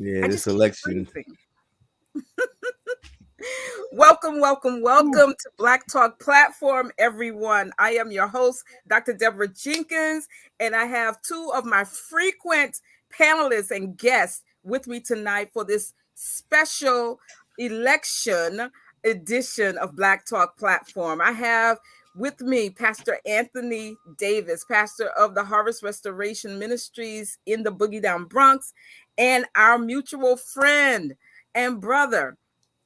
Yeah, I this just keep election. freezing. Welcome to Black Talk Platform, everyone. I am your host, Dr. Deborah Jenkins, and I have two of my frequent panelists and guests with me tonight for this special election edition of Black Talk Platform. I have with me Pastor Anthony Davis, pastor of the Harvest Restoration Ministries in the Boogie Down Bronx, and our mutual friend and brother,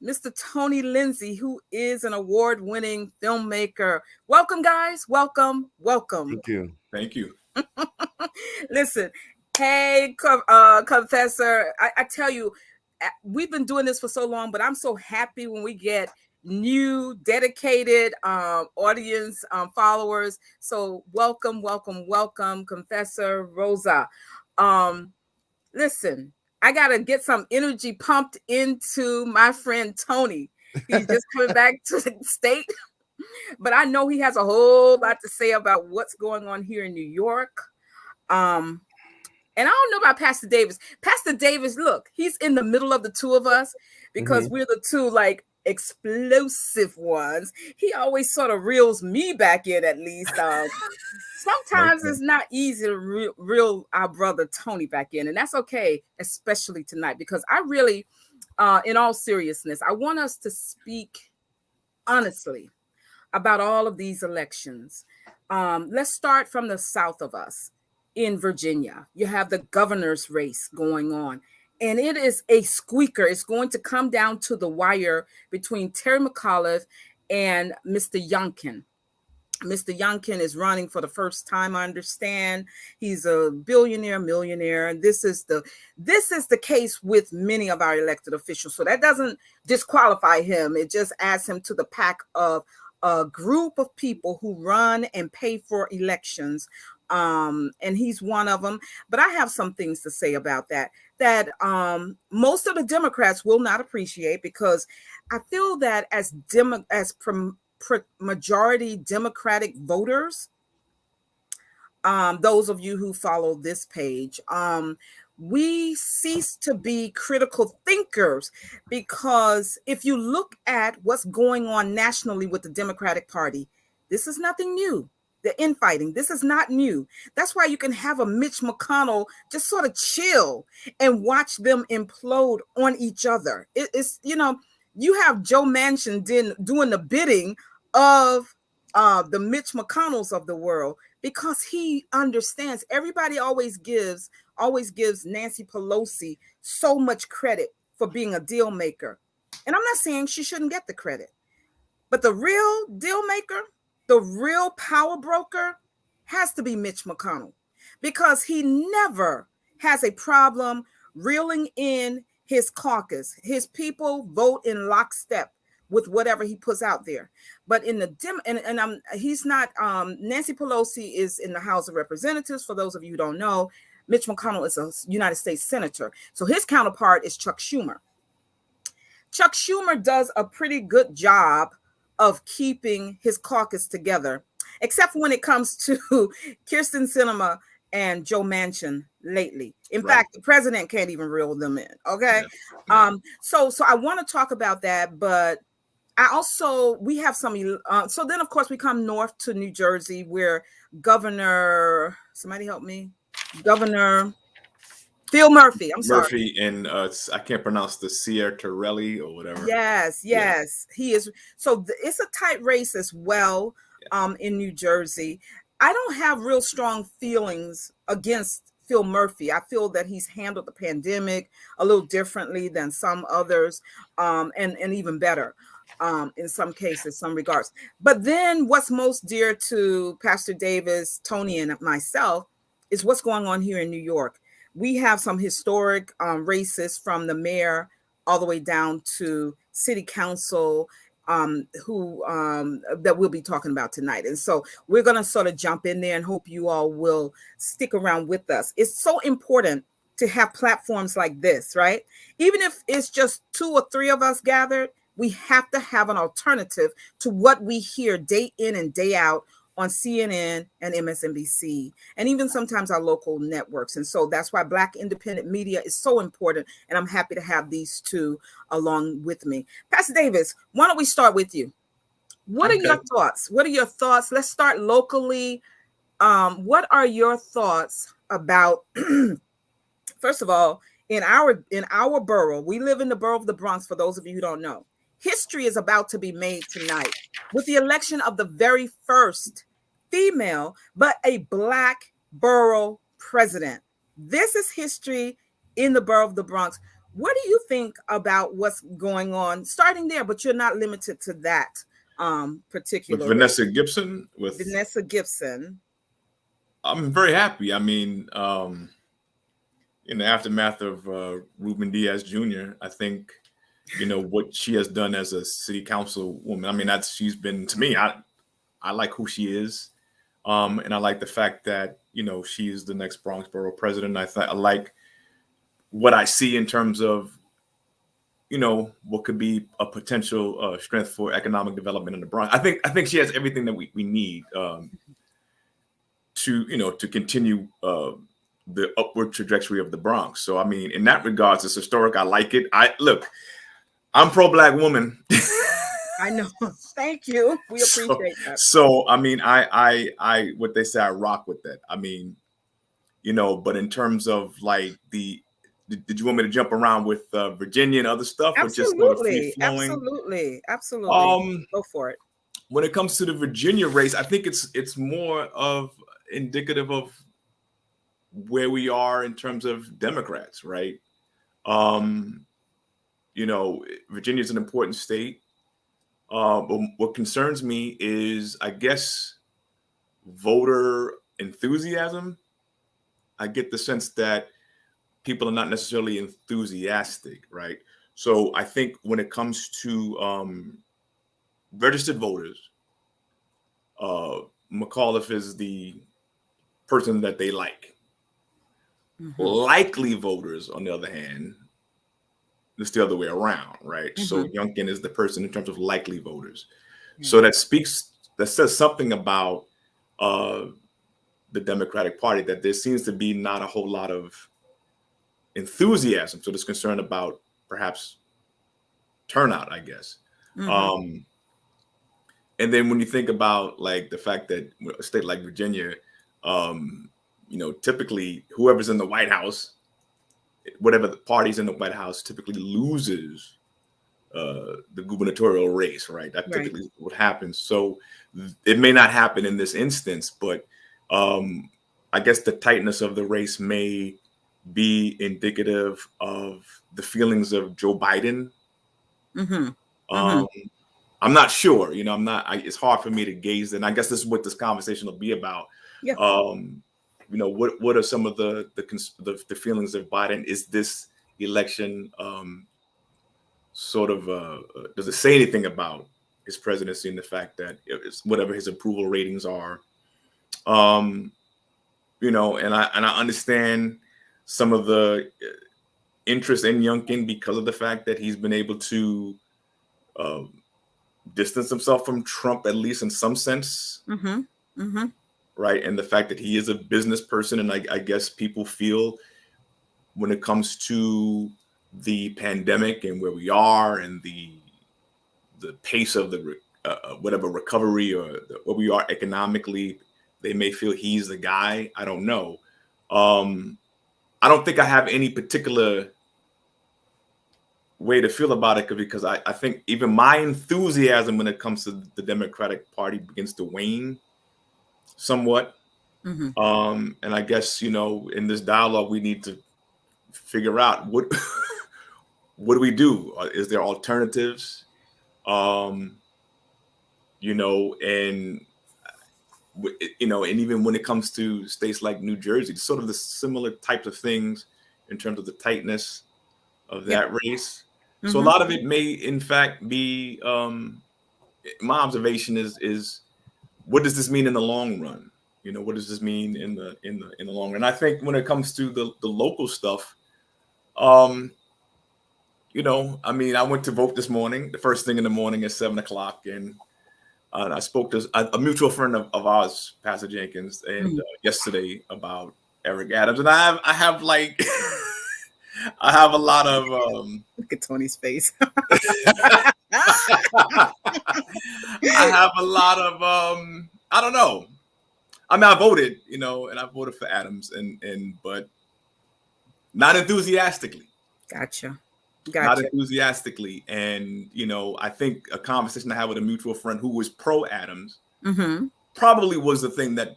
Mr. Tony Lindsay, who is an award-winning filmmaker. Welcome, guys. Welcome. Thank you. Thank you. Listen, hey, Confessor, I tell you, we've been doing this for so long, but I'm so happy when we get new, dedicated audience followers. So welcome, Confessor Rosa. Listen, I got to get some energy pumped into my friend Tony. He's just coming back to the state, but I know he has a whole lot to say about what's going on here in New York. And I don't know about Pastor Davis. Pastor Davis, look, he's in the middle of the two of us because we're the two like explosive ones. He always sort of reels me back in at least. Sometimes it's not easy to reel our brother Tony back in, and that's okay, especially tonight, because I really, in all seriousness, I want us to speak honestly about all of these elections. Let's start from the south of us in Virginia. You have the governor's race going on, and it is a squeaker. It's going to come down to the wire between Terry McAuliffe and Mr. Youngkin. Mr. Youngkin is running for the first time, I understand. He's a billionaire, millionaire, and this is the case with many of our elected officials. So that doesn't disqualify him. It just adds him to the pack of a group of people who run and pay for elections. And he's one of them. But I have some things to say about that most of the Democrats will not appreciate, because I feel that as majority Democratic voters, those of you who follow this page, we cease to be critical thinkers, because if you look at what's going on nationally with the Democratic Party, this is nothing new. The infighting, this is not new. That's why you can have a Mitch McConnell just sort of chill and watch them implode on each other. It's, you have Joe Manchin doing the bidding of the Mitch McConnells of the world, because he understands. Everybody always gives Nancy Pelosi so much credit for being a deal maker. And I'm not saying she shouldn't get the credit, but the real deal maker, the real power broker, has to be Mitch McConnell, because he never has a problem reeling in his caucus. His people vote in lockstep with whatever he puts out there. But in the he's not. Nancy Pelosi is in the House of Representatives. For those of you who don't know, Mitch McConnell is a United States senator. So his counterpart is Chuck Schumer. Chuck Schumer does a pretty good job of keeping his caucus together, except when it comes to Kyrsten Sinema and Joe Manchin lately. In fact, the president can't even reel them in. Okay. Yeah. So I want to talk about that, but we have some, so then of course we come north to New Jersey, where Governor Phil Murphy. Murphy, and I can't pronounce the Torelli or whatever. Yes, he is. So it's a tight race as well, in New Jersey. I don't have real strong feelings against Phil Murphy. I feel that he's handled the pandemic a little differently than some others, and even better in some cases, some regards. But then what's most dear to Pastor Davis, Tony, and myself is what's going on here in New York. We have some historic races, from the mayor all the way down to city council, that we'll be talking about tonight. And so we're going to sort of jump in there and hope you all will stick around with us. It's so important to have platforms like this, right? Even if it's just 2 or 3 of us gathered, we have to have an alternative to what we hear day in and day out on CNN and MSNBC, and even sometimes our local networks. And so that's why Black independent media is so important. And I'm happy to have these two along with me. Pastor Davis, why don't we start with you? What are your Okay. thoughts? What are your thoughts? Let's start locally. What are your thoughts about, first of all, in our borough, we live in the borough of the Bronx, for those of you who don't know. History is about to be made tonight with the election of the very first female, but a Black borough president. This is history in the borough of the Bronx. What do you think about what's going on? Starting there, but you're not limited to that With particular race. Vanessa Gibson, with Vanessa Gibson. I'm very happy. I mean, in the aftermath of Ruben Diaz Jr., I think, what she has done as a city council woman. I mean, she's been, to me, I like who she is. And I like the fact that, she is the next Bronx Borough president. I like what I see in terms of, what could be a potential strength for economic development in the Bronx. I think she has everything that we need to continue the upward trajectory of the Bronx. So, I mean, in that regards, it's historic. I like it. I'm pro-Black woman. I know. Thank you. We appreciate that. So, I mean, I what they say, I rock with that. I mean, but in terms of like did you want me to jump around with Virginia and other stuff, or just sort of free flowing? Absolutely. Go for it. When it comes to the Virginia race, I think it's more of indicative of where we are in terms of Democrats, right? Virginia is an important state. But what concerns me is, I guess, voter enthusiasm. I get the sense that people are not necessarily enthusiastic, right? So I think when it comes to registered voters, McAuliffe is the person that they like. Mm-hmm. Likely voters, on the other hand, it's the other way around, right? Mm-hmm. So Youngkin is the person in terms of likely voters. Mm-hmm. So that says something about the Democratic Party, that there seems to be not a whole lot of enthusiasm. So there's concern about perhaps turnout, I guess. Mm-hmm. And then when you think about like the fact that a state like Virginia, typically whoever's in the White House, whatever the party's in the White House, typically loses the gubernatorial race, right? That typically is what happens. So it may not happen in this instance, but I guess the tightness of the race may be indicative of the feelings of Joe Biden. Mm-hmm. I'm not sure, it's hard for me to gauge. And I guess this is what this conversation will be about. Yeah. What are some of the feelings of Biden? Is this election does it say anything about his presidency and the fact that it's whatever his approval ratings are? And I understand some of the interest in Youngkin because of the fact that he's been able to distance himself from Trump, at least in some sense. Mm-hmm. Mm-hmm. Right. And the fact that he is a business person. And I guess people feel when it comes to the pandemic and where we are and the pace of the whatever recovery or where we are economically, they may feel he's the guy. I don't know. I don't think I have any particular way to feel about it, because I think even my enthusiasm when it comes to the Democratic Party begins to wane somewhat. Mm-hmm. And I guess, in this dialogue, we need to figure out what do we do? Is there alternatives? And even when it comes to states like New Jersey, it's sort of the similar types of things in terms of the tightness of that race. Mm-hmm. So a lot of it may, in fact, be my observation is what does this mean in the long run? What does this mean in the long run? I think when it comes to the local stuff, I went to vote this morning. The first thing in the morning at 7:00, and And I spoke to a mutual friend of ours, Pastor Jenkins, and yesterday about Eric Adams, and I have like I have a lot of Look at Tony's face. I have a lot of I don't know. I mean, I voted, and I voted for Adams, but not enthusiastically. Gotcha. Not enthusiastically. And, I think a conversation I had with a mutual friend who was pro Adams probably was the thing that,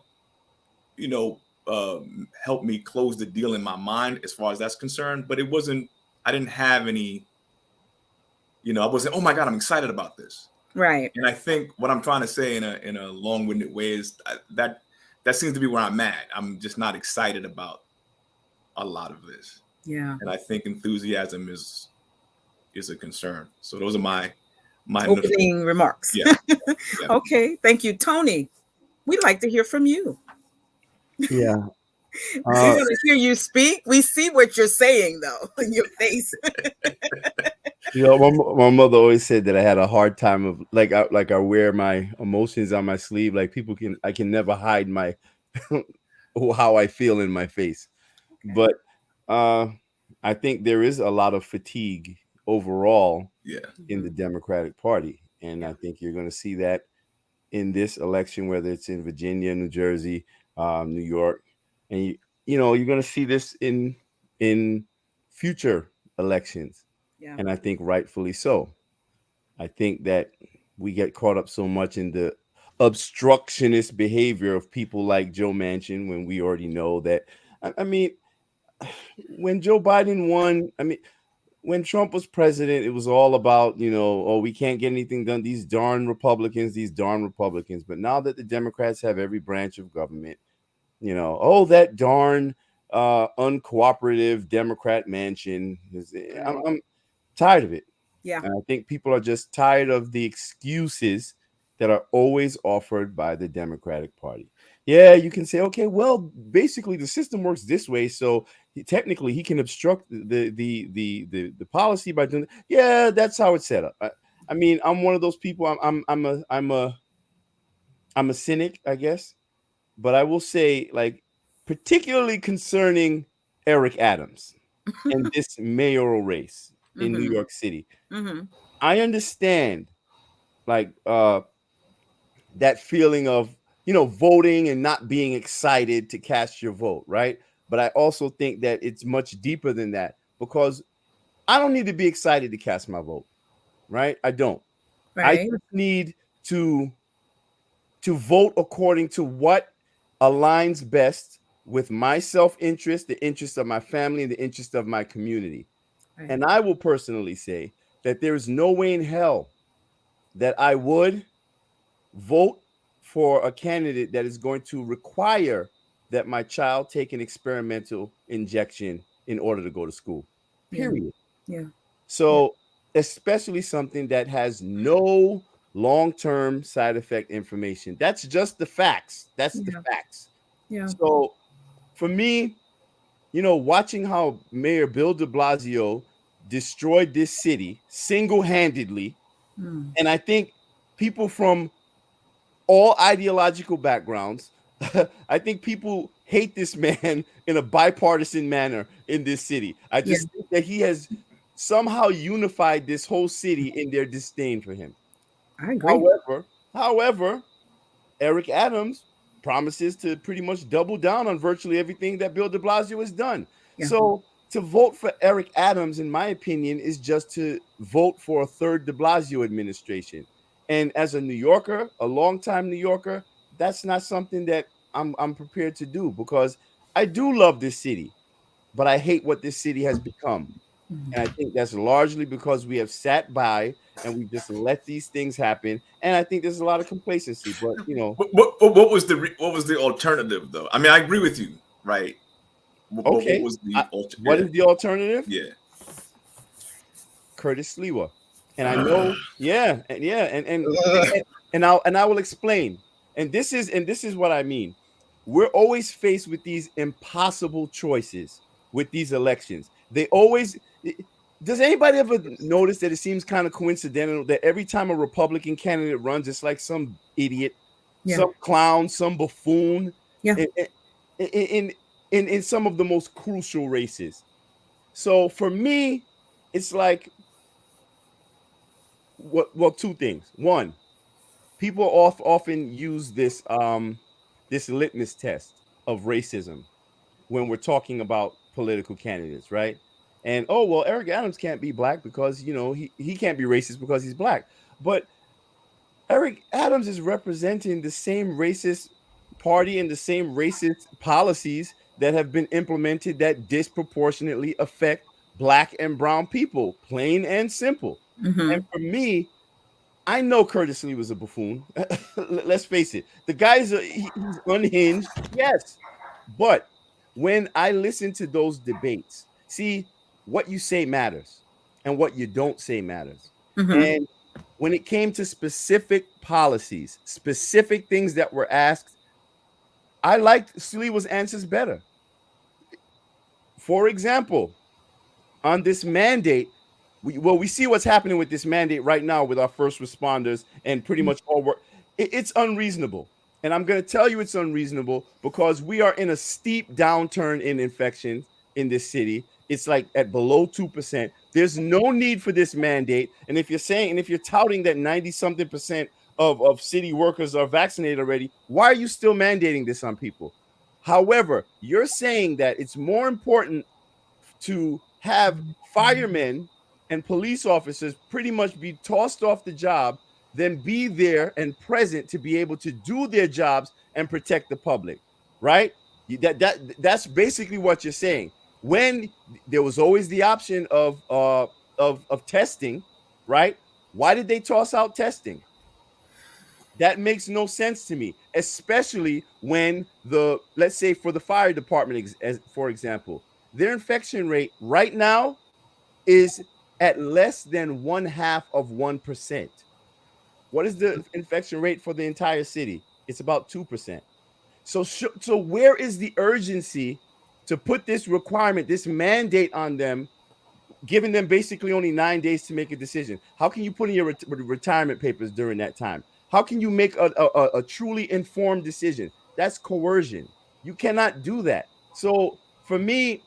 helped me close the deal in my mind as far as that's concerned. But I didn't have any, I wasn't, oh my God, I'm excited about this. Right. And I think what I'm trying to say in a long-winded way is that seems to be where I'm at. I'm just not excited about a lot of this. Yeah. And I think enthusiasm is a concern. So those are my opening remarks. Yeah. Okay. Thank you, Tony. We'd like to hear from you. Yeah. We want to hear you speak. We see what you're saying, though, in your face. My mother always said that I had a hard time of I wear my emotions on my sleeve. Like I can never hide my how I feel in my face. Okay. But I think there is a lot of fatigue overall in the Democratic Party. And I think you're going to see that in this election, whether it's in Virginia, New Jersey, New York, and you're going to see this in future elections. Yeah. And I think rightfully so. I think that we get caught up so much in the obstructionist behavior of people like Joe Manchin when we already know that. I mean, when Joe Biden won, when Trump was president, it was all about, we can't get anything done. These darn Republicans. But now that the Democrats have every branch of government, that darn uncooperative Democrat Manchin. I'm tired of it. Yeah. And I think people are just tired of the excuses that are always offered by the Democratic Party. Yeah, you can say, okay, well, basically the system works this way, so technically he can obstruct the policy by doing. Yeah, that's how it's set up. I mean, I'm one of those people. I'm a cynic, I guess, but I will say, like, particularly concerning Eric Adams and this mayoral race in New York City. I understand, like, that feeling of, voting and not being excited to cast your vote, right? But I also think that it's much deeper than that, because I don't need to be excited to cast my vote, right? I don't. Right. I just need to vote according to what aligns best with my self-interest, the interest of my family, and the interest of my community. Right. And I will personally say that there is no way in hell that I would vote for a candidate that is going to require that my child take an experimental injection in order to go to school. Period. Yeah. So, especially something that has no long-term side effect information. That's just the facts. That's the facts. Yeah. So, for me, watching how Mayor Bill de Blasio destroyed this city single-handedly, and I think people from all ideological backgrounds, I think people hate this man in a bipartisan manner in this city. I just think that he has somehow unified this whole city in their disdain for him. I agree. However, Eric Adams promises to pretty much double down on virtually everything that Bill de Blasio has done. Yeah. So to vote for Eric Adams, in my opinion, is just to vote for a third de Blasio administration. And as a New Yorker, a longtime New Yorker, that's not something that I'm prepared to do, because I do love this city, but I hate what this city has become. And I think that's largely because we have sat by and we just let these things happen. And I think there's a lot of complacency. But what was the alternative, though? I mean, I agree with you, right? Okay. What is the alternative? Yeah, Curtis Sliwa. And I know, and I will explain. And this is what I mean. We're always faced with these impossible choices with these elections. does anybody ever notice that it seems kind of coincidental that every time a Republican candidate runs, it's like some idiot, some clown, some buffoon in, in, in some of the most crucial races? So for me, it's like well, two things. One, people often use this litmus test of racism when we're talking about political candidates, right? And oh well, Eric Adams can't be black because he can't be racist because he's black. But Eric Adams is representing the same racist party and the same racist policies that have been implemented that disproportionately affect black and brown people, plain and simple. And for me, I know Curtis Lee was a buffoon. Let's face it. The guy's he's unhinged, yes. But when I listen to those debates, see, what you say matters and what you don't say matters. And when it came to specific policies, specific things that were asked, I liked Sliwa's answers better. For example, on this mandate, we see what's happening with this mandate right now with our first responders and pretty much all work. It's unreasonable. And I'm going to tell you it's unreasonable because we are in a steep downturn in infections in this city. It's like at below 2%. There's no need for this mandate. And if you're touting that 90-something% of city workers are vaccinated already, why are you still mandating this on people? However, you're saying that it's more important to have firemen and police officers pretty much be tossed off the job than be there and present to be able to do their jobs and protect the public, right? That's basically what you're saying. When there was always the option of testing, right? Why did they toss out testing? That makes no sense to me, especially when let's say for the fire department, for example, their infection rate right now is at less than 0.5%. What is the infection rate for the entire city? It's about 2%. So where is the urgency to put this requirement, this mandate on them, giving them basically only 9 days to make a decision? How can you put in your retirement papers during that time? How can you make a truly informed decision? That's coercion. You cannot do that. So for me,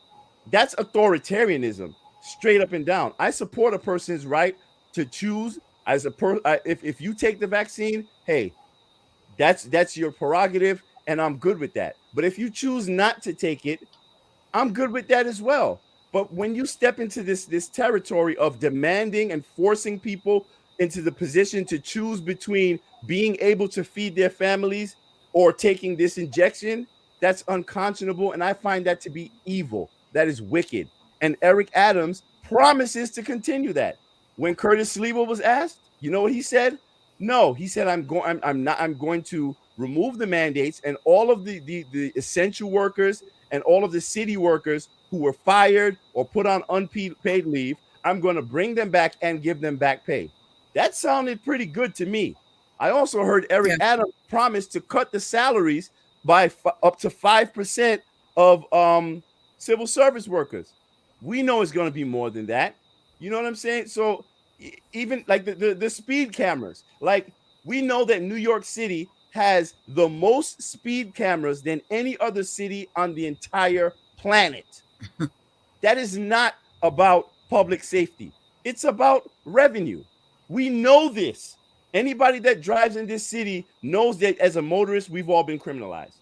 that's authoritarianism, straight up and down. I support a person's right to choose as if you take the vaccine, hey, that's your prerogative, and I'm good with that. But if you choose not to take it, I'm good with that as well. But when you step into this territory of demanding and forcing people into the position to choose between being able to feed their families or taking this injection, that's unconscionable, and I find that to be evil. That is wicked. And Eric Adams promises to continue that. When Curtis Sliwa was asked, you know what he said? No, he said, I'm going to remove the mandates, and all of the essential workers and all of the city workers who were fired or put on unpaid leave, I'm going to bring them back and give them back pay. That sounded pretty good to me. I also heard Eric Adams promise to cut the salaries by up to 5% of civil service workers. We know it's going to be more than that. You know what I'm saying? So even like the speed cameras, like we know that New York City has the most speed cameras than any other city on the entire planet. That is not about public safety. It's about revenue. We know this. Anybody that drives in this city knows that as a motorist, we've all been criminalized.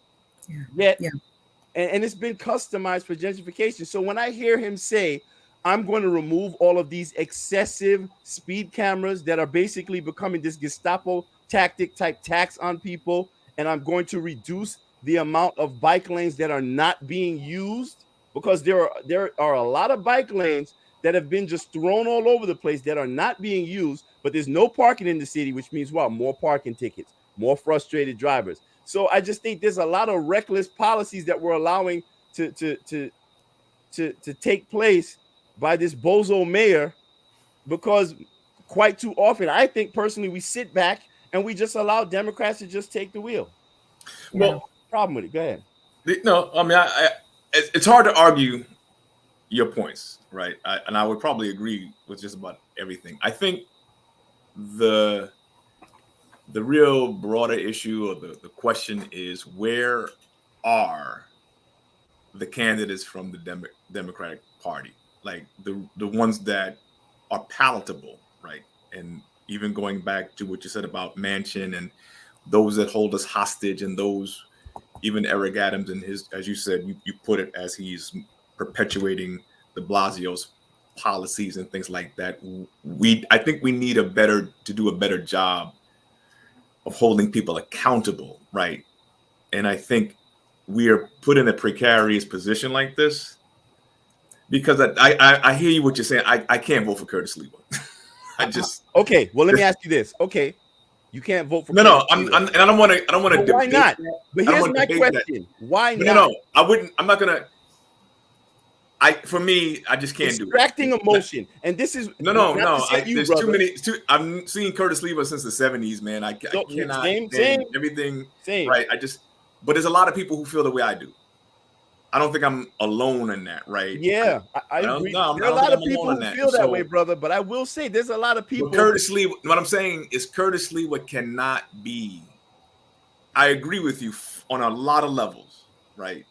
And it's been customized for gentrification. So when I hear him say, I'm going to remove all of these excessive speed cameras that are basically becoming this Gestapo tactic type tax on people, and I'm going to reduce the amount of bike lanes that are not being used, because there are a lot of bike lanes that have been just thrown all over the place that are not being used, but there's no parking in the city, which means what? More parking tickets, more frustrated drivers. So I just think there's a lot of reckless policies that we're allowing to take place by this bozo mayor, because quite too often, I think personally, we sit back and we just allow Democrats to just take the wheel. Well, problem with it. Go ahead. No, I mean, it's hard to argue your points, right? And I would probably agree with just about everything. I think the real broader issue, or the question is, where are the candidates from the Democratic Party, like the ones that are palatable, right? And even going back to what you said about Manchin and those that hold us hostage, and those, even Eric Adams and his, as you said, you put it, as he's perpetuating de Blasio's policies and things like that. I think we need to do a better job of holding people accountable, right? And I think we are put in a precarious position like this because I hear you what you're saying. I can't vote for Curtis Lewa. I just okay. Well, let me ask you this. Okay, you can't vote for no. Curtis And I don't want to. But why not? But here's my question: why not? No, I wouldn't. I'm not gonna. For me, I just can't Extracting do it. emotion, and this is no. There's too many. I'm seeing Curtis Lewa since the '70s, man. I cannot. Same. Everything. Same. Right. But there's a lot of people who feel the way I do. I don't think I'm alone in that, right? Yeah, I agree. There are a lot of people who feel that way, brother. But I will say, there's a lot of people. Curtis Lewa. What I'm saying is, Curtis Lewa cannot be. I agree with you on a lot of levels, right?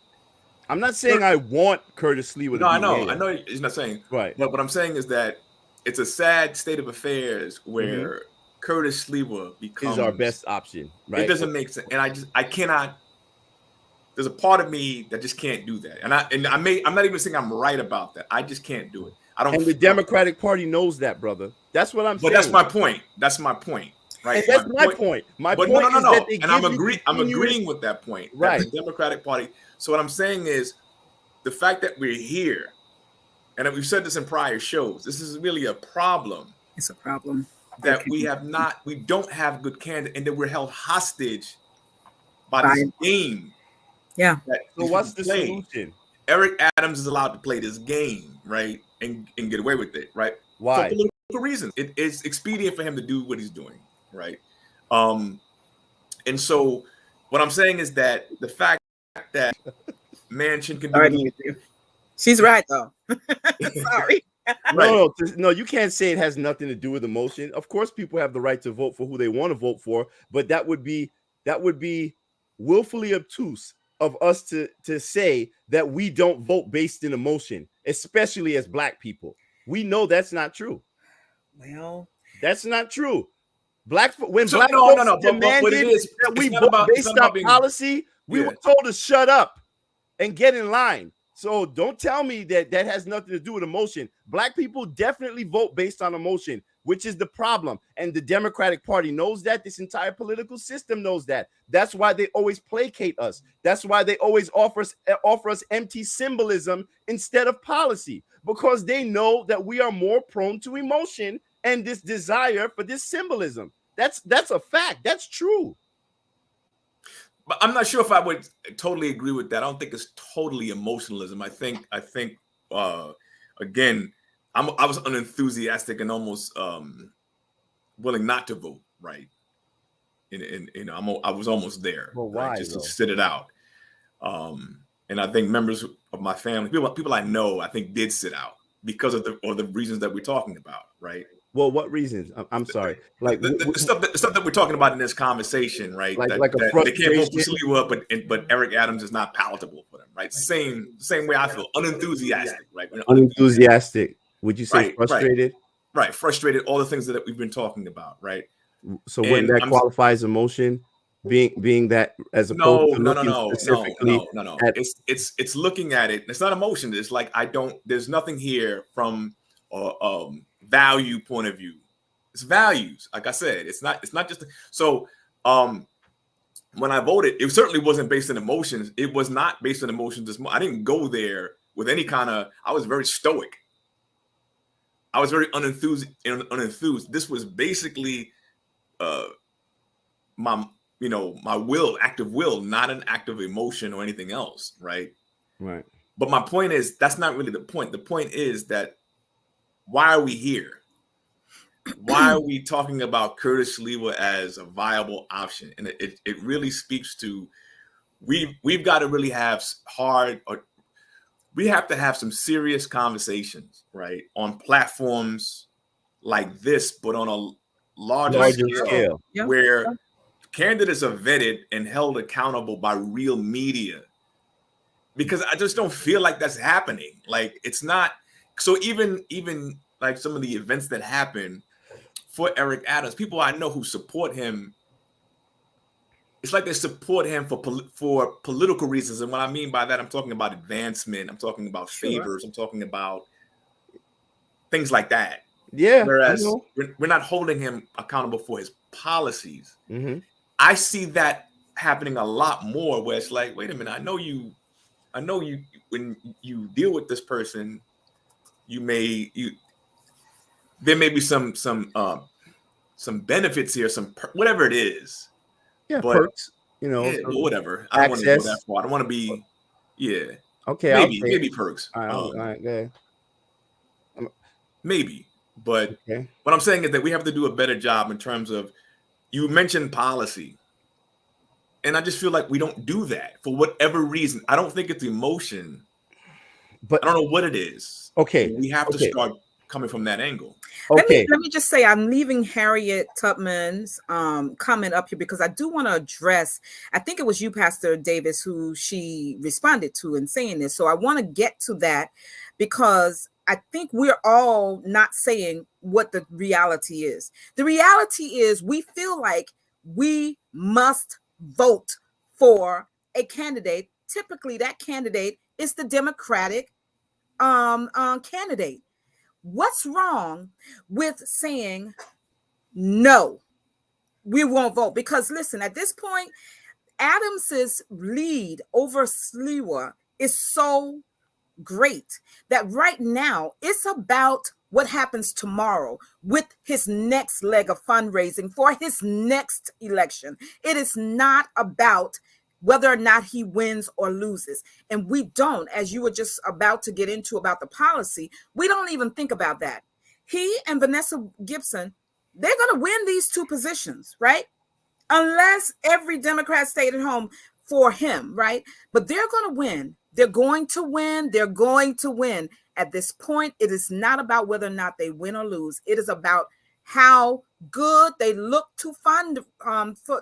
I'm not saying I want Curtis Lewa to be I know. mayor. I know he's not saying. Right. But what I'm saying is that it's a sad state of affairs where Curtis Lewa becomes is our best option, right? It doesn't make sense. And I cannot. There's a part of me that just can't do that. I'm not even saying I'm right about that. I just can't do it. I don't. And the Democratic Party knows that, brother. That's what I'm saying. But that's my point. That's my point. Right. And that's my point. My point is that they and I'm agreeing with that point. Right. The Democratic Party. So what I'm saying is, the fact that we're here, and we've said this in prior shows, this is really a problem. It's a problem that we don't have good candidates, and that we're held hostage by this game. Yeah. So what's the solution? Eric Adams is allowed to play this game, right, and get away with it, right? Why? For political reasons. It is expedient for him to do what he's doing, right? And so what I'm saying is that the fact that Manchin can do she's right though. Sorry. No, you can't say it has nothing to do with emotion. Of course, people have the right to vote for who they want to vote for, but that would be willfully obtuse of us to say that we don't vote based in emotion, especially as Black people. We know that's not true. Well, that's not true. Black folks demanded that we vote based on policy, we were told to shut up and get in line. So don't tell me that has nothing to do with emotion. Black people definitely vote based on emotion, which is the problem. And the Democratic Party knows that. This entire political system knows that. That's why they always placate us. That's why they always offer us empty symbolism instead of policy, because they know that we are more prone to emotion and this desire for this symbolism. That's a fact. That's true. But I'm not sure if I would totally agree with that. I don't think it's totally emotionalism. I think again, I was unenthusiastic and almost willing not to vote. Right, I was almost there. Well, why? Right? Just to sit it out. And I think members of my family, people I know, I think did sit out because of the reasons that we're talking about. Right. Well, what reasons? I'm sorry. Like the stuff that we're talking about in this conversation, right? Like a they can't vote for Sliwa, but Eric Adams is not palatable for them, right? Same way I feel. Unenthusiastic, right? Unenthusiastic. Would you say frustrated? Right. Frustrated. All the things that we've been talking about, right? So wouldn't that qualify as emotion? Being that as opposed to looking specifically it's looking at it. It's not emotion. It's like there's nothing here from value point of view. It's values. Like I said, it's not just so when I voted, it certainly wasn't based on emotions. It was not based on emotions. I didn't go there with any kind of, I was very stoic. I was very unenthused. This was basically my will, active will, not an act of emotion or anything else, right? Right. But my point is, that's not really the point. The point is that why are we here? Why are we talking about Curtis Sliwa as a viable option? And it really speaks to we've got to really have hard, or we have to have some serious conversations, right, on platforms like this, but on a larger scale, where candidates are vetted and held accountable by real media. Because I just don't feel like that's happening. Like, it's not. So even like some of the events that happen for Eric Adams, people I know who support him, it's like they support him for political reasons. And what I mean by that, I'm talking about advancement. I'm talking about favors. I'm talking about things like that. Yeah. Whereas we're not holding him accountable for his policies. Mm-hmm. I see that happening a lot more, where it's like, wait a minute, I know you when you deal with this person, there may be some benefits here, whatever it is. Yeah, but, perks, whatever. I don't want to go that far. I don't want to be, Okay, maybe perks. All right, go ahead. Maybe, but what I'm saying is that we have to do a better job in terms of, you mentioned policy, and I just feel like we don't do that for whatever reason. I don't think it's emotion, but I don't know what it is. Okay, we have to start coming from that angle. Okay, let me just say, I'm leaving Harriet Tubman's comment up here because I do want to address, I think it was you, Pastor Davis, who she responded to in saying this. So I want to get to that, because I think we're all not saying what the reality is. The reality is we feel like we must vote for a candidate. Typically, that candidate is the Democratic candidate. What's wrong with saying, no, we won't vote? Because listen, at this point, Adams's lead over Sliwa is so great that right now it's about what happens tomorrow with his next leg of fundraising for his next election. It is not about whether or not he wins or loses. And we don't, as you were just about to get into about the policy, we don't even think about that. He and Vanessa Gibson, they're going to win these two positions, right? Unless every Democrat stayed at home for him, right? But they're going to win. They're going to win. They're going to win. At this point, it is not about whether or not they win or lose. It is about how good they look to fund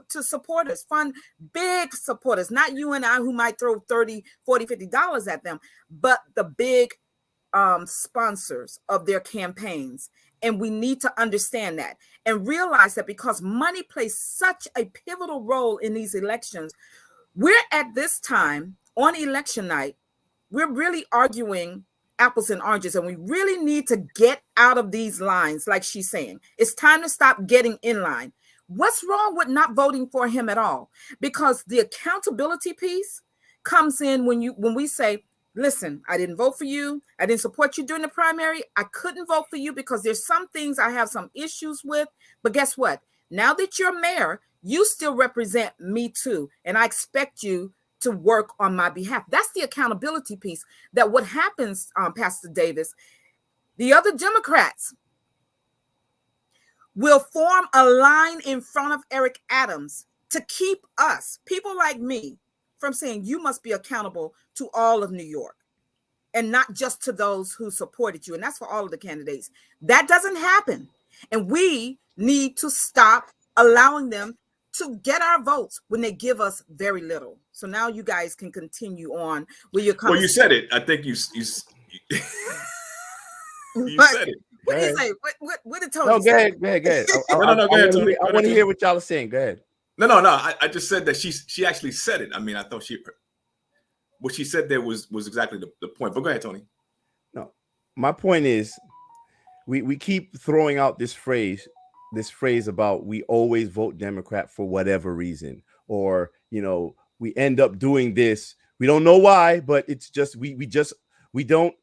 to supporters, fund big supporters, not you and I who might throw $30, $40, $50 at them, but the big sponsors of their campaigns. And we need to understand that and realize that, because money plays such a pivotal role in these elections, we're at this time on election night, we're really arguing apples and oranges, and we really need to get out of these lines. Like she's saying, it's time to stop getting in line. What's wrong with not voting for him at all? Because the accountability piece comes in when we say, listen, I didn't vote for you. I didn't support you during the primary. I couldn't vote for you because there's some things I have some issues with. But guess what? Now that you're mayor, you still represent me too. And I expect you to work on my behalf. That's the accountability piece. That what happens, Pastor Davis, the other Democrats will form a line in front of Eric Adams to keep us, people like me, from saying you must be accountable to all of New York and not just to those who supported you. And that's for all of the candidates. That doesn't happen. And we need to stop allowing them to get our votes when they give us very little. So now you guys can continue on with your conversation. Well, you said it. I think you said it. What did you say? What did Tony say? Go ahead. No, go ahead, Tony. I want to hear what y'all are saying. Go ahead. No. I just said that she actually said it. I mean, I thought what she said there was exactly the point. But go ahead, Tony. No, my point is, we keep throwing out this phrase about we always vote Democrat for whatever reason, or we end up doing this. We don't know why, but it's just we don't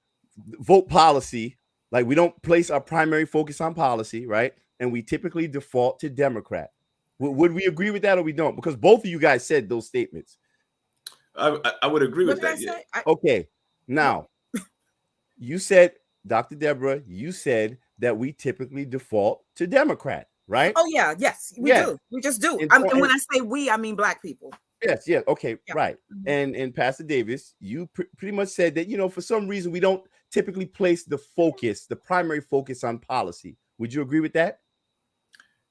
vote policy. Like, we don't place our primary focus on policy, right? And we typically default to Democrat. Would we agree with that, or we don't? Because both of you guys said those statements. I would agree with that. Yeah. Okay. Now, you said, Dr. Deborah, you said that we typically default to Democrat, right? Oh, yeah. Yes, we do. We just do. And when I say we, I mean Black people. Yes, yeah, okay, Yeah. right. And Pastor Davis, you pretty much said that, for some reason we don't typically place the primary focus on policy. Would you agree with that?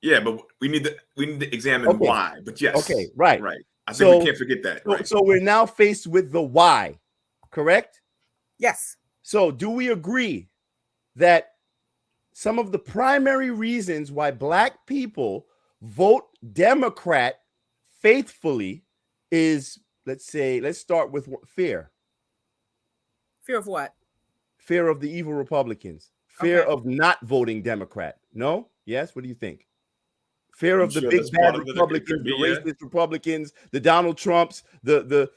Yeah, but we need to examine Okay. why. But yes, Okay, right. right. I think we So can't forget that. Right. so we're now faced with the why, correct? Yes. So do we agree that some of the primary reasons why Black people vote Democrat faithfully is, let's start with fear. Fear of what? Fear of the evil Republicans. Fear Okay. of not voting Democrat. No? Yes? What do you think? Fear I'm of the sure big that's bad part of it. It Republicans, could the be, yeah. racist Republicans, the Donald Trumps, the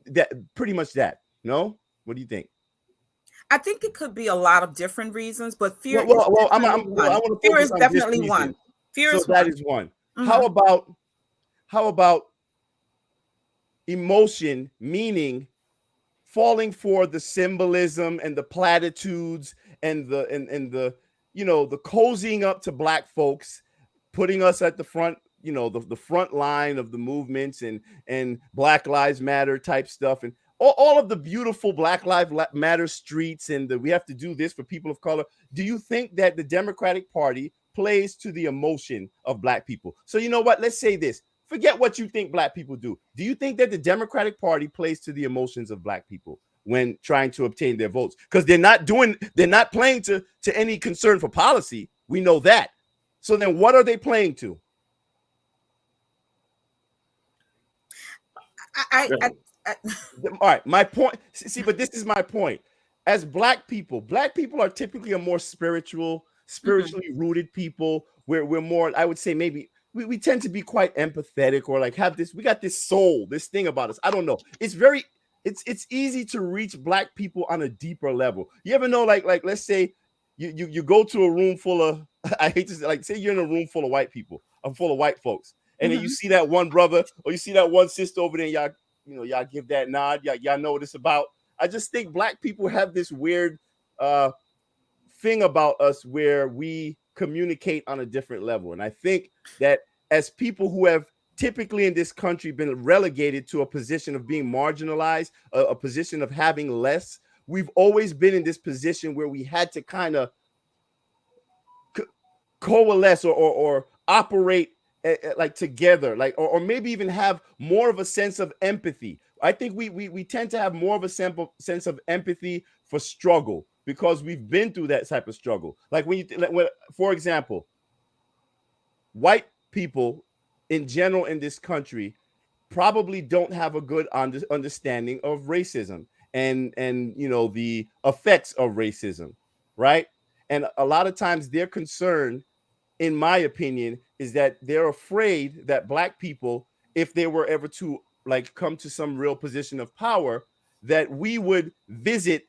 that pretty much that. No? What do you think? I think it could be a lot of different reasons, but fear is Well, I definitely one. want to Fear focus is on this definitely reason. one. Fear So is that one. is one. Mhm. How about emotion, meaning falling for the symbolism and the platitudes and the the cozying up to Black folks, putting us at the front, the front line of the movements and Black Lives Matter type stuff, and all of the beautiful Black Lives Matter streets, and we have to do this for people of color. Do you think that the Democratic Party plays to the emotion of Black people? So you know what? Let's say this. Forget what you think Black people do. Do you think that the Democratic Party plays to the emotions of Black people when trying to obtain their votes? Because they're not playing to any concern for policy. We know that. So then what are they playing to? All right, my point. See, but this is my point. As Black people are typically a more spiritually rooted people. We're more, I would say, maybe we tend to be quite empathetic, or like have this, we got this soul, this thing about us. I don't know. It's easy to reach Black people on a deeper level. You ever know, like let's say you go to a room full of, I hate to say, like, say you're in a room full of white people, full of white folks, and then you see that one brother or you see that one sister over there, and y'all give that nod, y'all know what it's about. I just think Black people have this weird thing about us where we communicate on a different level. And I think that as people who have typically in this country been relegated to a position of being marginalized, a position of having less, we've always been in this position where we had to kind of coalesce or operate like together, like or maybe even have more of a sense of empathy. I think we tend to have more of a sense of empathy for struggle because we've been through that type of struggle. Like for example, white people in general in this country probably don't have a good understanding of racism and the effects of racism, right? And a lot of times their concern, in my opinion, is that they're afraid that Black people, if they were ever to like come to some real position of power, that we would visit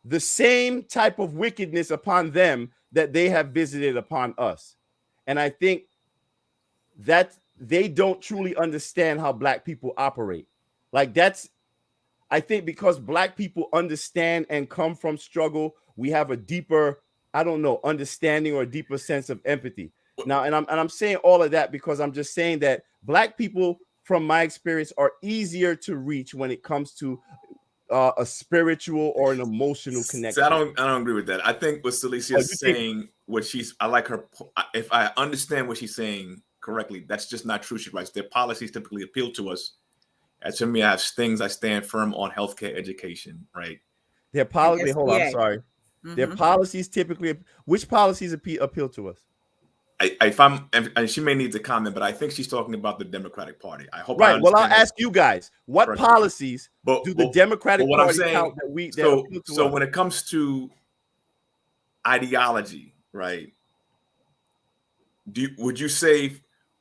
the same type of wickedness upon them that they have visited upon us. And I think that they don't truly understand how Black people operate. Like I think because Black people understand and come from struggle, we have a deeper, I don't know, understanding or a deeper sense of empathy. Now, and I'm saying all of that because I'm just saying that Black people, from my experience, are easier to reach when it comes to a spiritual or an emotional connection. So I don't agree with that. I think what Celicia is saying, I like her. If I understand what she's saying correctly, that's just not true. She writes, their policies typically appeal to us. As for me, I have things I stand firm on: healthcare, education, right? Their policy. Hold on, I'm sorry. Mm-hmm. Their policies typically. Which policies appeal to us? And she may need to comment, but I think she's talking about the Democratic Party. I hope. Right. Well, I'll ask you guys: what policies do the Democratic Party count that we? So when it comes to ideology, right? Would you say,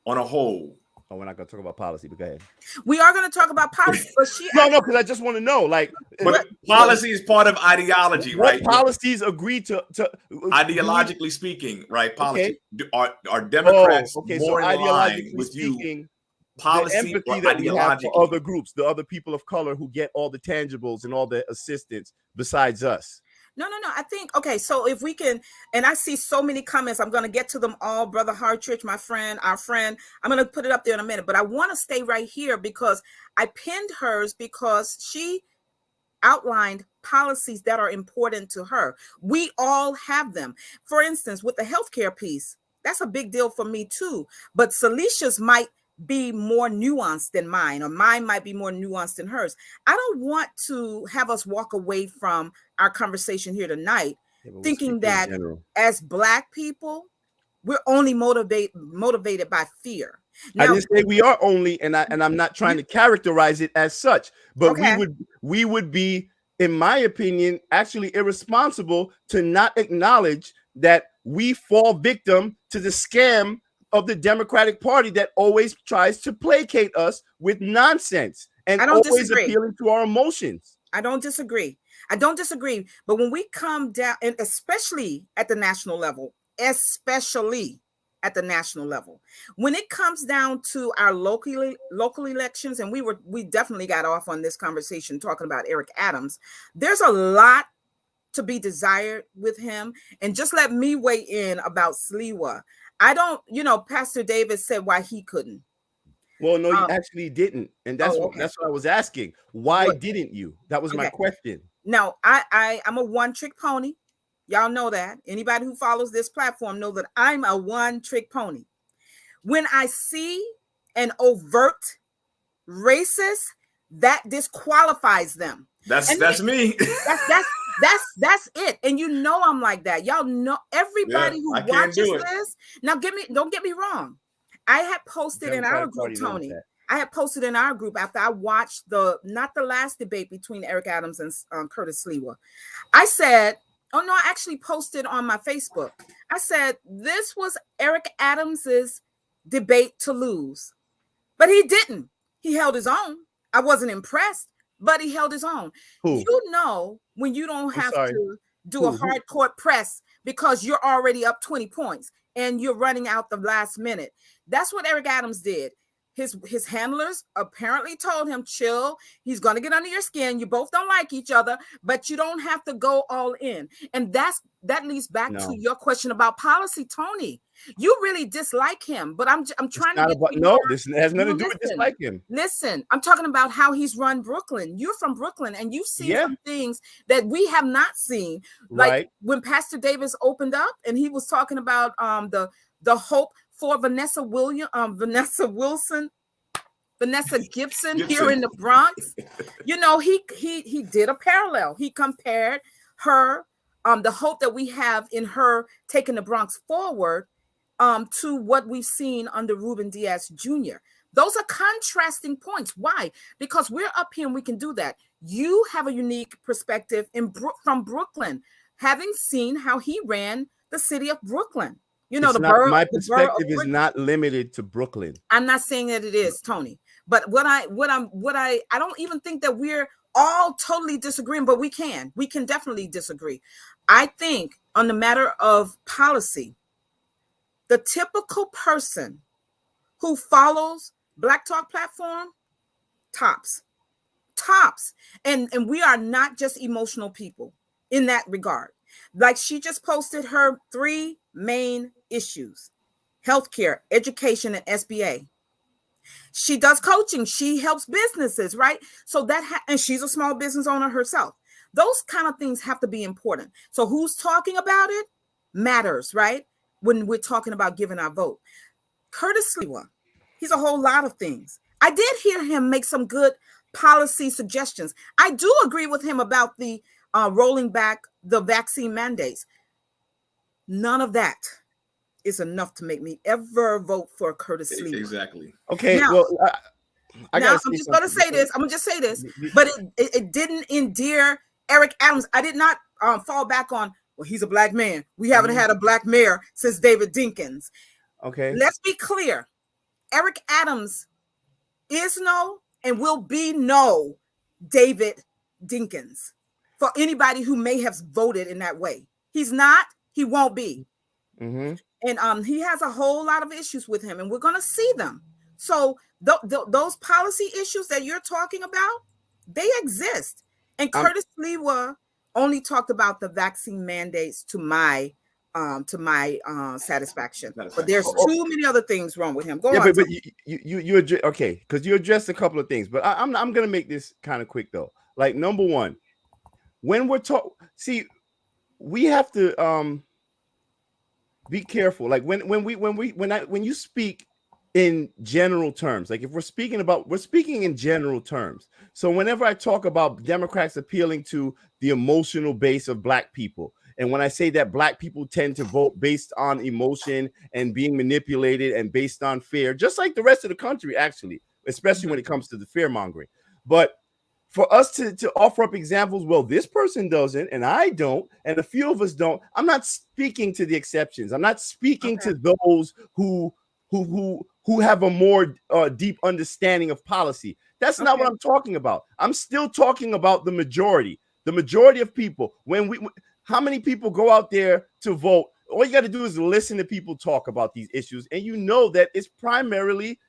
on a whole? Oh, we're not going to talk about policy, but go ahead. We are going to talk about policy, but no, because I just want to know, like, but policy is part of ideology, right? Policies agree to ideologically speaking, right? Policy. Okay. Are Democrats more in line with you? Policy the empathy or that we have for other groups, the other people of color who get all the tangibles and all the assistance besides us. No. I think, okay, so if we can, and I see so many comments, I'm going to get to them all. Brother Hartridge, my friend, our friend, I'm going to put it up there in a minute, but I want to stay right here because I pinned hers because she outlined policies that are important to her. We all have them. For instance, with the healthcare piece, that's a big deal for me too. But Celicia's might be more nuanced than mine, or mine might be more nuanced than hers. I don't want to have us walk away from our conversation here tonight thinking that as Black people, we're only motivated by fear. Now, I didn't say we are only, and I'm not trying to characterize it as such, but okay. we would be, in my opinion, actually irresponsible to not acknowledge that we fall victim to the scam of the Democratic Party that always tries to placate us with nonsense and always appealing to our emotions. I don't disagree. But when we come down, and especially at the national level, when it comes down to our local elections, and we definitely got off on this conversation talking about Eric Adams, there's a lot to be desired with him. And just let me weigh in about Sliwa. I don't, Pastor David said why he couldn't. Well, no, you actually didn't. And that's what I was asking. Why didn't you? That was my question. No, I'm a one-trick pony. Y'all know that. Anybody who follows this platform know that I'm a one-trick pony. When I see an overt racist, that disqualifies them. That's me. That's it. And I'm like that. Y'all know, everybody who watches this. Now don't get me wrong. I had posted in our group, Tony. I had posted in our group after I watched not the last debate between Eric Adams and Curtis Sliwa. I said, oh no, I actually posted on my Facebook. I said, this was Eric Adams's debate to lose. But he didn't. He held his own. I wasn't impressed, but he held his own. Who? When you don't have to do a hard court press because you're already up 20 points and you're running out the last minute. That's what Eric Adams did. His handlers apparently told him, chill, he's going to get under your skin. You both don't like each other, but you don't have to go all in. And that leads back to your question about policy, Tony. You really dislike him, but I'm trying to get this has nothing to do with disliking. Listen, I'm talking about how he's run Brooklyn. You're from Brooklyn, and you've seen some things that we have not seen. Like when Pastor Davis opened up and he was talking about the hope for Vanessa Gibson here in the Bronx. He did a parallel. He compared her, the hope that we have in her taking the Bronx forward, to what we've seen under Ruben Diaz Jr. Those are contrasting points. Why? Because we're up here and we can do that. You have a unique perspective from Brooklyn, having seen how he ran the city of Brooklyn. My perspective is not limited to Brooklyn. I'm not saying that it is, Tony. But I don't even think that we're all totally disagreeing, but we can definitely disagree. I think on the matter of policy, the typical person who follows Black Talk platform tops. And we are not just emotional people in that regard. Like she just posted her 3 main issues: healthcare, education, and SBA. She does coaching. She helps businesses, right? So and she's a small business owner herself. Those kind of things have to be important. So who's talking about it matters, right? When we're talking about giving our vote. Curtis Sliwa, he's a whole lot of things. I did hear him make some good policy suggestions. I do agree with him about the rolling back the vaccine mandates. None of that is enough to make me ever vote for Curtis Sliwa. Exactly. Okay. Now, I'm just going to say this. I'm going to just say this. But it didn't endear Eric Adams. I did not fall back on, well, he's a Black man. We haven't had a Black mayor since David Jenkins. Okay. Let's be clear. Eric Adams is no and will be no David Jenkins for anybody who may have voted in that way. He's not. He won't be. Mm-hmm. And he has a whole lot of issues with him, and we're going to see them. So those policy issues that you're talking about, they exist. And Curtis Sliwa only talked about the vaccine mandates to my satisfaction. But there's too many other things wrong with him. Go on. But you address, okay, because you addressed a couple of things, but I'm gonna make this kind of quick though. Like, number one, when we're see, we have to be careful. Like when you speak in general terms, like if we're speaking in general terms. So whenever I talk about Democrats appealing to the emotional base of Black people, and when I say that Black people tend to vote based on emotion and being manipulated and based on fear, just like the rest of the country, actually, especially when it comes to the fear mongering. But for us to offer up examples, well, this person doesn't, and I don't, and a few of us don't. I'm not speaking to the exceptions. I'm not speaking to those who have a more deep understanding of policy. That's not what I'm talking about. I'm still talking about the majority of people. How many people go out there to vote? All you got to do is listen to people talk about these issues, and you know that it's primarily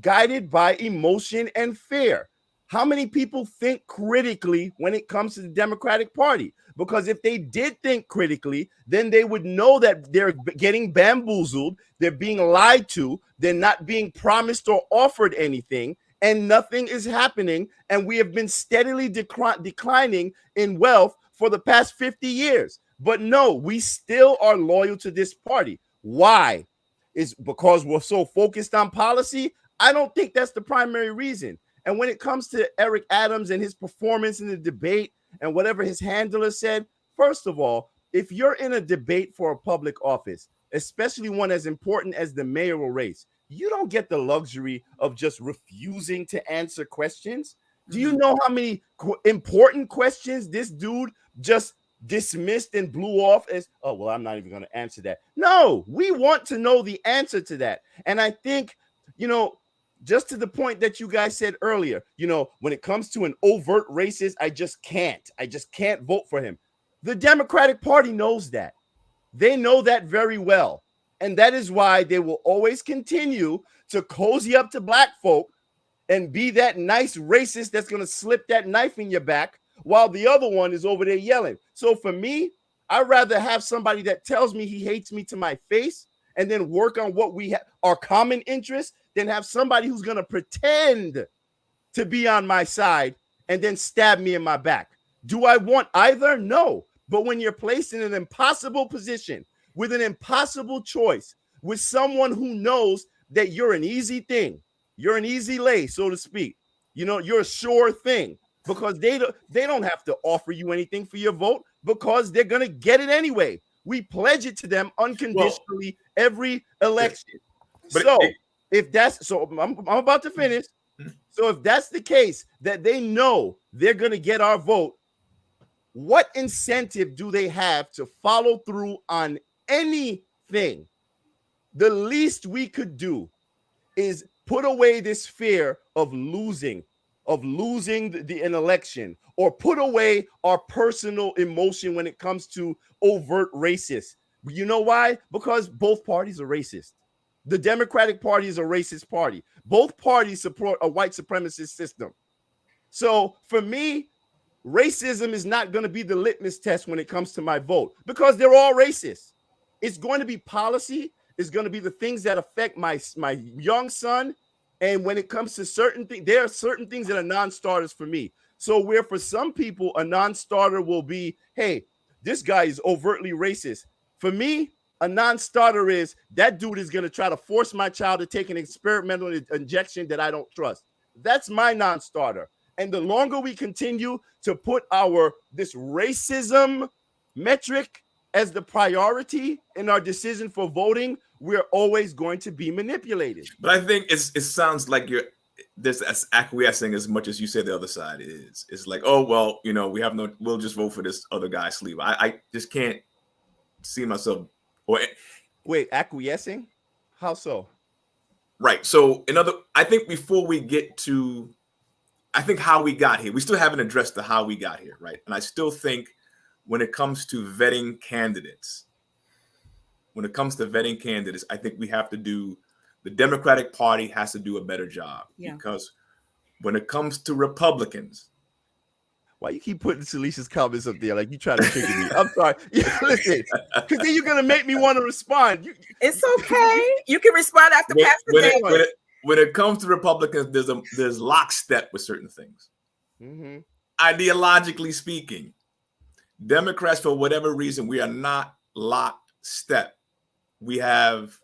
guided by emotion and fear. How many people think critically when it comes to the Democratic Party? Because if they did think critically, then they would know that they're getting bamboozled, they're being lied to, they're not being promised or offered anything, and nothing is happening. And we have been steadily declining in wealth for the past 50 years. But no, we still are loyal to this party. Why? Is because we're so focused on policy? I don't think that's the primary reason. And when it comes to Eric Adams and his performance in the debate and whatever his handler said, first of all, if you're in a debate for a public office, especially one as important as the mayoral race, you don't get the luxury of just refusing to answer questions. Do you know how many important questions this dude just dismissed and blew off as, oh, well, I'm not even going to answer that? No, we want to know the answer to that. And I think, just to the point that you guys said earlier, when it comes to an overt racist, I just can't vote for him. The Democratic Party knows that. They know that very well. And that is why they will always continue to cozy up to Black folk and be that nice racist that's going to slip that knife in your back while the other one is over there yelling. So for me, I'd rather have somebody that tells me he hates me to my face and then work on what we have, our common interests, than have somebody who's going to pretend to be on my side and then stab me in my back. Do I want either? No. But when you're placed in an impossible position with an impossible choice, with someone who knows that you're an easy thing, you're an easy lay, so to speak, you're a sure thing, because they don't have to offer you anything for your vote because they're going to get it anyway. We pledge it to them unconditionally every election. I'm about to finish. So if that's the case, that they know they're going to get our vote, what incentive do they have to follow through on anything? The least we could do is put away this fear of losing an election, or put away our personal emotion when it comes to overt racist. You know why? Because both parties are racist. The Democratic Party is a racist party. Both parties support a white supremacist system. So for me, racism is not going to be the litmus test when it comes to my vote, because they're all racist. It's going to be policy. It's going to be the things that affect my young son. And when it comes to certain things, there are certain things that are non-starters for me. So where for some people, a non-starter will be, hey, this guy is overtly racist. For me, a non-starter is that dude is going to try to force my child to take an experimental injection that I don't trust. That's my non-starter. And the longer we continue to put this racism metric as the priority in our decision for voting, we're always going to be manipulated. But I think it sounds like there's acquiescing as much as you say the other side is. It's like, oh, well, we'll just vote for this other guy's sleeve. I just can't see myself. Wait, acquiescing? How so? Right. So I think before we get to, how we got here, we still haven't addressed the how we got here, right? And I still think when it comes to vetting candidates, I think the Democratic Party has to do a better job. Yeah. Because when it comes to Republicans, Why you keep putting Salisha's comments up there like you trying to trigger me? I'm sorry. Yeah, listen, because then you're gonna make me want to respond. It's okay. You can respond after Pastor Davis. When it comes to Republicans, there's lockstep with certain things. Mm-hmm. Ideologically speaking, Democrats, for whatever reason, we are not lockstep. We have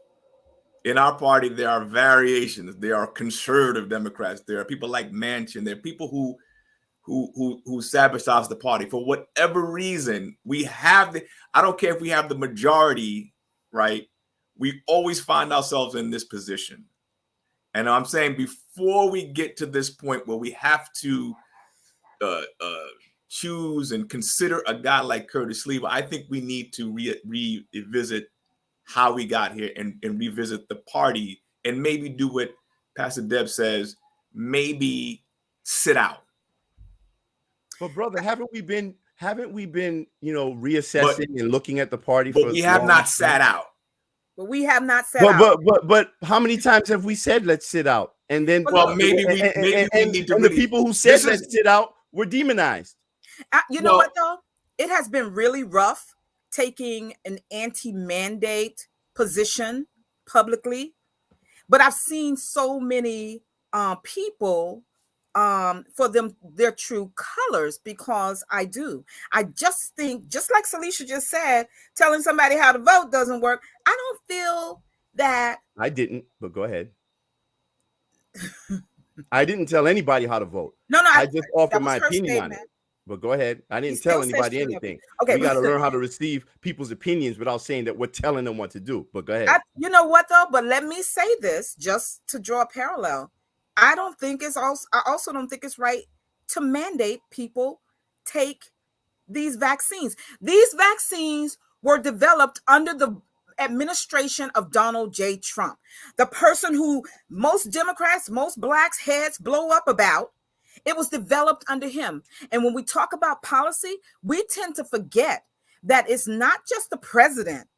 in our party, there are variations. There are conservative Democrats. There are people like Manchin. There are people who sabotage the party for whatever reason. We have I don't care if we have the majority, right? We always find ourselves in this position. And I'm saying before we get to this point where we have to choose and consider a guy like Curtis Lever, I think we need to revisit how we got here and revisit the party and maybe do what Pastor Deb says, maybe sit out. But brother, haven't we been, reassessing and looking at the party? But we have not sat out. But we have not sat out. But how many times have we said let's sit out? And then maybe we need to. And the people who said let's sit out were demonized. You know what though? It has been really rough taking an anti-mandate position publicly, but I've seen so many people for them their true colors, because I just think, just like Salisha just said, telling somebody how to vote doesn't work. I don't feel that. I didn't, but go ahead. I didn't tell anybody how to vote. No, I just offered my opinion on it. But go ahead. I didn't tell anybody anything. Okay, we got to learn how to receive people's opinions without saying that we're telling them what to do. But go ahead. You know what though? But let me say this just to draw a parallel. I also don't think it's right to mandate people take these vaccines. These vaccines were developed under the administration of Donald J. Trump, the person who most Democrats, most blacks' heads blow up about. It was developed under him. And when we talk about policy, we tend to forget that it's not just the president.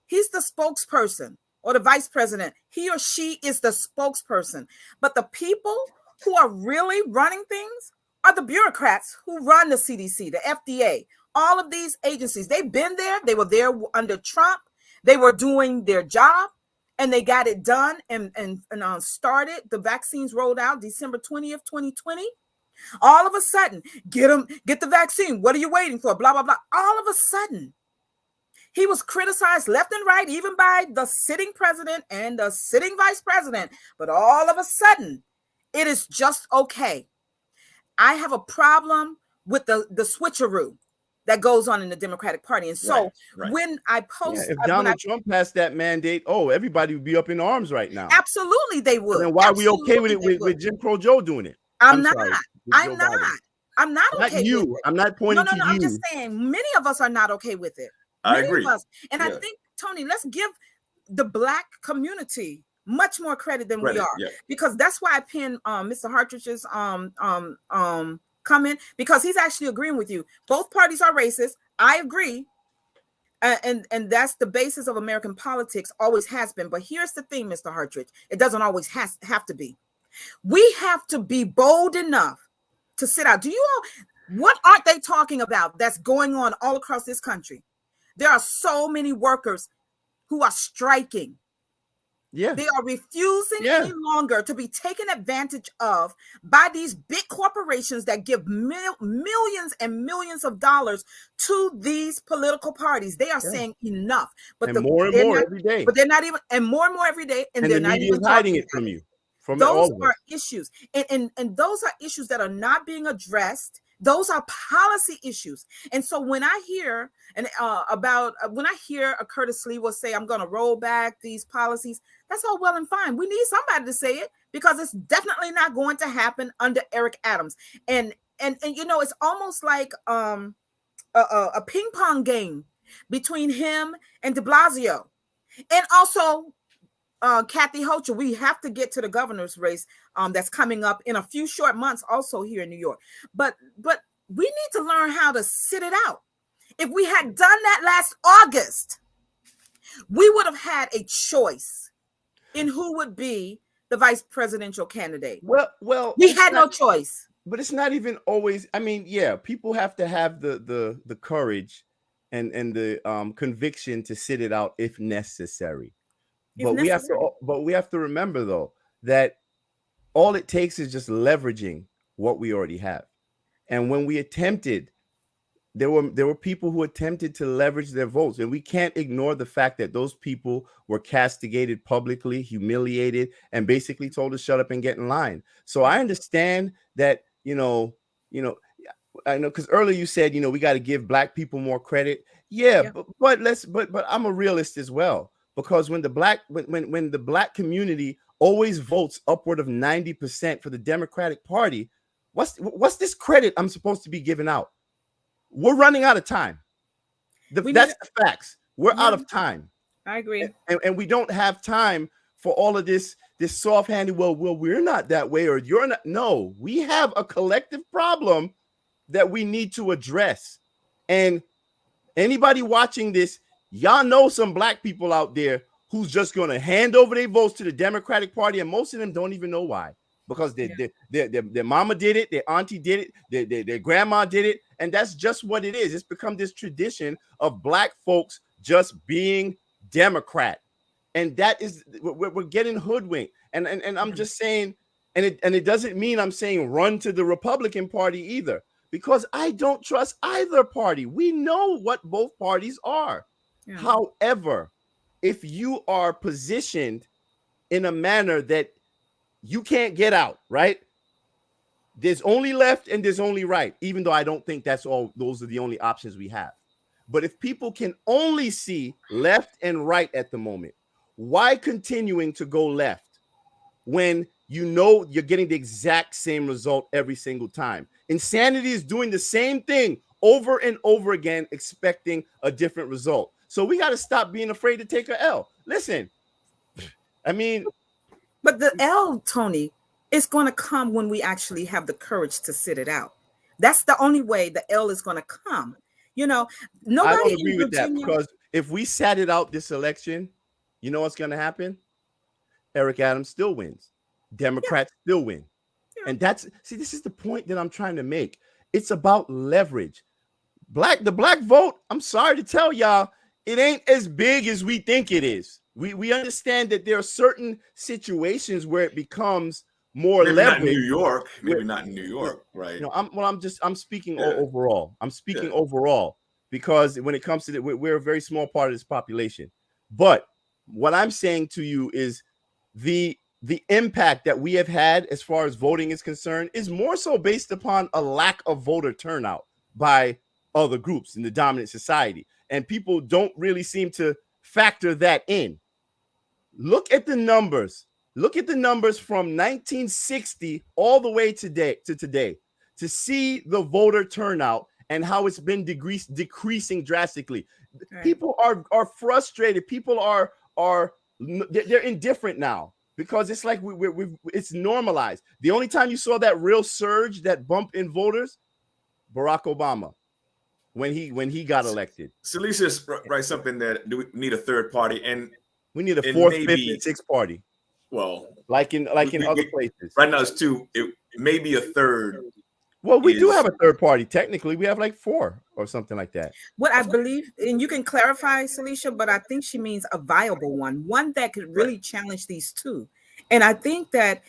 He's the spokesperson, or the vice president. He or she is the spokesperson. But the people who are really running things are the bureaucrats who run the CDC, the FDA, all of these agencies. They've been there. They were there under Trump. They were doing their job, and they got it done and started. The vaccines rolled out December 20th, 2020. All of a sudden, get the vaccine. What are you waiting for? Blah, blah, blah. All of a sudden, he was criticized left and right, even by the sitting president and the sitting vice president. But all of a sudden, it is just okay. I have a problem with the switcheroo that goes on in the Democratic Party. And so when I post... if Donald Trump passed that mandate, everybody would be up in arms right now. Absolutely, they would. Then why are we okay with it with Jim Crow Joe doing it? I'm not okay with it. I'm not pointing to you. I'm just saying many of us are not okay with it. I agree. And I think, Tony, let's give the Black community much more credit than we are. Yeah. Because that's why I pinned Mr. Hartridge's comment, because he's actually agreeing with you. Both parties are racist. I agree. And that's the basis of American politics, always has been. But here's the thing, Mr. Hartridge. It doesn't always have to be. We have to be bold enough to sit out. What aren't they talking about that's going on all across this country? There are so many workers who are striking. Yeah. They are refusing any longer to be taken advantage of by these big corporations that give millions and millions of dollars to these political parties. They are saying enough. But more and more every day. But they're not even, and more every day. And they're not even hiding it from you. Those are issues. And those are issues that are not being addressed. Those are policy issues. And so when I hear when I hear a Curtis Lee will say, I'm going to roll back these policies, that's all well and fine. We need somebody to say it, because it's definitely not going to happen under Eric Adams. And it's almost like a ping pong game between him and de Blasio. And also Kathy Hochul. We have to get to the governor's race that's coming up in a few short months, also here in New York. But we need to learn how to sit it out. If we had done that last August, we would have had a choice in who would be the vice presidential candidate. Well, we had no choice. but it's not even always. I mean, yeah, people have to have the courage and the conviction to sit it out if necessary. If But necessary. we have to remember though that all it takes is just leveraging what we already have. And when we attempted, there were people who attempted to leverage their votes, and we can't ignore the fact that those people were castigated publicly, humiliated, and basically told to shut up and get in line. So I understand that, I know, because earlier you said, we got to give black people more credit. Yeah, Yeah. but I'm a realist as well, because when the black community always votes upward of 90% for the Democratic Party, what's this credit I'm supposed to be giving out? We're running out of time. That's the facts. We're out of time. I agree. And we don't have time for all of this soft-handed, well, we're not that way, or you're not. No, we have a collective problem that we need to address. And anybody watching this, y'all know some black people out there who's just going to hand over their votes to the Democratic Party, and most of them don't even know why. Because their mama did it, their auntie did it, their grandma did it, and that's just what it is. It's become this tradition of black folks just being Democrat, and that is we're getting hoodwinked. And I'm just saying, and it doesn't mean I'm saying run to the Republican Party either, because I don't trust either party. We know what both parties are. Yeah. However, if you are positioned in a manner that you can't get out, right? There's only left and there's only right, even though I don't think those are the only options we have. But if people can only see left and right at the moment, why continuing to go left when you're getting the exact same result every single time? Insanity is doing the same thing over and over again, expecting a different result. So we got to stop being afraid to take an L. Listen, I mean, but the L, Tony, is going to come when we actually have the courage to sit it out. That's the only way the L is going to come. Nobody. I don't agree with that, because if we sat it out this election, you know what's going to happen? Eric Adams still wins. Democrats still win. Yeah. And this is the point that I'm trying to make. It's about leverage. The black vote, I'm sorry to tell y'all, it ain't as big as we think it is. We understand that there are certain situations where it becomes more leverage. Maybe not in New York, right? I'm speaking overall. I'm speaking overall, because when it comes to we're a very small part of this population. But what I'm saying to you is the impact that we have had as far as voting is concerned is more so based upon a lack of voter turnout by other groups in the dominant society. And people don't really seem to factor that in. Look at the numbers. Look at the numbers from 1960 all the way to today to see the voter turnout and how it's been decreasing drastically. Right. People are frustrated. People they're indifferent now, because it's like it's normalized. The only time you saw that real surge, that bump in voters, Barack Obama, when he got elected. Celisa's writes something that we need a third party, and we need a fourth, fifth, and sixth party. Well, like in other places. Right now it's two. It may be a third. Well, we do have a third party. Technically, we have like four or something like that. What I believe, and you can clarify, Celicia, but I think she means a viable one that could really challenge these two. And I think that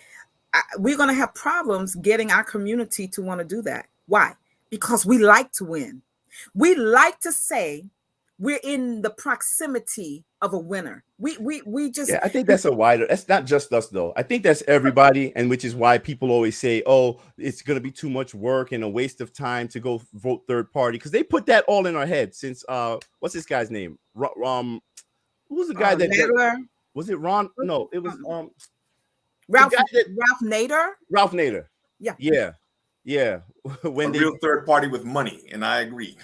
we're going to have problems getting our community to want to do that. Why? Because we like to win. We like to say we're in the proximity of a winner. We just. Yeah, I think that's that's not just us though. I think that's everybody, and which is why people always say, "Oh, it's going to be too much work and a waste of time to go vote third party," because they put that all in our head since what's this guy's name? Who was the guy that was it? Ron? No, it was Ralph Nader. Ralph Nader. Yeah. When a real third party with money, and I agree.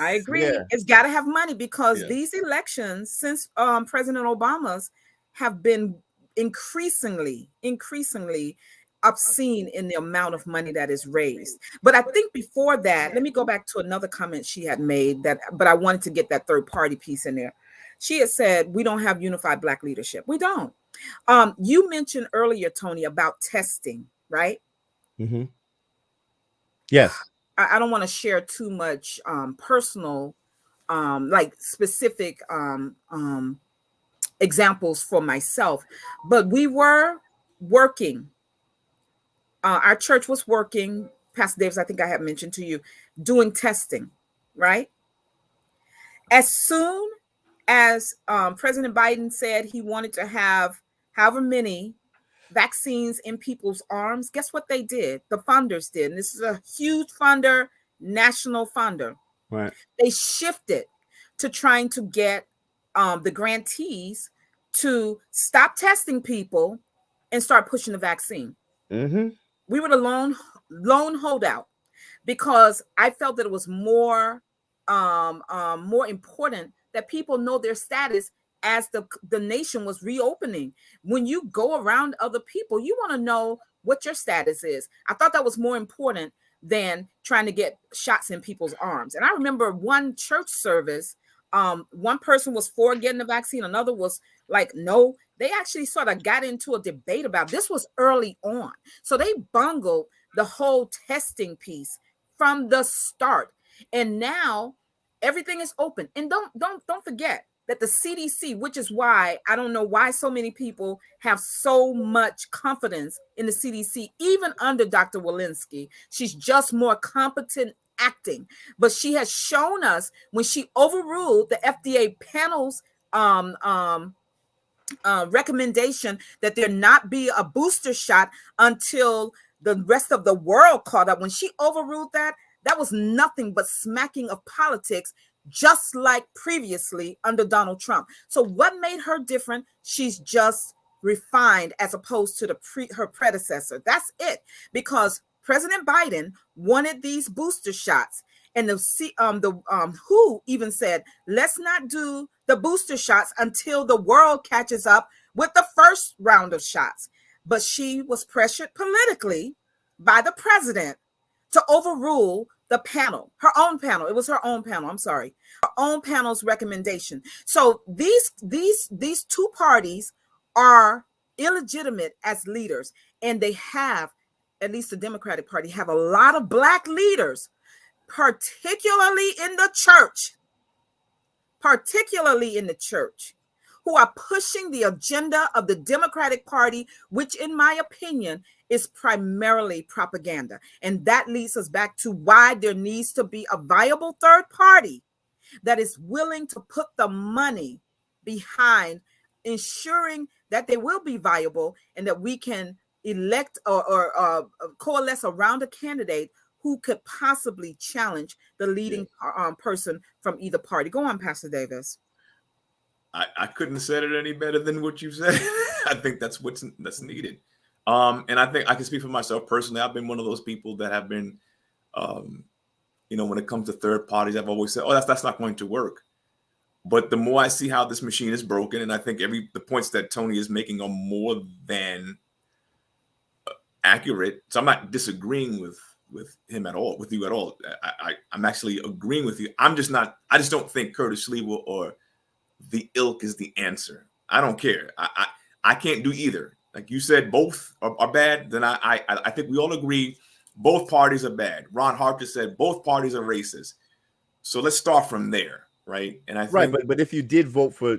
Yeah. It's got to have money, because these elections since President Obama's have been increasingly obscene in the amount of money that is raised. But I think before that, let me go back to another comment she had made but I wanted to get that third party piece in there. She had said, we don't have unified Black leadership. We don't. You mentioned earlier, Tony, about testing, right? Mm-hmm. Yes. I don't want to share too much personal, like specific examples for myself, but we were working. Our church was working, Pastor Davis, I think I have mentioned to you, doing testing, right? As soon as President Biden said he wanted to have however many vaccines in people's arms, guess what they did? The funders did. And this is a huge funder, national funder. Right. They shifted to trying to get the grantees to stop testing people and start pushing the vaccine. Mm-hmm. We were the lone holdout because I felt that it was more more important that people know their status as the nation was reopening. When you go around other people, you want to know what your status is. I thought that was more important than trying to get shots in people's arms. And I remember one church service, one person was for getting the vaccine, another was like, no. They actually sort of got into a debate about this. Was early on. So they bungled the whole testing piece from the start. And now everything is open. And don't forget that the CDC, which is why I don't know why so many people have so much confidence in the CDC, even under Dr. Walensky. She's just more competent acting. But she has shown us when she overruled the FDA panel's recommendation that there not be a booster shot until the rest of the world caught up. When she overruled that, that was nothing but smacking of politics, just like previously under Donald Trump. So what made her different? She's just refined as opposed to her predecessor. That's it. Because President Biden wanted these booster shots. And the WHO even said, let's not do the booster shots until the world catches up with the first round of shots. But she was pressured politically by the president to overrule the panel, her own panel. It was her own panel. I'm sorry, her own panel's recommendation. So these two parties are illegitimate as leaders, and they have, at least the Democratic Party, have a lot of Black leaders, particularly in the church, who are pushing the agenda of the Democratic Party, which in my opinion is primarily propaganda. And that leads us back to why there needs to be a viable third party that is willing to put the money behind ensuring that they will be viable and that we can elect or coalesce around a candidate who could possibly challenge the leading person from either party. Go on, Pastor Davis. I couldn't have said it any better than what you said. I think that's that's needed. And I think I can speak for myself personally. I've been one of those people that have been, when it comes to third parties, I've always said, oh, that's not going to work. But the more I see how this machine is broken, and I think the points that Tony is making are more than accurate. So I'm not disagreeing with him at all, with you at all. I'm actually agreeing with you. I just don't think Curtis Schliebel or the ilk is the answer. I don't care. I can't do either. Like you said, both are bad. Then I think we all agree both parties are bad. Ron Harper said both parties are racist. So let's start from there, right? And I think, but if you did vote for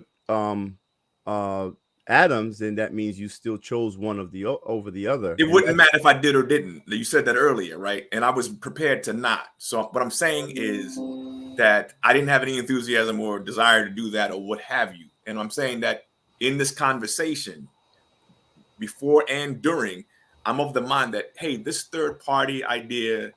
Adams, then that means you still chose one of the over the other. It wouldn't matter if I did or didn't. You said that earlier, right? And I was prepared to not. So what I'm saying is that I didn't have any enthusiasm or desire to do that or what have you. And I'm saying that in this conversation, before and during, I'm of the mind that, hey, this third party idea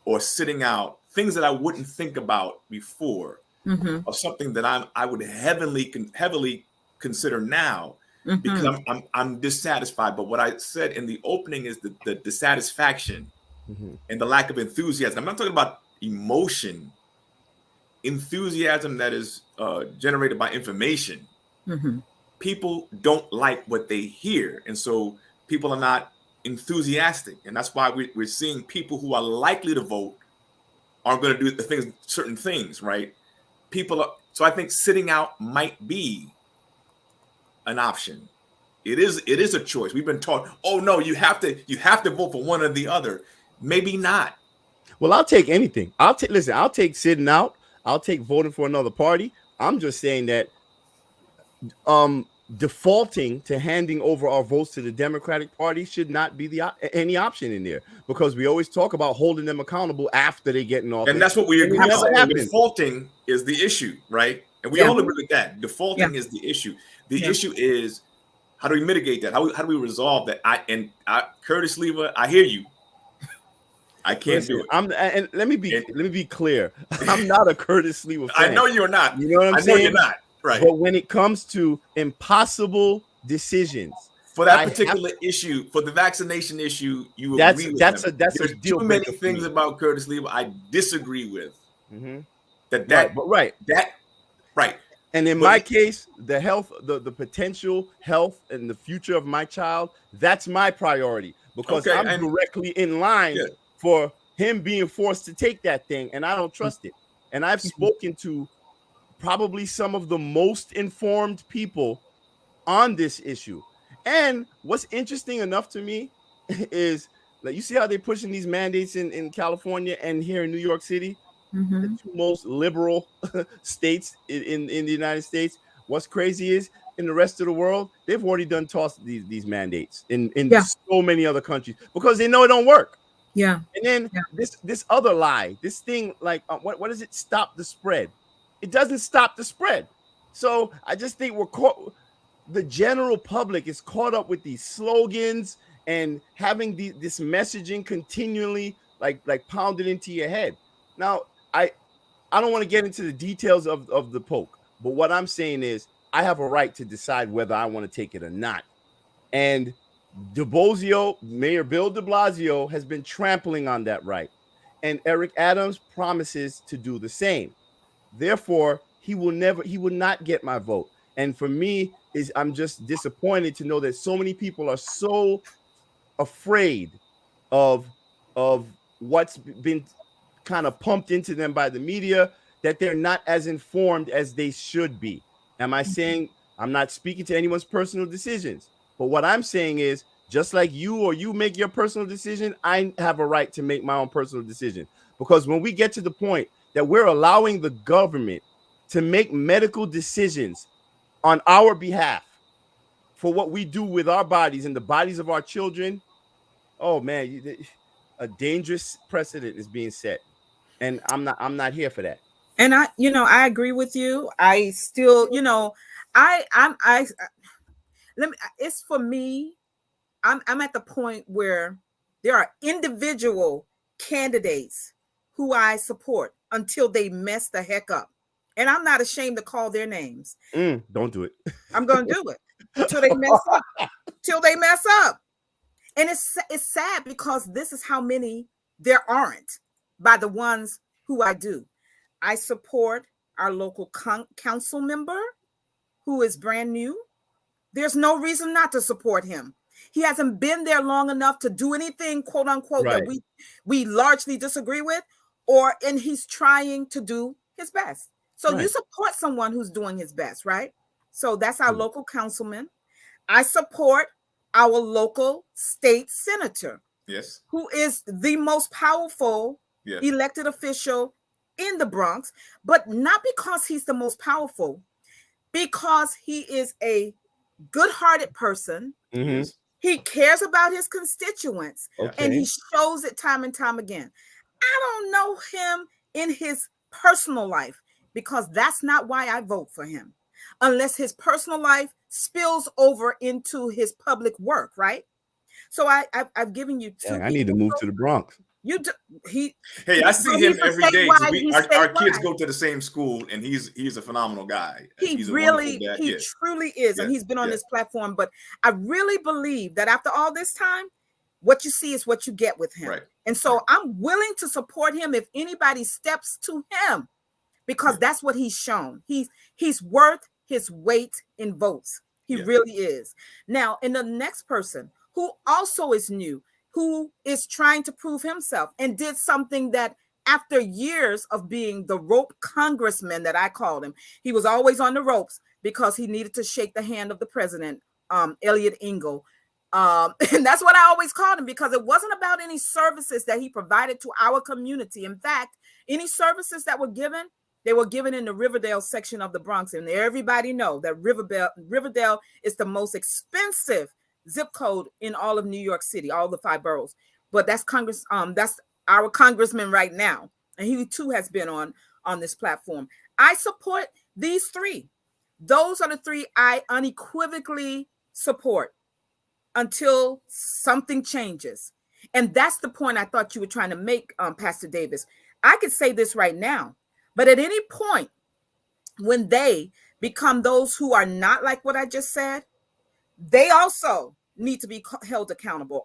or sitting out, things that I wouldn't think about before, or something that I would heavily consider now, because I'm dissatisfied. But what I said in the opening is the dissatisfaction and the lack of enthusiasm. I'm not talking about emotion, enthusiasm that is generated by information. People don't like what they hear, and so people are not enthusiastic, and that's why we're seeing people who are likely to vote aren't going to do certain things, right? So I think sitting out might be an option. It is a choice. We've been taught, oh no, you have to vote for one or the other. Maybe not. Well, I'll take anything. I'll take sitting out. I'll take voting for another party. I'm just saying that defaulting to handing over our votes to the Democratic Party should not be any option in there, because we always talk about holding them accountable after they get in office. And that's what we agree on. And defaulting is the issue, right? And we all agree with that. Defaulting is the issue. The issue is, how do we mitigate that? How do we resolve that? Curtis Lever, I hear you. I can't do it. And let me be clear. I'm not a Curtis Lever fan. I know you're not. You know what I'm saying? I know you're not. Right. But when it comes to impossible decisions for that particular issue, for the vaccination issue, you agree with that's them. There's a deal too many things about Curtis Lever I disagree with. Right. And in my case, the health, the potential health and the future of my child, that's my priority, because I'm directly in line for him being forced to take that thing, and I don't trust it. And I've spoken to probably some of the most informed people on this issue. And what's interesting enough to me is, like, you see how they're pushing these mandates in California and here in New York City, the two most liberal states in the United States. What's crazy is, in the rest of the world, they've already done tossed these mandates in so many other countries, because they know it don't work. Yeah. And then this other lie, this thing, like, what does it? Stop the spread. It doesn't stop the spread. So I just think the general public is caught up with these slogans and having this messaging continually like pounded into your head. Now, I don't want to get into the details of the poke, but what I'm saying is, I have a right to decide whether I want to take it or not. And Mayor Bill de Blasio has been trampling on that right. And Eric Adams promises to do the same. Therefore, he will not get my vote. And for me, I'm just disappointed to know that so many people are so afraid of what's been kind of pumped into them by the media, that they're not as informed as they should be. Am I saying, I'm not speaking to anyone's personal decisions, but what I'm saying is, just like you make your personal decision, I have a right to make my own personal decision. Because when we get to the point that we're allowing the government to make medical decisions on our behalf for what we do with our bodies and the bodies of our children, oh man, a dangerous precedent is being set. And I'm not here for that. And I agree with you. I still, it's for me, I'm at the point where there are individual candidates who I support until they mess the heck up. And I'm not ashamed to call their names. Don't do it. I'm going to do it until they mess up. Till they mess up. And it's sad, because this is how many there aren't by the ones who I do. I support our local council member who is brand new. There's no reason not to support him. He hasn't been there long enough to do anything, quote unquote, that we largely disagree with, and he's trying to do his best. So you support someone who's doing his best, right? So that's our local councilman. I support our local state senator, who is the most powerful elected official in the Bronx, but not because he's the most powerful, because he is a good-hearted person. Mm-hmm. He cares about his constituents, and he shows it time and time again. I don't know him in his personal life, because that's not why I vote for him, unless his personal life spills over into his public work, right? So I've given you two. I need to move to the Bronx. You do, I see him every day. Our kids go to the same school, and he's a phenomenal guy. He truly is, and he's been on this platform. But I really believe that after all this time, what you see is what you get with him. Right. And so I'm willing to support him if anybody steps to him, because that's what he's shown. He's worth his weight in votes. He really is. Now, in the next person who also is new, who is trying to prove himself and did something that, after years of being the rope congressman that I called him, he was always on the ropes because he needed to shake the hand of the president, Elliot Engel. And that's what I always called him, because it wasn't about any services that he provided to our community. In fact, any services that were given, they were given in the Riverdale section of the Bronx. And everybody know that Riverdale is the most expensive zip code in all of New York City, all the 5 boroughs. But that's that's our congressman right now. And he too has been on this platform. I support these 3. Those are the 3 I unequivocally support until something changes. And that's the point I thought you were trying to make, Pastor Davis. I could say this right now, but at any point when they become those who are not like what I just said, they also need to be held accountable.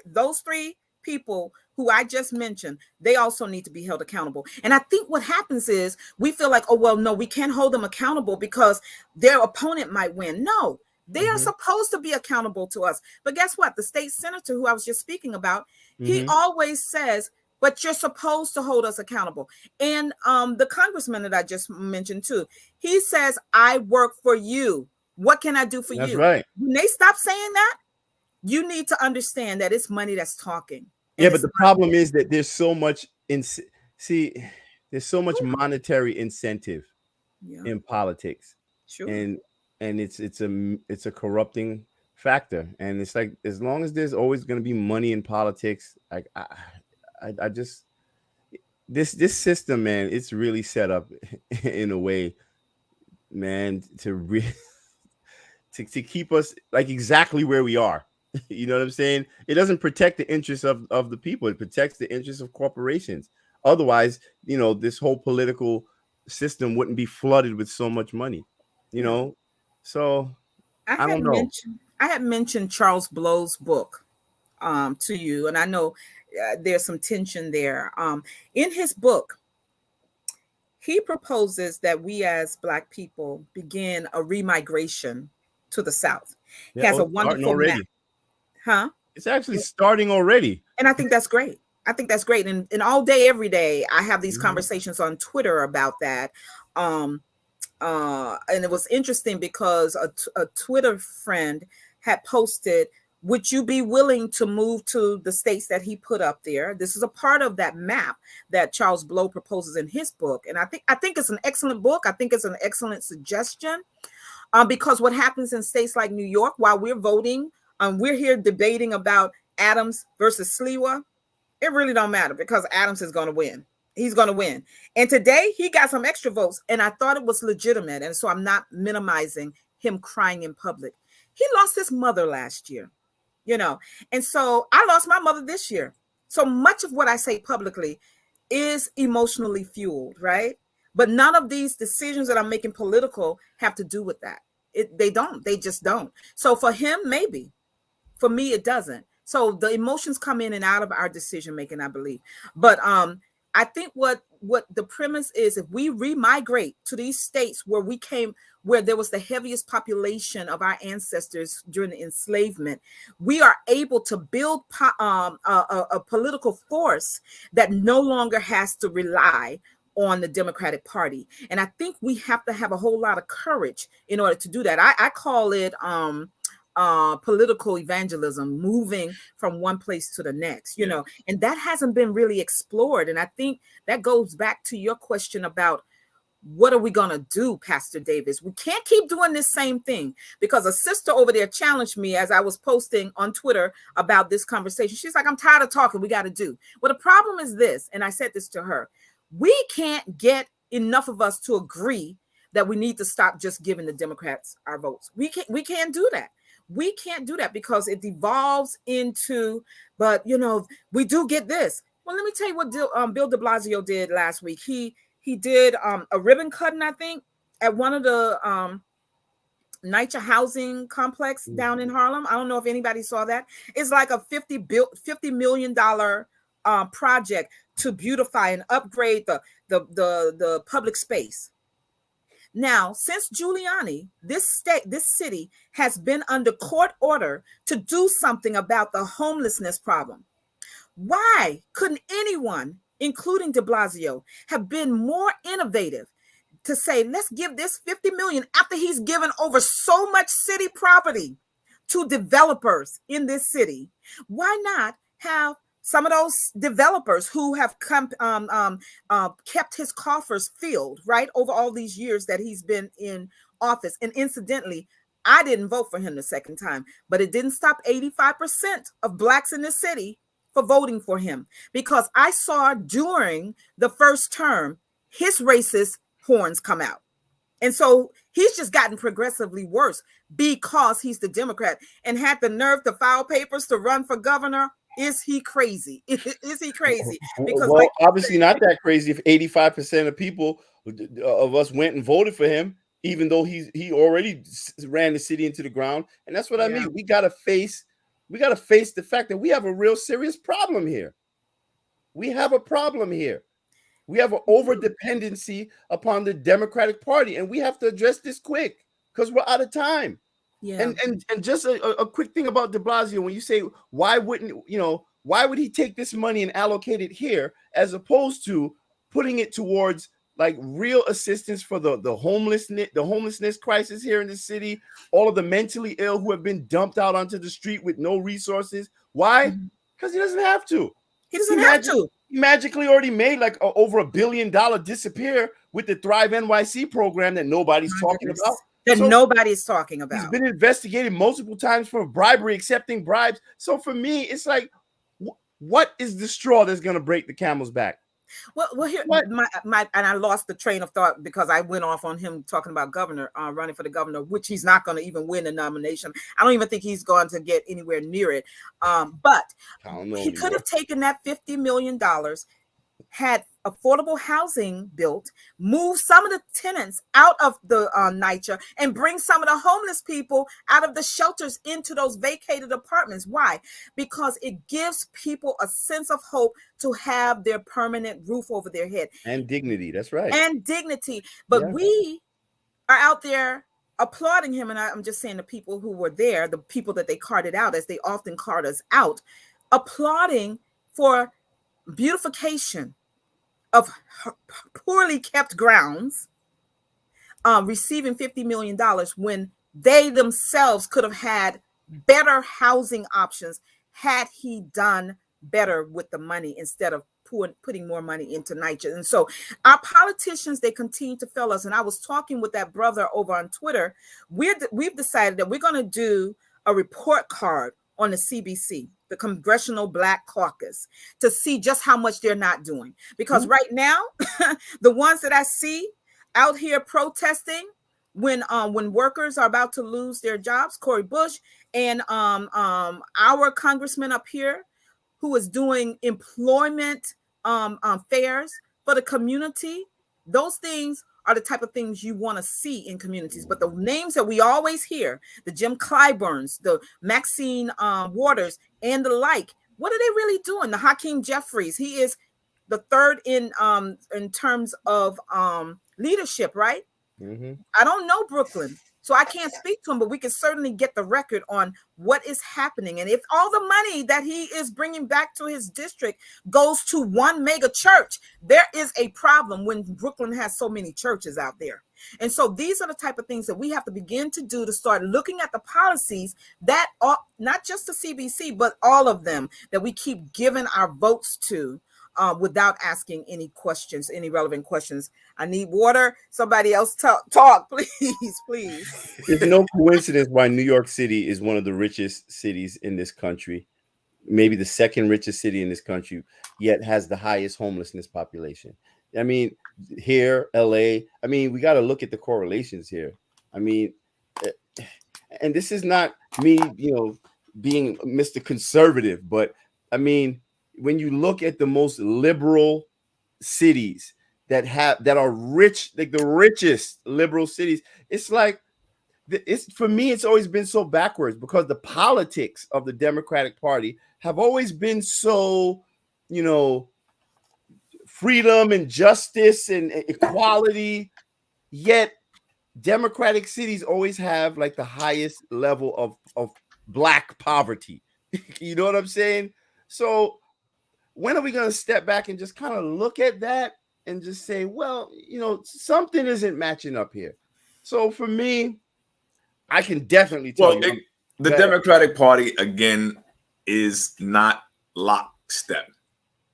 Those 3 people who I just mentioned, they also need to be held accountable. And I think what happens is we feel like, oh, well, no, we can't hold them accountable because their opponent might win. No, they are supposed to be accountable to us. But guess what? The state senator who I was just speaking about, he always says, but you're supposed to hold us accountable. And the congressman that I just mentioned too, he says, I work for you. What can I do for you? That's right. When they stop saying that, you need to understand that it's money that's talking. Yeah, but the problem is that there's so much there's so much monetary incentive in politics. Sure. And it's a corrupting factor. And it's like, as long as there's always going to be money in politics, like I just this system, man, it's really set up in a way, man, to keep us like exactly where we are. You know what I'm saying? It doesn't protect the interests of the people. It protects the interests of corporations. Otherwise, you know, this whole political system wouldn't be flooded with so much money, you know? So I don't know. I had mentioned Charles Blow's book to you, and I know there's some tension there. In his book, he proposes that we as Black people begin a remigration to the South. He has a wonderful map. Huh? It's actually starting already. And I think that's great. I think that's great. And all day, every day, I have these conversations on Twitter about that. And it was interesting because a Twitter friend had posted, would you be willing to move to the states that he put up there? This is a part of that map that Charles Blow proposes in his book. And I think it's an excellent book. I think it's an excellent suggestion because what happens in states like New York, while we're voting, we're here debating about Adams versus Sliwa. It really don't matter because Adams is going to win. He's going to win. And today he got some extra votes and I thought it was legitimate. And so I'm not minimizing him crying in public. He lost his mother last year, you know, and so I lost my mother this year. So much of what I say publicly is emotionally fueled, right? But none of these decisions that I'm making political have to do with that. They don't. They just don't. So for him, maybe. For me, it doesn't. So the emotions come in and out of our decision making, I believe. But I think what the premise is, if we remigrate to these states where there was the heaviest population of our ancestors during the enslavement, we are able to build a political force that no longer has to rely on the Democratic Party. And I think we have to have a whole lot of courage in order to do that. I call it political evangelism, moving from one place to the next, you know, and that hasn't been really explored. And I think that goes back to your question about what are we going to do, Pastor Davis? We can't keep doing this same thing, because a sister over there challenged me as I was posting on Twitter about this conversation. She's like, I'm tired of talking. We got to do. Well, the problem is this, and I said this to her, we can't get enough of us to agree that we need to stop just giving the Democrats our votes. We can't do that. We can't do that because it devolves into, but you know, we do get this. Well, let me tell you what Bill de Blasio did last week. He did a ribbon cutting, I think, at one of the NYCHA housing complex down in Harlem. I don't know if anybody saw that. It's like a $50 million project to beautify and upgrade the public space. Now, since Giuliani, this city has been under court order to do something about the homelessness problem. Why couldn't anyone, including de Blasio, have been more innovative to say, let's give this $50 million after he's given over so much city property to developers in this city. Why not have some of those developers who have kept his coffers filled, right, over all these years that he's been in office? And incidentally, I didn't vote for him the second time, but it didn't stop 85% of Blacks in this city for voting for him, because I saw during the first term his racist horns come out. And so he's just gotten progressively worse because he's the Democrat and had the nerve to file papers to run for governor. Is he crazy? Is he crazy? Because well, obviously not that crazy if 85% of people of us went and voted for him, even though he already ran the city into the ground. And that's what I mean. We gotta face the fact that we have a real serious problem here. We have a problem here. We have an over dependency upon the Democratic Party, and we have to address this quick because we're out of time. Yeah. And just a quick thing about de Blasio, when you say why would he take this money and allocate it here as opposed to putting it towards like real assistance for the homelessness crisis here in the city, all of the mentally ill who have been dumped out onto the street with no resources. Why? Because he doesn't have to. He doesn't have to. He magically already made like over $1 billion disappear with the Thrive NYC program that nobody's talking about. Nobody's talking about. He's been investigated multiple times for bribery, accepting bribes. So for me, it's like, what is the straw that's going to break the camel's back? Well, here, and I lost the train of thought because I went off on him talking about running for the governor, which he's not going to even win the nomination. I don't even think he's going to get anywhere near it. But he could have taken that $50 million, had affordable housing built, move some of the tenants out of the NYCHA, and bring some of the homeless people out of the shelters into those vacated apartments. Why? Because it gives people a sense of hope to have their permanent roof over their head. And dignity, that's right. And dignity. But we are out there applauding him, and I'm just saying the people who were there, the people that they carted out, as they often cart us out, applauding for beautification of poorly kept grounds, receiving $50 million when they themselves could have had better housing options had he done better with the money instead of putting more money into NYCHA. And so our politicians, they continue to fail us. And I was talking with that brother over on Twitter. We've decided that we're going to do a report card on the CBC, the Congressional Black Caucus, to see just how much they're not doing. Because right now, the ones that I see out here protesting when workers are about to lose their jobs, Cori Bush and our congressman up here who is doing employment fairs for the community, those things are the type of things you want to see in communities. But the names that we always hear, the Jim Clyburns, the Maxine Waters, and the like, what are they really doing? The Hakeem Jeffries, he is the third in terms of leadership, right? Mm-hmm. I don't know Brooklyn, so I can't speak to him, but we can certainly get the record on what is happening. And if all the money that he is bringing back to his district goes to one mega church, there is a problem when Brooklyn has so many churches out there. And so these are the type of things that we have to begin to do to start looking at the policies that are not just the CBC, but all of them that we keep giving our votes to. Without asking any questions, any relevant questions. I need water. Somebody else talk, please. It's no coincidence why New York City is one of the richest cities in this country, maybe the second richest city in this country, yet has the highest homelessness population. I mean, here, LA, I mean, we got to look at the correlations here. I mean, and this is not me, being Mr. Conservative, but I mean, when you look at the most liberal cities that are rich, like the richest liberal cities, it's like for me, it's always been so backwards because the politics of the Democratic Party have always been so, freedom and justice and equality. Yet Democratic cities always have like the highest level of Black poverty. You know what I'm saying? So when are we going to step back and just kind of look at that and just say, well, something isn't matching up here. So for me, I can definitely tell you. The Democratic Party, again, is not lockstep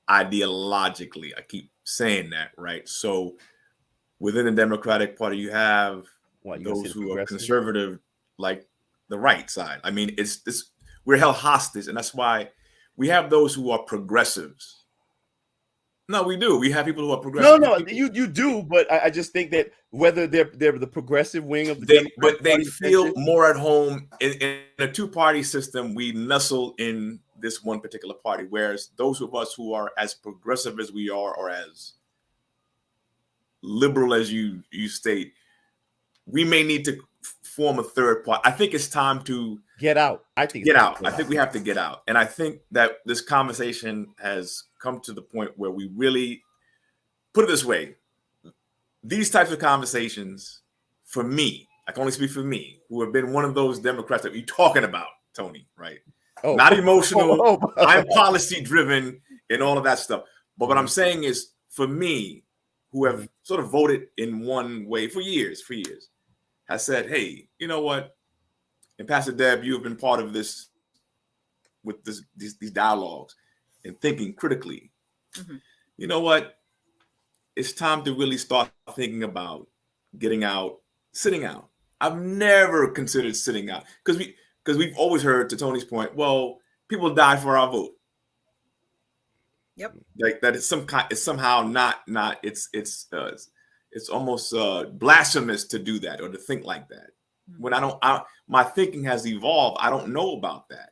ideologically. I keep saying that, right? So within the Democratic Party, you have those who are conservative, like the right side. I mean, it's this, we're held hostage, and that's why we have those who are progressives. No, we do. We have people who are progressive. No, you do, but I just think that whether they're the progressive wing of the Democratic Party feel more at home in a two-party system. We nestle in this one particular party, whereas those of us who are as progressive as we are, or as liberal as you state, we may need to form a third party. I think it's time to get out. I think we have to get out, and I think that this conversation has come to the point where we really put it this way. These types of conversations, for me, I can only speak for me, who have been one of those Democrats that you're talking about, Tony, right? Oh. Not emotional. I'm policy driven and all of that stuff. But what I'm saying is, for me, who have sort of voted in one way for years, has said, hey, you know what? And Pastor Deb, you have been part of this with these dialogues and thinking critically. Mm-hmm. You know what? It's time to really start thinking about getting out, sitting out. I've never considered sitting out because we've always heard, to Tony's point, well, people die for our vote. Yep. Like that is it's somehow not it's almost blasphemous to do that or to think like that. Mm-hmm. When my thinking has evolved, I don't know about that.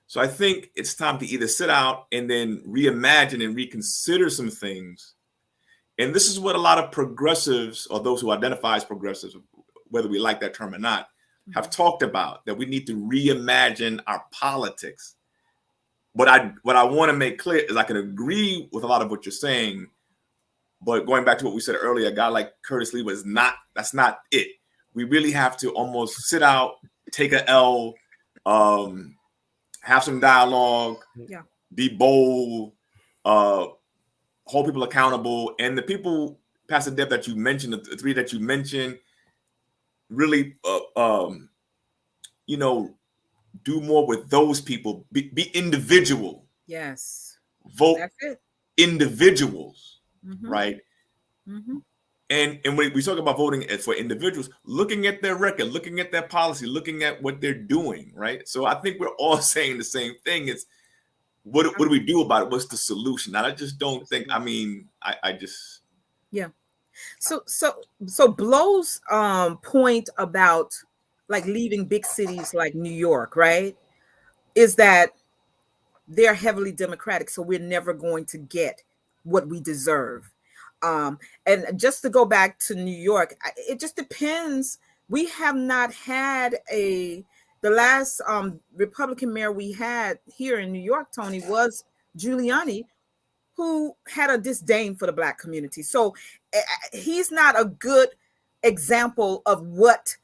So I think it's time to either sit out and then reimagine and reconsider some things. And this is what a lot of progressives, or those who identify as progressives, whether we like that term or not, have talked about, that we need to reimagine our politics. What I want to make clear is I can agree with a lot of what you're saying, but going back to what we said earlier, a guy like Curtis Lee that's not it. We really have to almost sit out, take a L, have some dialogue, be bold, hold people accountable. And the people, Pastor Deb, that you mentioned, the three that you mentioned, really, do more with those people. Be individual. Yes. Vote individuals, mm-hmm. right? Mm-hmm. And when we talk about voting for individuals, looking at their record, looking at their policy, looking at what they're doing, right? So I think we're all saying the same thing. It's what do we do about it? What's the solution? And I just don't think. I mean, I just So Blow's point about like leaving big cities like New York, right, is that they're heavily Democratic, so we're never going to get what we deserve. And just to go back to New York, it just depends. We have not had the last Republican mayor we had here in New York, Tony, was Giuliani, who had a disdain for the Black community. So he's not a good example of what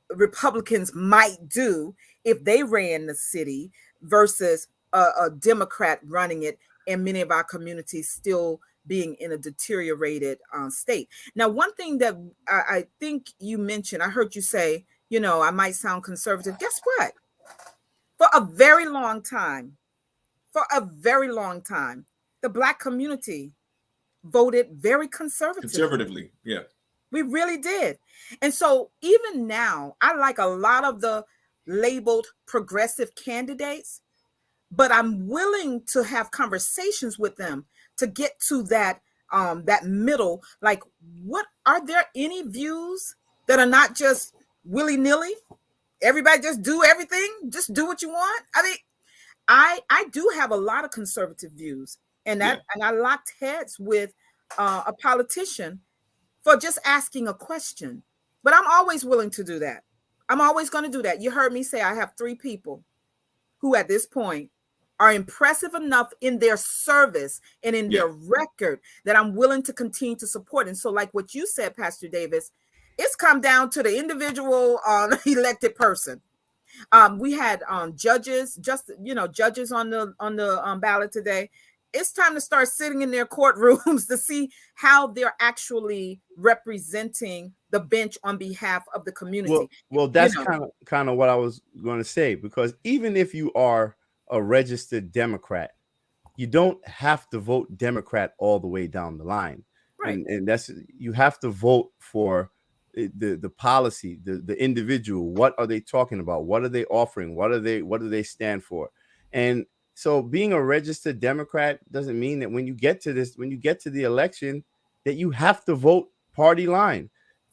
Republicans might do if they ran the city versus a Democrat running it, and many of our communities still being in a deteriorated state. Now, one thing that I think you mentioned, I heard you say, I might sound conservative. Guess what? For a very long time, the Black community voted very conservatively. Yeah. We really did. And so even now, I like a lot of the labeled progressive candidates, but I'm willing to have conversations with them to get to that middle. Like, are there any views that are not just willy-nilly? Everybody just do everything, just do what you want. I mean, I do have a lot of conservative views, and I locked heads with a politician for just asking a question. But I'm always willing to do that. I'm always going to do that. You heard me say I have 3 people who at this point are impressive enough in their service and in their record that I'm willing to continue to support. And so, like what you said, Pastor Davis, it's come down to the individual elected person. We had judges on the ballot today, it's time to start sitting in their courtrooms to see how they're actually representing the bench on behalf of the community. Well, You that's know, kind of what I was going to say, because even if you are a registered Democrat, you don't have to vote Democrat all the way down the line. right, And that's, you have to vote for the policy, the individual. What are they talking about? What are they offering? What do they stand for? And so being a registered Democrat doesn't mean that when you get to the election, that you have to vote party line.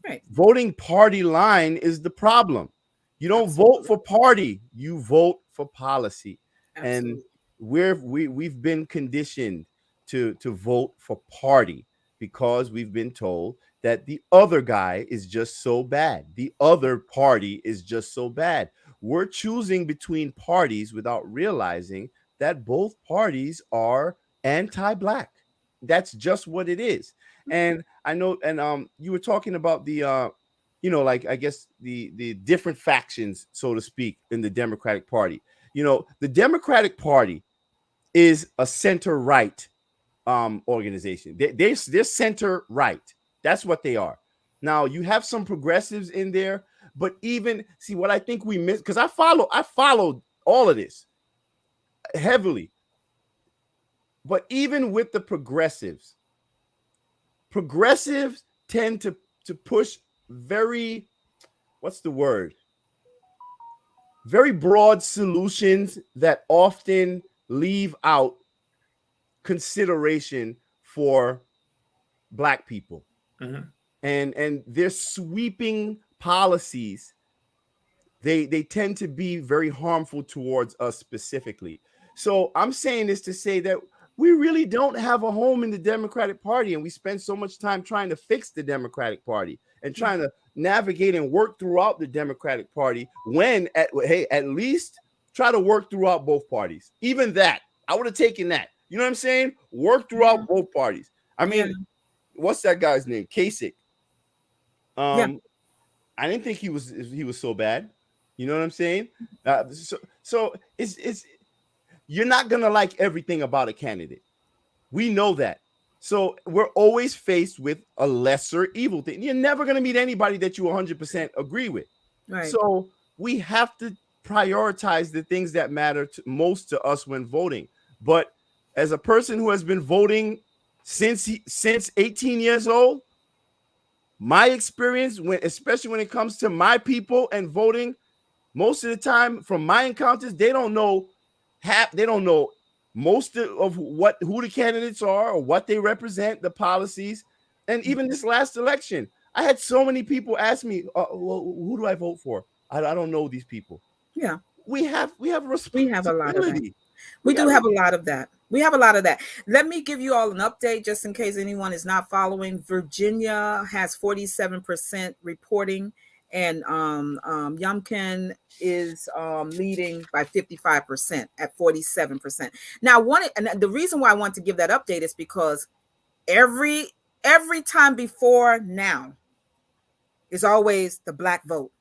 right, Voting party line is the problem. You don't vote absolutely, for party, you vote for policy. And absolutely. we've been conditioned to vote for party, because we've been told that the other guy is just so bad. The other party is just so bad. We're choosing between parties without realizing that both parties are anti-black. That's just what it is. And I know, and you were talking about the like, I guess the different factions, so to speak, in the Democratic Party. The Democratic Party is a center right organization. They're center right. That's what they are. Now you have some progressives in there, but even see what I think we missed, because I followed all of this heavily. But even with the progressives tend to push very, what's the word? Very broad solutions that often leave out consideration for black people. Mm-hmm. And their sweeping policies, they tend to be very harmful towards us specifically. So I'm saying this to say that we really don't have a home in the Democratic Party, and we spend so much time trying to fix the Democratic Party and trying to navigate and work throughout the Democratic Party, when at least try to work throughout both parties. Even that, I would have taken that. You know what I'm saying? Work throughout both parties. I mean, Yeah. what's that guy's name? Kasich. Yeah. I didn't think he was so bad. You know what I'm saying? So it's you're not gonna like everything about a candidate. We know that. So we're always faced with a lesser evil thing. You're never gonna meet anybody that you 100% agree with. Right. So we have to prioritize the things that matter most to us when voting. But as a person who has been voting since 18 years old, my experience, especially when it comes to my people and voting, most of the time from my encounters, they don't know most of who the candidates are or what they represent, the policies. And even this last election, I had so many people ask me, well, who do I vote for? I don't know these people. Yeah. We have a We have a lot of that. responsibility. We do have a lot of that. We have a lot of that. Let me give you all an update just in case anyone is not following. Virginia has 47% reporting, and Youngkin is leading by 55% at 47%. Now, and the reason why I want to give that update is because every time before now is always the black vote.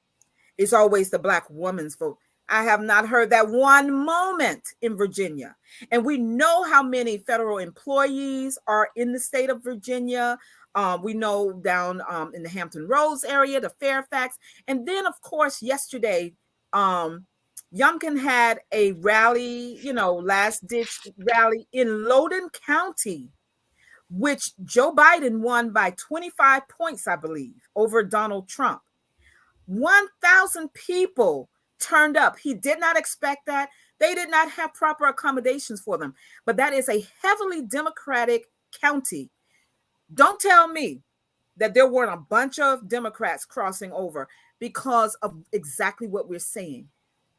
It's always the black woman's vote. I have not heard that one moment in Virginia. And we know how many federal employees are in the state of Virginia. We know down in the Hampton Roads area, the Fairfax. And then, of course, yesterday, Youngkin had a rally, last ditch rally in Loudoun County, which Joe Biden won by 25 points, I believe, over Donald Trump. 1,000 people turned up. He did not expect that. They did not have proper accommodations for them. But that is a heavily Democratic county. Don't tell me that there weren't a bunch of Democrats crossing over because of exactly what we're saying.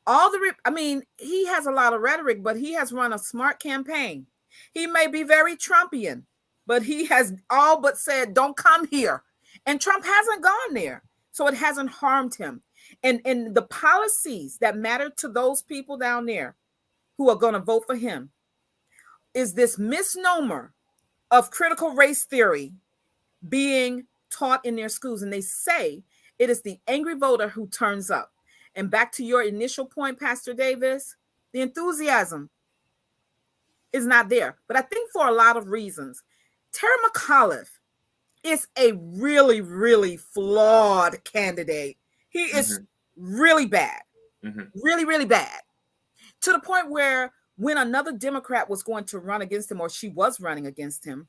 He has a lot of rhetoric, but he has run a smart campaign. He may be very Trumpian, but he has all but said, don't come here. And Trump hasn't gone there. So it hasn't harmed him. And the policies that matter to those people down there who are going to vote for him is this misnomer of critical race theory being taught in their schools. And they say it is the angry voter who turns up. And back to your initial point, Pastor Davis, the enthusiasm is not there. But I think for a lot of reasons, Terry McAuliffe is a really, really flawed candidate. He is really bad, really, really bad, to the point where when another Democrat was going to run against him, or she was running against him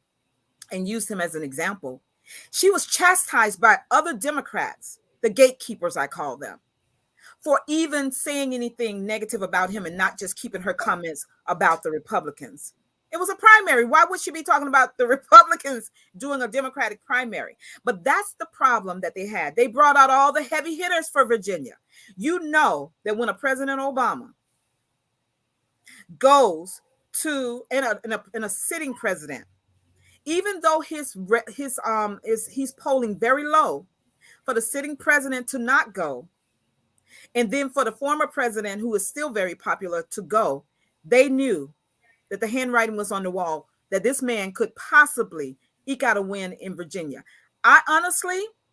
and used him as an example, she was chastised by other Democrats, the gatekeepers, I call them, for even saying anything negative about him and not just keeping her comments about the Republicans. It was a primary. Why would she be talking about the Republicans doing a Democratic primary? But that's the problem that they had. They brought out all the heavy hitters for Virginia. You know that when a President Obama goes to in a sitting president, even though he's polling very low, for the sitting president to not go, and then for the former president, who is still very popular, to go, they knew that the handwriting was on the wall, that this man could possibly eke out a win in Virginia. I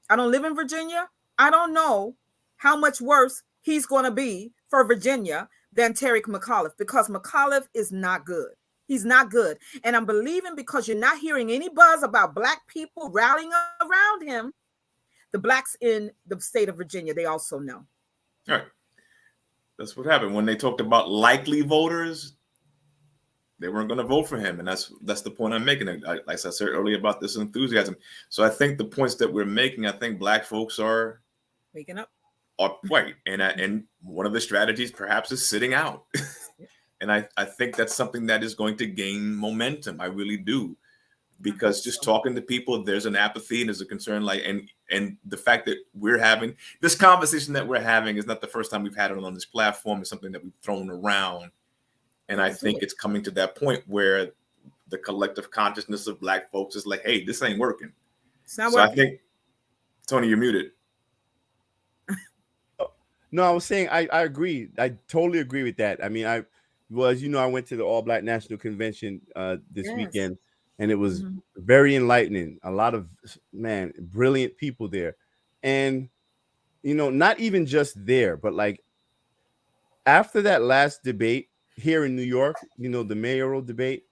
don't live in Virginia. I don't know how much worse he's going to be for Virginia than Terry McAuliffe, because McAuliffe is not good. He's not good. And I'm believing, because you're not hearing any buzz about Black people rallying around him, the Blacks in the state of Virginia, they also know. All right. That's what happened. When they talked about likely voters, they weren't going to vote for him. And that's the point I'm making. Like I said earlier about this enthusiasm. So I think the points that we're making, I think Black folks are waking up. Right. And one of the strategies perhaps is sitting out. And I think that's something that is going to gain momentum. I really do. Because just talking to people, there's an apathy and there's a concern, and the fact that we're having this conversation that we're having is not the first time we've had it on this platform. It's something that we've thrown around. And I think it's coming to that point where the collective consciousness of Black folks is like, hey, this ain't working. It's not working. I think, Tony, you're muted. No, I was saying I agree. I totally agree with that. I mean, I went to the All Black National Convention this weekend. And it was very enlightening. A lot of, brilliant people there. And, not even just there, but like after that last debate here in New York, the mayoral debate,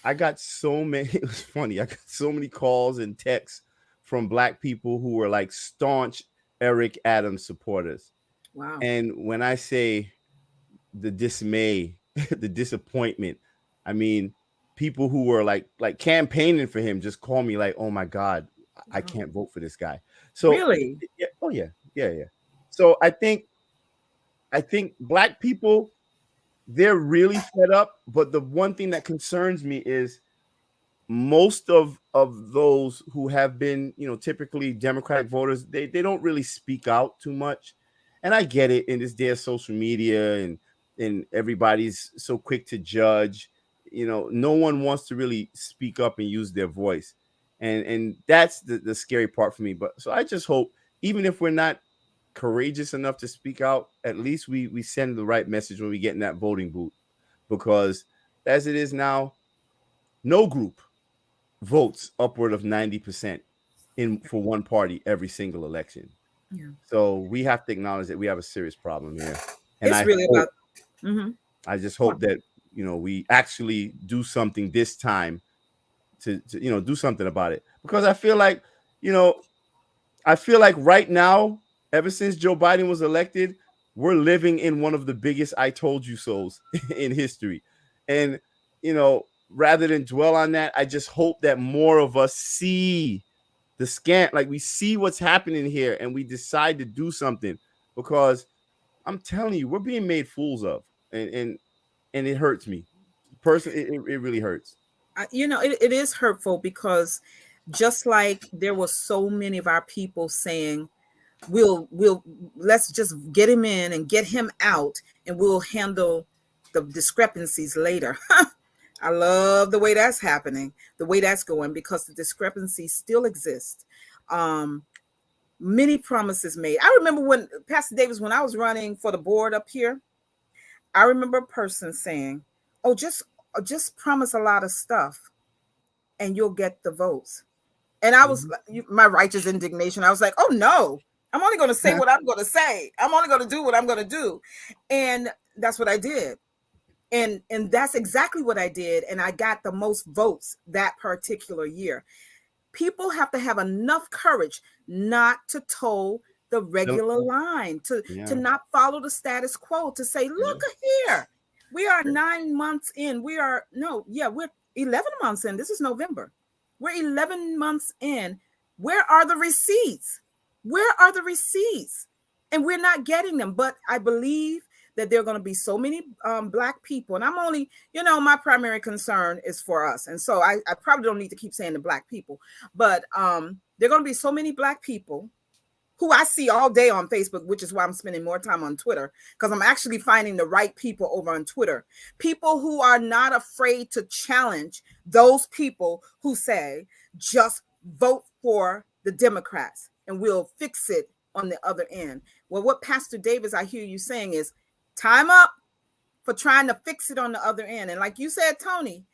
I got so many, it was funny. I got so many calls and texts from Black people who were like staunch Eric Adams supporters. Wow. And when I say the dismay, the disappointment, I mean, people who were like campaigning for him just call me like, oh my God, I can't vote for this guy. So really? Yeah. So I think Black people, they're really fed up. But the one thing that concerns me is most of those who have been, typically Democratic voters, they don't really speak out too much. And I get it in this day of social media and everybody's so quick to judge. No one wants to really speak up and use their voice. And that's the scary part for me. But so I just hope, even if we're not courageous enough to speak out, at least we send the right message when we get in that voting booth. Because as it is now, no group votes upward of 90% for one party every single election. Yeah. So we have to acknowledge that we have a serious problem here. And I just hope that we actually do something this time to do something about it, because I feel like right now, ever since Joe Biden was elected, we're living in one of the biggest I told you so's in history. And rather than dwell on that, I just hope that more of us see the scant, like we see what's happening here and we decide to do something, because I'm telling you, we're being made fools of, and it hurts me personally. It really hurts. It is hurtful, because just like there were so many of our people saying, let's just get him in and get him out, and we'll handle the discrepancies later. I love the way that's happening, the way that's going, because the discrepancies still exist. Many promises made. I remember when Pastor Davis, when I was running for the board up here, I remember a person saying, oh, just promise a lot of stuff and you'll get the votes. And I was my righteous indignation. I was like, oh no, I'm only going to say what I'm going to say. I'm only going to do what I'm going to do. And that's what I did. And that's exactly what I did, and I got the most votes that particular year. People have to have enough courage not to toe the regular line, to not follow the status quo, to say, look here, we are 9 months in. We're 11 months in. This is November. We're 11 months in. Where are the receipts? Where are the receipts? And we're not getting them. But I believe that there are going to be so many Black people. And I'm only, my primary concern is for us. And so I probably don't need to keep saying the Black people. But there are going to be so many Black people who I see all day on Facebook, which is why I'm spending more time on Twitter, because I'm actually finding the right people over on Twitter. People who are not afraid to challenge those people who say, just vote for the Democrats and we'll fix it on the other end. Well, what Pastor Davis, I hear you saying is, time up for trying to fix it on the other end. And like you said, Tony,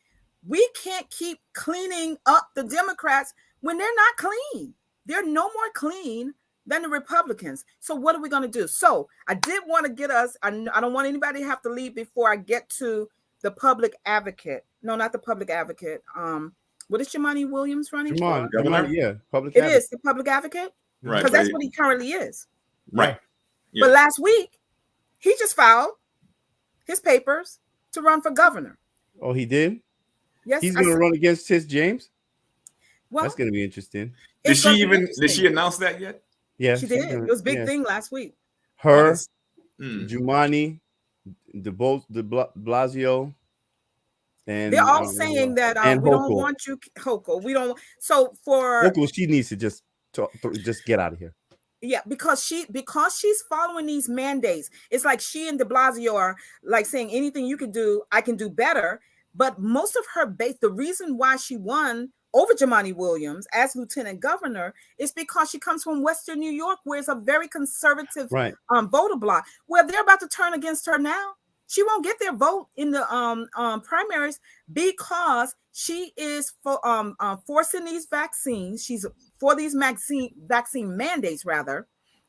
we can't keep cleaning up the Democrats when they're not clean. They're no more clean than the Republicans. So what are we going to do? So I did want to get us, I don't want anybody to have to leave before I get to the public advocate. No, not the public advocate. What is Jumaane Williams running for? Governor? Yeah, public It advocate. is the public advocate? Right. Because that's what he currently is. Right. Yeah. But last week, he just filed his papers to run for governor. Oh, he did? Yes. He's going to run against Tish James? Well, that's going to be interesting. Did she announce that yet? Yeah. She did. It was a big thing last week. Her, Jumaane, de Blasio, and they're all saying that we don't want you, Hochul. We don't. So for Hochul, she needs to just get out of here. Yeah, because she's following these mandates. It's like she and de Blasio are like saying, anything you can do, I can do better. But most of her base, the reason why she won over Jumaane Williams as lieutenant governor is because she comes from Western New York, where it's a very conservative voter bloc. Well, they're about to turn against her now. She won't get their vote in the primaries because she is forcing these vaccines. She's for these vaccine mandates, rather,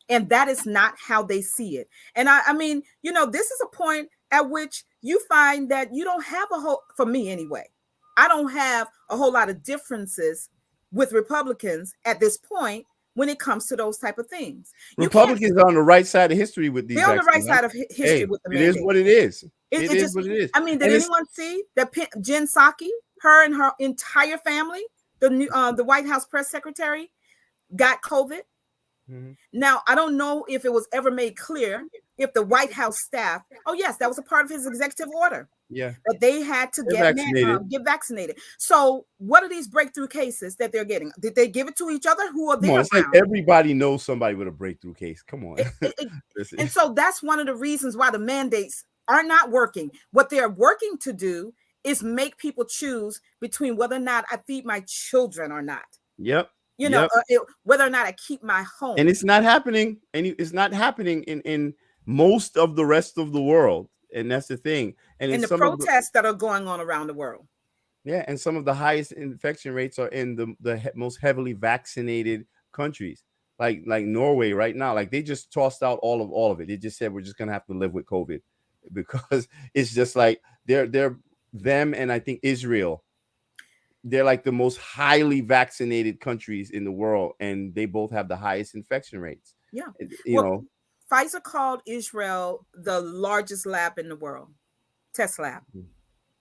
and that is not how they see it. And I mean, this is a point at which you find that you don't have for me anyway, I don't have a whole lot of differences with Republicans at this point when it comes to those type of things. Republicans are on the right side of history with these. They're on the right side of history with the mandate. It is what it is. It is what it is. I mean, did anyone see that Jen Psaki, her and her entire family, the White House press secretary, got COVID? Mm-hmm. Now, I don't know if it was ever made clear if the White House staff, oh yes, that was a part of his executive order. Yeah, that they had to get vaccinated. So, what are these breakthrough cases that they're getting? Did they give it to each other? Who are they? It's like everybody knows somebody with a breakthrough case. Come on. And so that's one of the reasons why the mandates are not working. What they're working to do is make people choose between whether or not I feed my children or not. Yep. Whether or not I keep my home. And it's not happening. And it's not happening in most of the rest of the world. And that's the thing. And the protests that are going on around the world. Yeah, and some of the highest infection rates are in the most heavily vaccinated countries, like Norway right now. Like they just tossed out all of it. They just said we're just gonna have to live with COVID because it's just like they're them and I think Israel. They're like the most highly vaccinated countries in the world, and they both have the highest infection rates. Yeah, you know. Pfizer called Israel the largest lab in the world, test lab,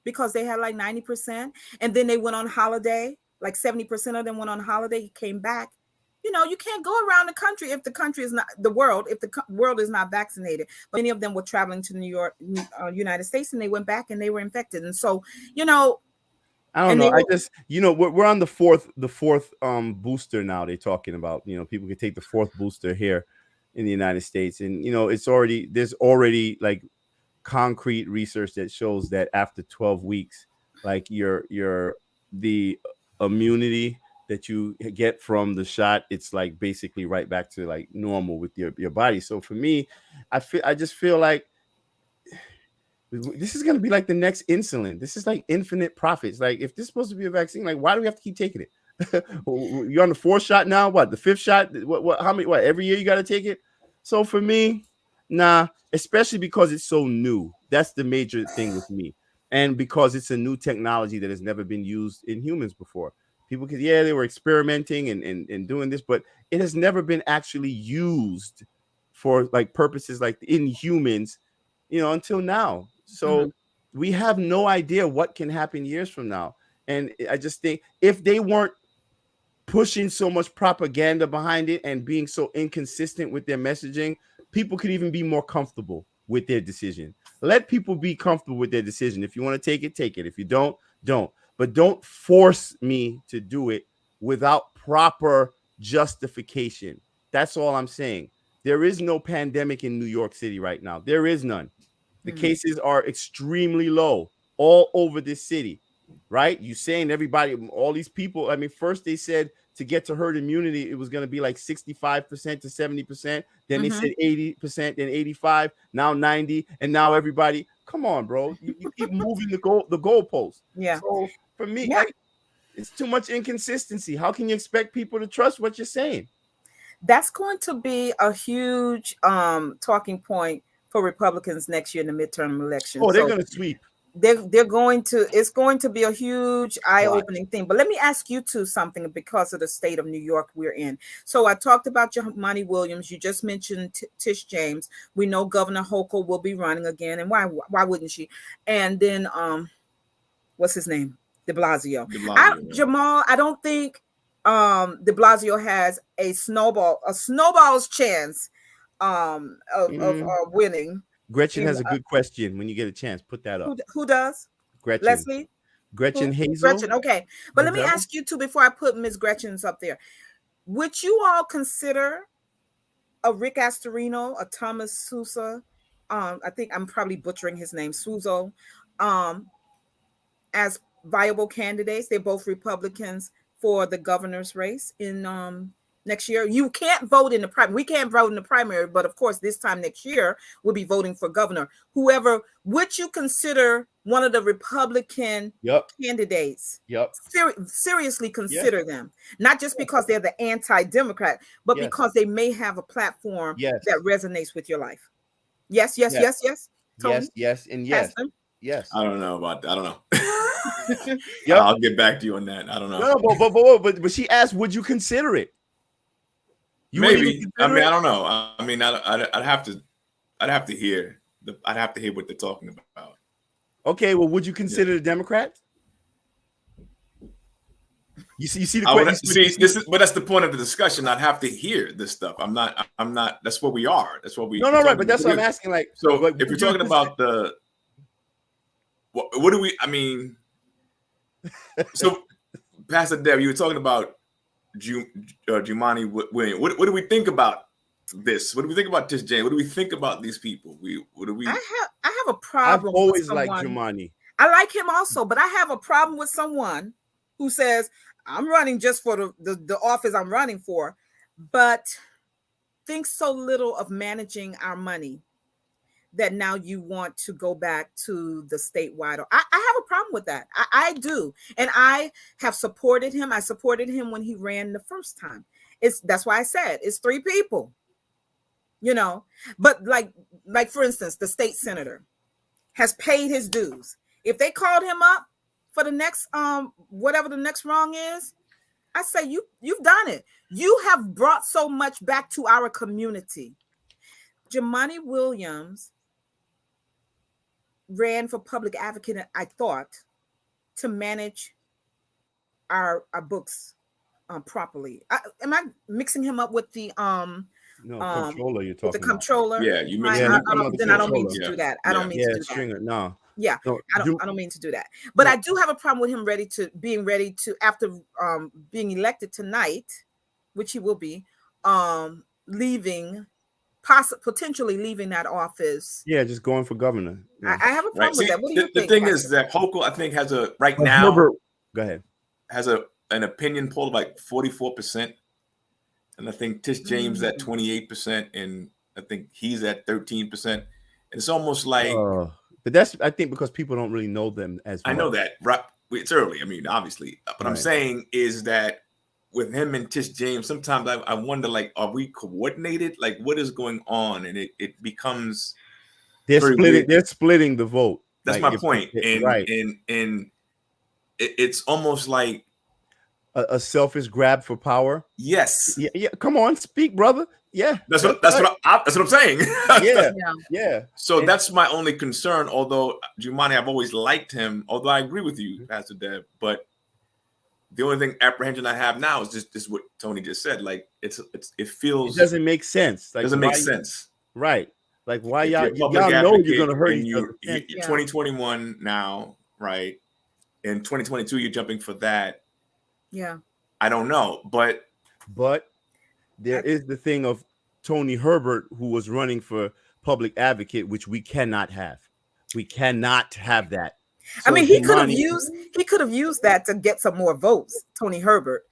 because they had like 90%. And then they went on holiday, like 70% of them went on holiday, came back. You can't go around the country if the country is not the world, if the world is not vaccinated. But many of them were traveling to New York, United States, and they went back and they were infected. And so, I don't know. I just, we're on the fourth booster now. They're talking about, people can take the fourth booster here in the United States, and there's already like concrete research that shows that after 12 weeks, like the immunity that you get from the shot, it's like basically right back to like normal with your body. So for me, I just feel like this is going to be like the next insulin. This is like infinite profits. Like if this is supposed to be a vaccine, like why do we have to keep taking it? You're on the fourth shot now. What, the fifth shot? What? How many? What? Every year you got to take it. So for me, nah. Especially because it's so new. That's the major thing with me. And because it's a new technology that has never been used in humans before. People could, yeah, they were experimenting and doing this, but it has never been actually used for like purposes like in humans, until now. So we have no idea what can happen years from now. And I just think if they weren't pushing so much propaganda behind it and being so inconsistent with their messaging, people could even be more comfortable with their decision. Let people be comfortable with their decision. If you want to take it, take it. If you don't, don't. But don't force me to do it without proper justification. That's all I'm saying. There is no pandemic in New York City right now. There is none. The cases are extremely low all over this city, right? You saying everybody, all these people. I mean, first they said to get to herd immunity, it was going to be like 65% to 70%. Then they said 80%, then 85, now 90, and now everybody. Come on, bro. You keep moving the goalpost. Yeah. So for me, like, it's too much inconsistency. How can you expect people to trust what you're saying? That's going to be a huge talking point for Republicans next year in the midterm election. Oh, they're going to sweep. They're going to, it's going to be a huge eye-opening thing. But let me ask you two something because of the state of New York we're in. So I talked about Jumaane Williams. You just mentioned Tish James. We know Governor Hochul will be running again, and why wouldn't she? And then what's his name? De Blasio. Jamal, I don't think de Blasio has a snowball's chance of winning. Gretchen has a good question. When you get a chance, put that up. Who does? Gretchen. Leslie? Gretchen Hazel? Gretchen, okay. But let me ask you too, before I put Miss Gretchen's up there. Would you all consider a Rick Astorino, a Thomas Sousa, I think I'm probably butchering his name, Suzo, as viable candidates? They're both Republicans for the governor's race in next year. You can't vote in the primary. We can't vote in the primary, but of course, this time next year, we'll be voting for governor. Whoever, would you consider one of the Republican candidates? Seriously consider them. Not just because they're the anti-Democrat, but because they may have a platform that resonates with your life. Yes. Tony? Yes, and yes. Pastor? Yes. I don't know about that. I don't know. I'll get back to you on that. I don't know. No, but she asked, would you consider it? Maybe. I mean, I don't know. I mean, I'd have to hear what they're talking about. Okay, well, would you consider the Democrats? You see the question. But that's the point of the discussion. I'd have to hear this stuff. I'm not. That's what we are. That's what we. No, right. But that's what I'm asking. Like, so if you're talking about the, what do we? I mean, so Pastor Deb, you were talking about Jumaane Williams. What do we think about this? What do we think about Tish James? What do we think about these people? I have a problem. I've always liked Jumaane. I like him also, but I have a problem with someone who says, I'm running just for the office I'm running for, but thinks so little of managing our money that now you want to go back to the statewide. I have a problem with that. I do. And I have supported him. I supported him when he ran the first time. That's why I said it's three people, but like for instance, the state senator has paid his dues. If they called him up for the next, whatever the next wrong is, I say, you've done it. You have brought so much back to our community. Jumaane Williams ran for public advocate, I thought, to manage our books properly. Am I mixing him up with the controller you're talking the comptroller? About. Yeah, you mix him up. Then I don't mean to do that. I don't mean to do Stringer, that. Yeah, I don't mean to do that. But I do have a problem with him being ready to after being elected tonight, which he will be, leaving. Potentially leaving that office. Yeah, just going for governor. Yeah. I have a problem with that. What do you think? The thing is that Hochul, I think, has go ahead. Has an opinion poll of like 44%, and I think Tish James at 28%, and I think he's at 13%. And it's almost like, but that's I think because people don't really know them as much. I know that, right? It's early. I mean, obviously, but I'm saying is that. With him and Tish James, sometimes I wonder, like, are we coordinated? Like, what is going on? And it becomes they're splitting the vote. That's like my point. And right, it's almost like a selfish grab for power. yes. Yeah. Come on, speak, brother. Yeah, That's right. what I'm saying. Yeah, Yeah. yeah. So And that's my only concern. Although Jumanji, I've always liked him. Although I agree with you, Pastor Dev, but the only thing apprehension I have now is just what Tony just said. Like it it feels doesn't make sense. Like doesn't make why? sense. Right. Like why If you're y'all a public y'all know you're advocate gonna hurt and each other. you're Yeah. 2021 now, right? In 2022, you're jumping for that. Yeah. I don't know, but there is the thing of Tony Herbert, who was running for public advocate, which we cannot have. We cannot have that. I So mean, he could have Jumanji, used that to get some more votes, Tony Herbert.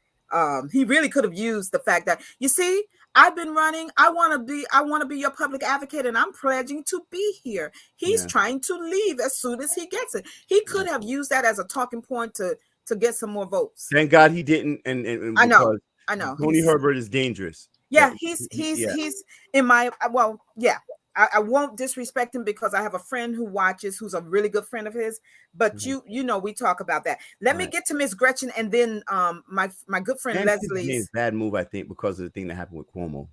He really could have used the fact that, you see, I've been running. I want to be your public advocate, and I'm pledging to be here. He's Yeah. trying to leave as soon as he gets it. He could have used that as a talking point to get some more votes. Thank God he didn't, and I know. because Tony Herbert is dangerous. Yeah, That- he's yeah. in my, well, yeah. I won't disrespect him because I have a friend who watches, who's a really good friend of his. But Mhm. you know, we talk about that. Let me Right. get to Miss Gretchen, and then my good friend And Tish Leslie's. James, bad move, I think, because of the thing that happened with Cuomo.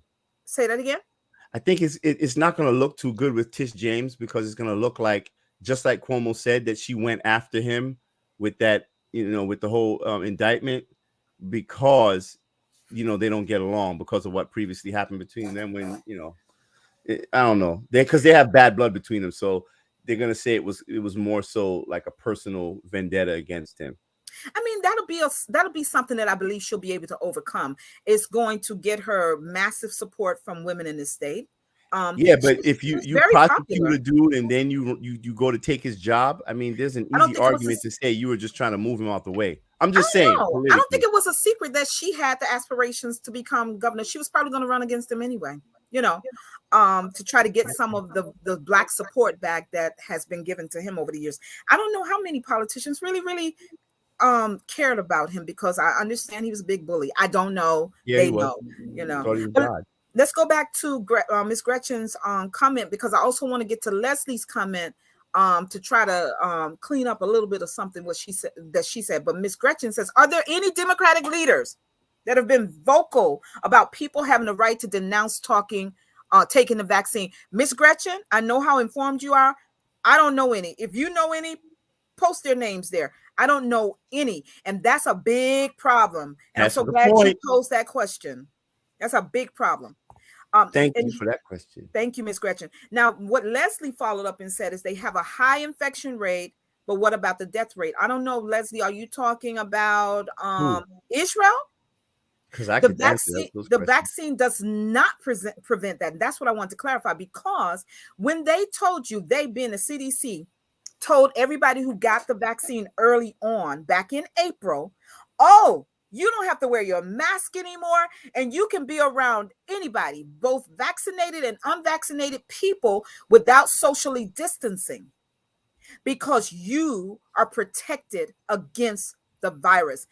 Say that again. I think it's not going to look too good with Tish James because it's going to look like, just like Cuomo said, that she went after him with that, with the whole indictment, because they don't get along because of what previously happened between them. When I don't know, because they have bad blood between them, so they're going to say it was more so like a personal vendetta against him. I mean, that'll be something that I believe she'll be able to overcome. It's going to get her massive support from women in the state. Yeah, but if you very prosecute popular. a dude and then you go to take his job, I mean, there's an I don't easy think it was argument to say you were just trying to move him out the way. I'm I just don't saying. know. I don't politically. think it was a secret that she had the aspirations to become governor. She was probably going to run against him anyway, to try to get some of the black support back that has been given to him over the years. I don't know how many politicians really cared about him, because I understand he was a big bully. I don't know. Yeah, They he was. know, Thought he was But God. let's go back to Miss Gretchen's comment, because I also want to get to Leslie's comment to try to clean up a little bit of something what she said. But Miss Gretchen says, are there any Democratic leaders that have been vocal about people having the right to denounce taking the vaccine? Miss Gretchen, I know how informed you are. I don't know any. If you know any, post their names there. I don't know any, and that's a big problem. And I'm so glad you posed that question. That's a big problem. Thank you for that question. Thank you, Miss Gretchen. Now, what Leslie followed up and said is they have a high infection rate, but what about the death rate? I don't know, Leslie, are you talking about Israel? Because I could answer those the questions. vaccine does not prevent that. And that's what I want to clarify, because when they told you, they being the CDC, told everybody who got the vaccine early on back in April, oh, you don't have to wear your mask anymore, and you can be around anybody, both vaccinated and unvaccinated people, without socially distancing, because you are protected against the virus.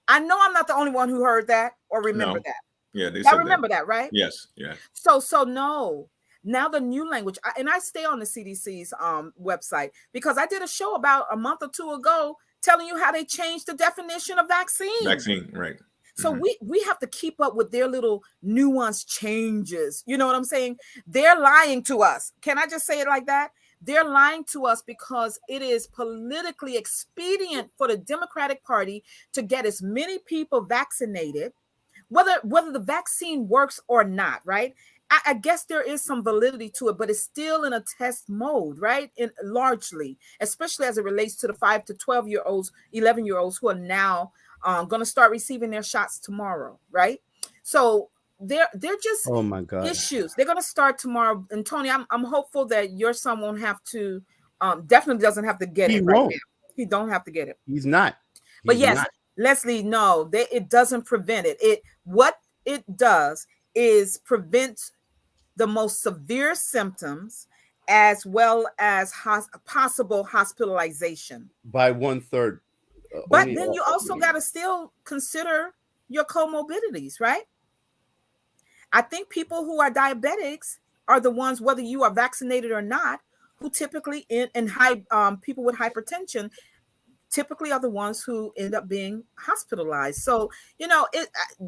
I know I'm not the only one who heard that or remember that. Yeah, they said remember that, right? Yes, yeah. So no. Now the new language, and I stay on the CDC's website, because I did a show about a month or two ago telling you how they changed the definition of vaccine. Vaccine, right. So we have to keep up with their little nuance changes. You know what I'm saying? They're lying to us. Can I just say it like that? They're lying to us because it is politically expedient for the Democratic Party to get as many people vaccinated, whether the vaccine works or not, right? I guess there is some validity to it, but it's still in a test mode, right? Largely, especially as it relates to the 5 to 12-year-olds, 11-year-olds who are now going to start receiving their shots tomorrow, right? So they're just oh my God issues. They're going to start tomorrow. And Tony, I'm hopeful that your son won't have to, definitely doesn't have to get it right now. He don't have to get it. He's not. But yes, Leslie, no, it doesn't prevent it. What it does is prevent the most severe symptoms, as well as possible hospitalization by 1/3. But then you also got to still consider your comorbidities, right? I think people who are diabetics are the ones, whether you are vaccinated or not, who typically in high people with hypertension typically are the ones who end up being hospitalized. So,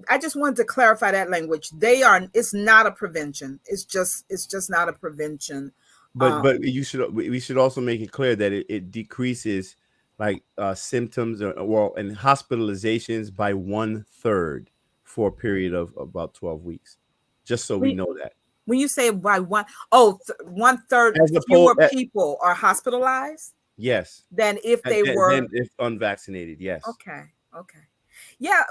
I just wanted to clarify that language. It's not a prevention. It's just not a prevention. But we should also make it clear that it decreases like symptoms and hospitalizations by 1/3 for a period of about 12 weeks. Just so we know that. When you say by 1/3 As fewer opposed, people are hospitalized yes. than if they were Then if unvaccinated, yes. okay. Yeah,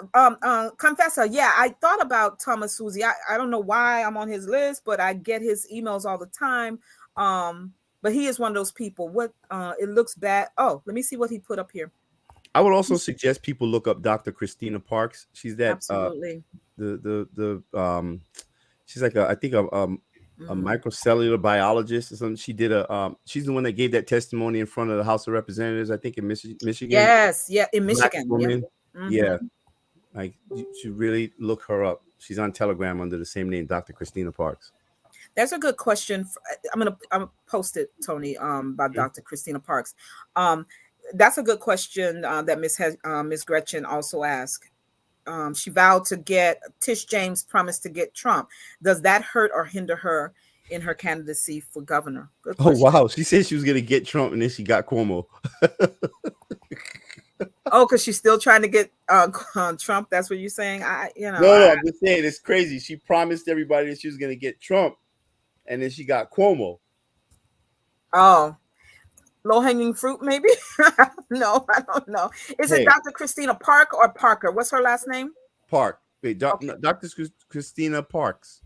Confessor, yeah, I thought about Thomas Susie. I don't know why I'm on his list, but I get his emails all the time. But he is one of those people. What it looks bad. Oh, let me see what he put up here. I would also suggest people look up Dr. Christina Parks. She's that Absolutely. She's like I think a microcellular biologist or something. She did she's the one that gave that testimony in front of the House of Representatives, I think in Michigan. Yes, yeah, in Michigan. Woman. Yeah. Yeah. Like you should really look her up. She's on Telegram under the same name, Dr. Christina Parks. That's a good question. I'm gonna post it, Tony, by Dr. Christina Parks. That's a good question that Miss Gretchen also asked. She vowed to get Tish James promised to get Trump. Does that hurt or hinder her in her candidacy for governor? Good question. Oh wow, she said she was gonna get Trump and then she got Cuomo. Oh, because she's still trying to get Trump. That's what you're saying. No, I'm just saying it's crazy. She promised everybody that she was gonna get Trump, and then she got Cuomo. Oh, low-hanging fruit, maybe? No, I don't know. Is it Dr. Christina Park or Parker? What's her last name? Park. Wait, Dr. Christina Parks.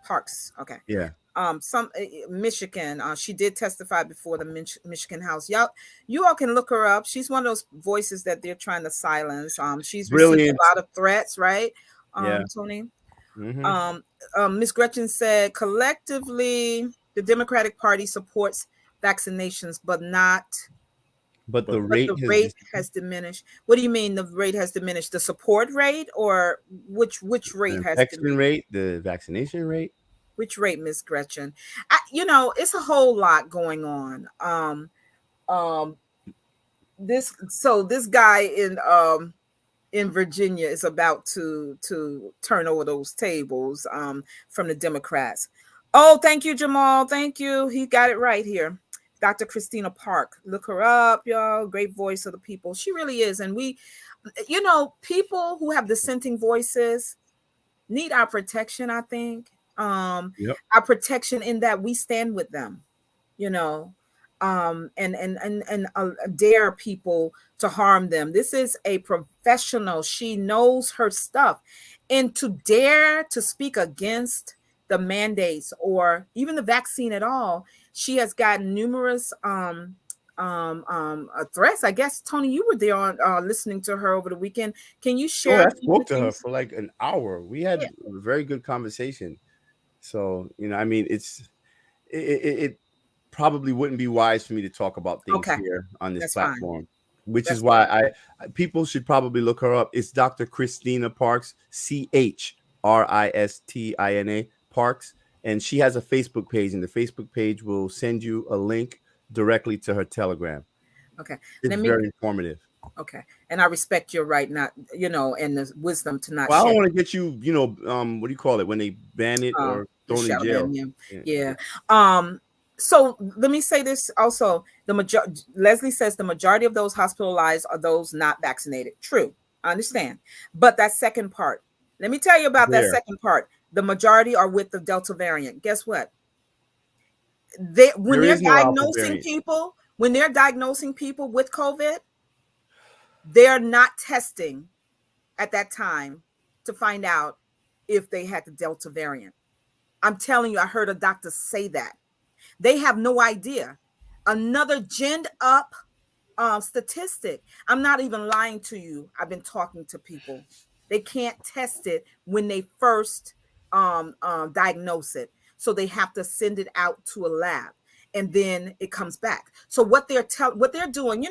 Parks. Okay. Yeah. Some Michigan. She did testify before the Michigan House. You all can look her up. She's one of those voices that they're trying to silence. She's received a lot of threats, right? Tony. Mm-hmm. Ms. Gretchen said, collectively, the Democratic Party supports vaccinations, but the rate has diminished. What do you mean the rate has diminished? The support rate, or which rate has diminished? The vaccination rate? Which rate, Miss Gretchen? It's a whole lot going on. This guy in Virginia is about to turn over those tables from the Democrats. Oh, thank you, Jamal. Thank you. He got it right here. Dr. Christina Park. Look her up, y'all. Great voice of the people. She really is. And we, people who have dissenting voices need our protection, I think. Our protection in that we stand with them, and dare people to harm them. This is a professional. She knows her stuff. And to dare to speak against the mandates or even the vaccine at all, she has gotten numerous threats. I guess, Tony, you were there on listening to her over the weekend. Can you share? I spoke to her for like an hour. We had a very good conversation. So, it probably wouldn't be wise for me to talk about things here on this platform, which is why people should probably look her up. It's Dr. Christina Parks, CHRISTINA Parks. And she has a Facebook page, and the Facebook page will send you a link directly to her Telegram. Okay. It's very informative. Okay. And I respect your right not, and the wisdom to not share. I don't want to get you, what do you call it when they ban it or thrown in jail? Yeah. So let me say this also. Leslie says the majority of those hospitalized are those not vaccinated. True. I understand. But that second part, let me tell you about that second part. The majority are with the Delta variant. Guess what? When they're diagnosing people with COVID, they're not testing at that time to find out if they had the Delta variant. I'm telling you, I heard a doctor say that. They have no idea. Another ginned up statistic. I'm not even lying to you. I've been talking to people. They can't test it when they first diagnose it. So they have to send it out to a lab, and then it comes back. So what they're doing,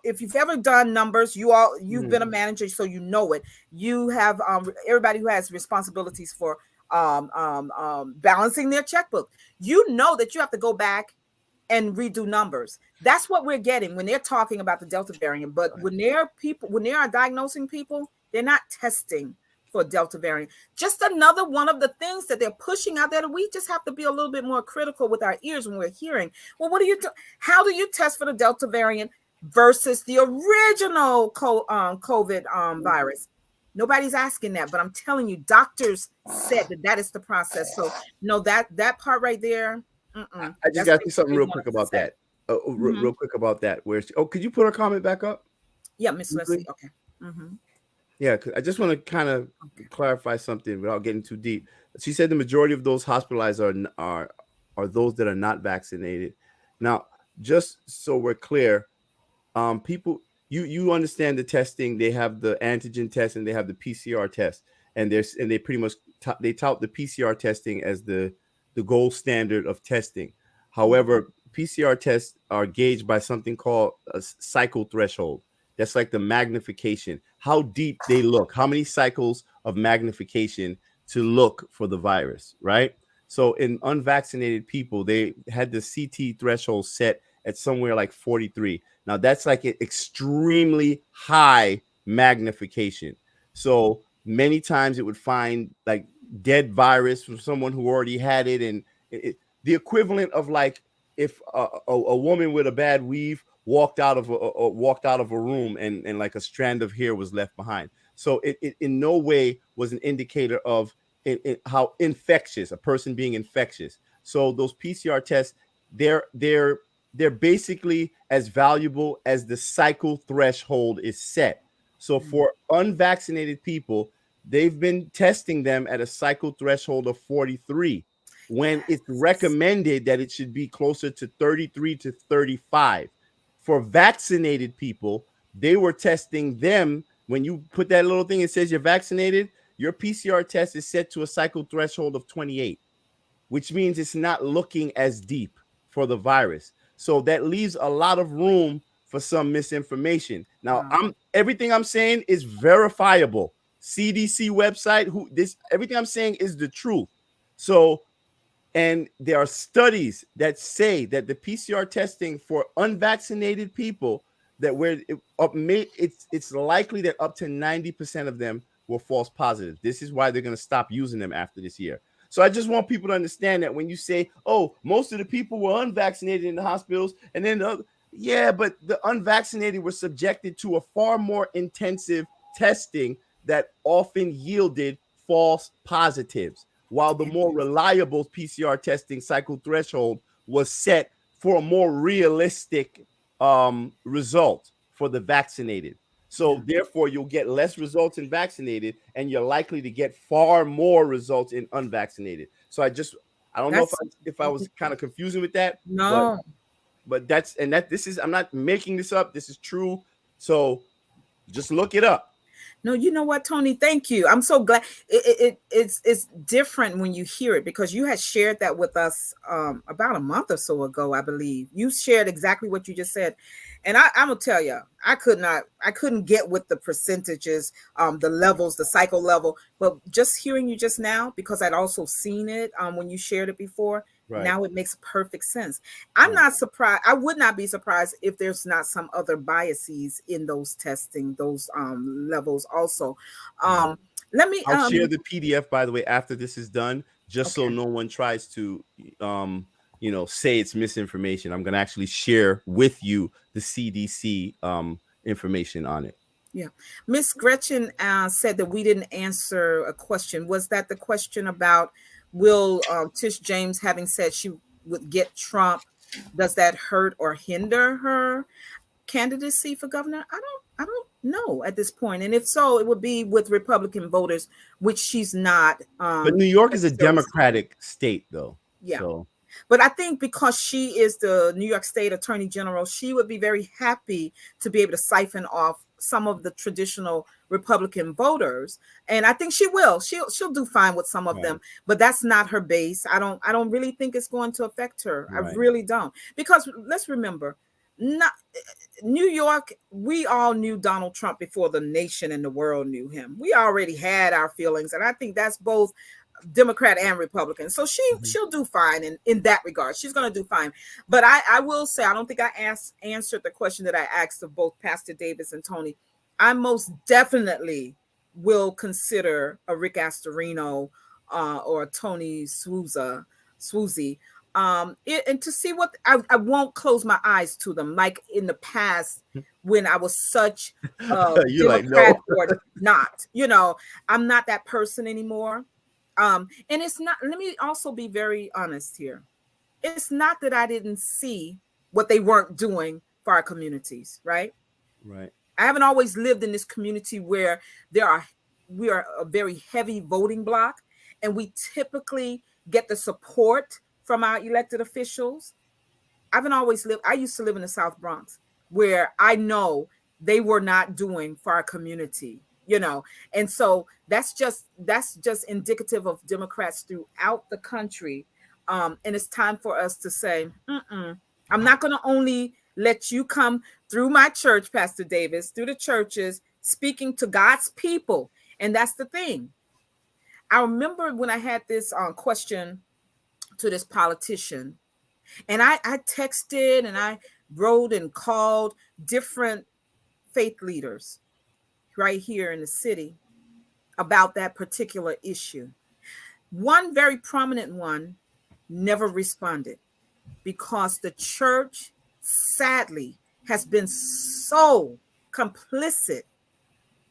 if you've ever done numbers, you've been a manager, so you know it. You have everybody who has responsibilities for balancing their checkbook. You know that you have to go back and redo numbers. That's what we're getting when they're talking about the Delta variant. But when they are diagnosing people, they're not testing for Delta variant. Just another one of the things that they're pushing out there that we just have to be a little bit more critical with our ears when we're hearing. Well, how do you test for the Delta variant versus the original COVID virus? Nobody's asking that, but I'm telling you, doctors said that is the process. So no, that part right there. I just got to say something real quick about that. Real quick about that. Could you put her comment back up? Yeah, Miss Leslie. Okay. Yeah, I just want to kind of clarify something without getting too deep. She said the majority of those hospitalized are those that are not vaccinated. Now, just so we're clear, people, you understand the testing. They have the antigen test and they have the PCR test, and they pretty much they tout the PCR testing as the gold standard of testing. However, PCR tests are gauged by something called a cycle threshold. That's like the magnification, how deep they look, how many cycles of magnification to look for the virus, right? So in unvaccinated people, they had the CT threshold set at somewhere like 43. Now that's like an extremely high magnification. So many times it would find like dead virus from someone who already had it, and the equivalent of like if a woman with a bad weave walked out of a room and like a strand of hair was left behind. So it in no way was an indicator of how infectious a person being infectious. So those PCR tests, they're basically as valuable as the cycle threshold is set. So for unvaccinated people, they've been testing them at a cycle threshold of 43 when it's recommended that it should be closer to 33 to 35. For vaccinated people, they were testing them. When you put that little thing that says you're vaccinated, your PCR test is set to a cycle threshold of 28, which means it's not looking as deep for the virus. So that leaves a lot of room for some misinformation. Now, everything I'm saying is verifiable. CDC website, everything I'm saying is the truth. So, and there are studies that say that the PCR testing for unvaccinated people, that it's likely that up to 90% of them were false positives. This is why they're going to stop using them after this year. So I just want people to understand that when you say, oh, most of the people were unvaccinated in the hospitals, and then yeah, but the unvaccinated were subjected to a far more intensive testing that often yielded false positives, while the more reliable PCR testing cycle threshold was set for a more realistic result for the vaccinated. So therefore, you'll get less results in vaccinated, and you're likely to get far more results in unvaccinated. So I don't know if I was kind of confusing with that. No, but this is, I'm not making this up. This is true. So just look it up. No, you know what, Tony? Thank you. I'm so glad. It's different when you hear it, because you had shared that with us about a month or so ago, I believe. You shared exactly what you just said, and I'm gonna tell you, I couldn't get with the percentages, the levels, the cycle level. But just hearing you just now, because I'd also seen it when you shared it before. Right. Now it makes perfect sense. I'm not surprised. I would not be surprised if there's not some other biases in those testing, those levels also. I'll share the PDF, by the way, after this is done, just so no one tries to say it's misinformation. I'm going to actually share with you the CDC information on it. Yeah. Miss Gretchen said that we didn't answer a question. Was that the question about will Tish James, having said she would get Trump, does that hurt or hinder her candidacy for governor? I don't know at this point. And if so, it would be with Republican voters, which she's not. But New York is a Democratic state, though. Yeah. So. But I think because she is the New York State Attorney General, she would be very happy to be able to siphon off some of the traditional Republican voters, and I think she will. She'll do fine with some of them, but that's not her base. I don't really think it's going to affect her. Right. I really don't, because let's remember, New York, we all knew Donald Trump before the nation and the world knew him. We already had our feelings, and I think that's both Democrat and Republican. So she'll do fine in that regard. She's going to do fine. But I will say, I don't think I answered the question that I asked of both Pastor Davis and Tony. I most definitely will consider a Rick Astorino or a Tony Swoozy. And to see what I won't close my eyes to them like in the past when I was such a Democrat or not. I'm not that person anymore. And it's not, let me also be very honest here. It's not that I didn't see what they weren't doing for our communities, right? Right. I haven't always lived in this community where we are a very heavy voting block, and we typically get the support from our elected officials. I used to live in the South Bronx, where I know they were not doing for our community, and so that's just indicative of Democrats throughout the country. And it's time for us to say, I'm not going to only let you come through my church, Pastor Davis, through the churches, speaking to God's people. And that's the thing. I remember when I had this question to this politician, and I texted and I wrote and called different faith leaders right here in the city about that particular issue. One very prominent one never responded because the church, sadly, has been so complicit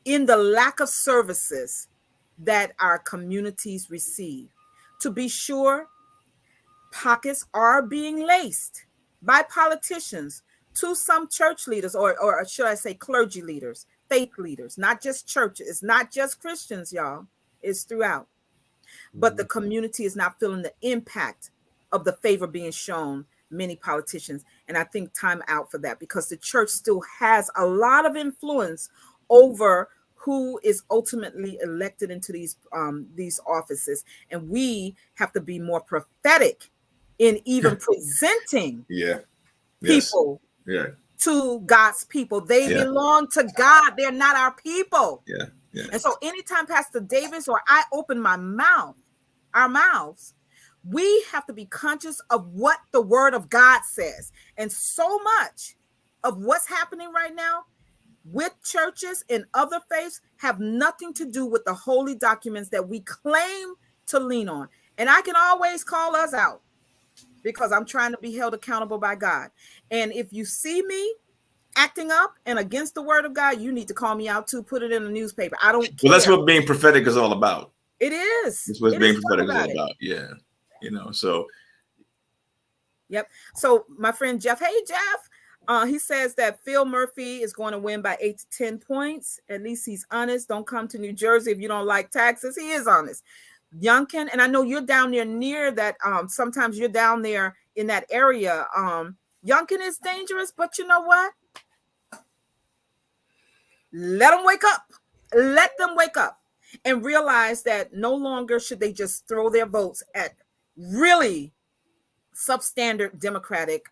in the lack of services that our communities receive. To be sure, pockets are being laced by politicians to some church leaders, or should I say clergy leaders, faith leaders, not just churches. It's not just Christians, y'all. It's throughout. But the community is not feeling the impact of the favor being shown many politicians. And I think time out for that, because the church still has a lot of influence over who is ultimately elected into these offices. And we have to be more prophetic in even presenting people to God's people. They belong to God. They're not our people. And so anytime Pastor Davis or I open our mouths, we have to be conscious of what the word of God says. And so much of what's happening right now with churches and other faiths have nothing to do with the holy documents that we claim to lean on. And I can always call us out because I'm trying to be held accountable by God. And if you see me acting up and against the word of God, you need to call me out too. Put it in the newspaper. I don't care. Well, that's what being prophetic is all about. It is. That's what being prophetic is all about. Yeah. So. Yep. So my friend Jeff, hey, Jeff, he says that Phil Murphy is going to win by 8 to 10 points. At least he's honest. Don't come to New Jersey if you don't like taxes. He is honest. Youngkin, and I know you're down there near that. Sometimes you're down there in that area. Youngkin is dangerous, but you know what? Let them wake up. Let them wake up and realize that no longer should they just throw their votes at really substandard Democratic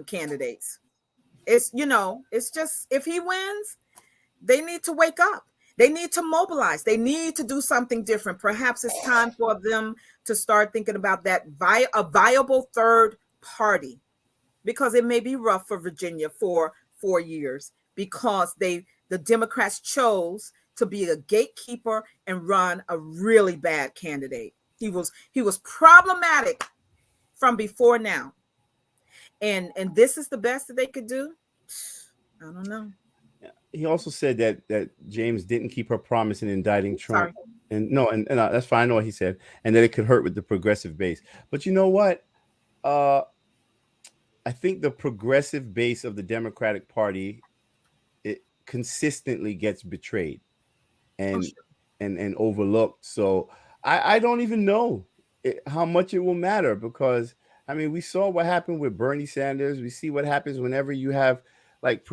candidates. It's just, if he wins, they need to wake up. They need to mobilize. They need to do something different. Perhaps it's time for them to start thinking about that a viable third party, because it may be rough for Virginia for 4 years because the Democrats chose to be a gatekeeper and run a really bad candidate. He was problematic from before now. And this is the best that they could do. I don't know. He also said that James didn't keep her promise in indicting Trump. Sorry. And that's fine. I know what he said, and that it could hurt with the progressive base. But you know what? I think the progressive base of the Democratic Party, it consistently gets betrayed and overlooked. So I don't even know how much it will matter, because I mean, we saw what happened with Bernie Sanders. We see what happens whenever you have like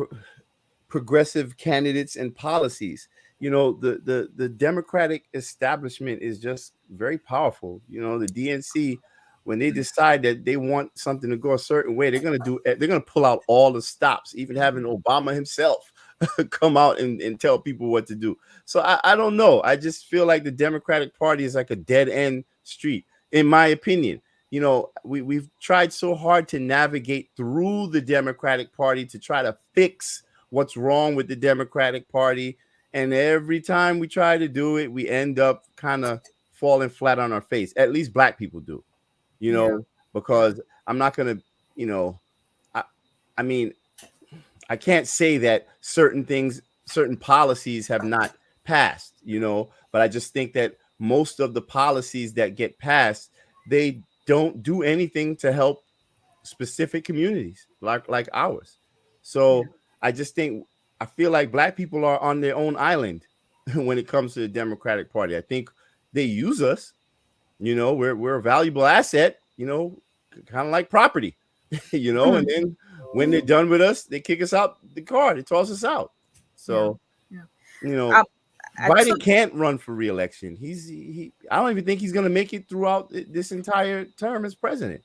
progressive candidates and policies. The Democratic establishment is just very powerful. The DNC, when they decide that they want something to go a certain way, they're going to pull out all the stops, even having Obama himself come out and tell people what to do. So I don't know. I just feel like the Democratic Party is like a dead end street, in my opinion. You know, we've tried so hard to navigate through the Democratic Party to try to fix what's wrong with the Democratic Party. And every time we try to do it, we end up kind of falling flat on our face. At least Black people do, you know, because I'm not going to, you know, I mean, I can't say that certain things, certain policies have not passed, you know, but I just think that most of the policies that get passed, they don't do anything to help specific communities like ours. So I just think, I feel like Black people are on their own island when it comes to the Democratic Party. I think they use us, you know, we're a valuable asset, you know, kind of like property, you know, and then when they're done with us, they kick us out the car, they toss us out. So, you know, Biden can't run for re-election. I don't even think he's going to make it throughout this entire term as president.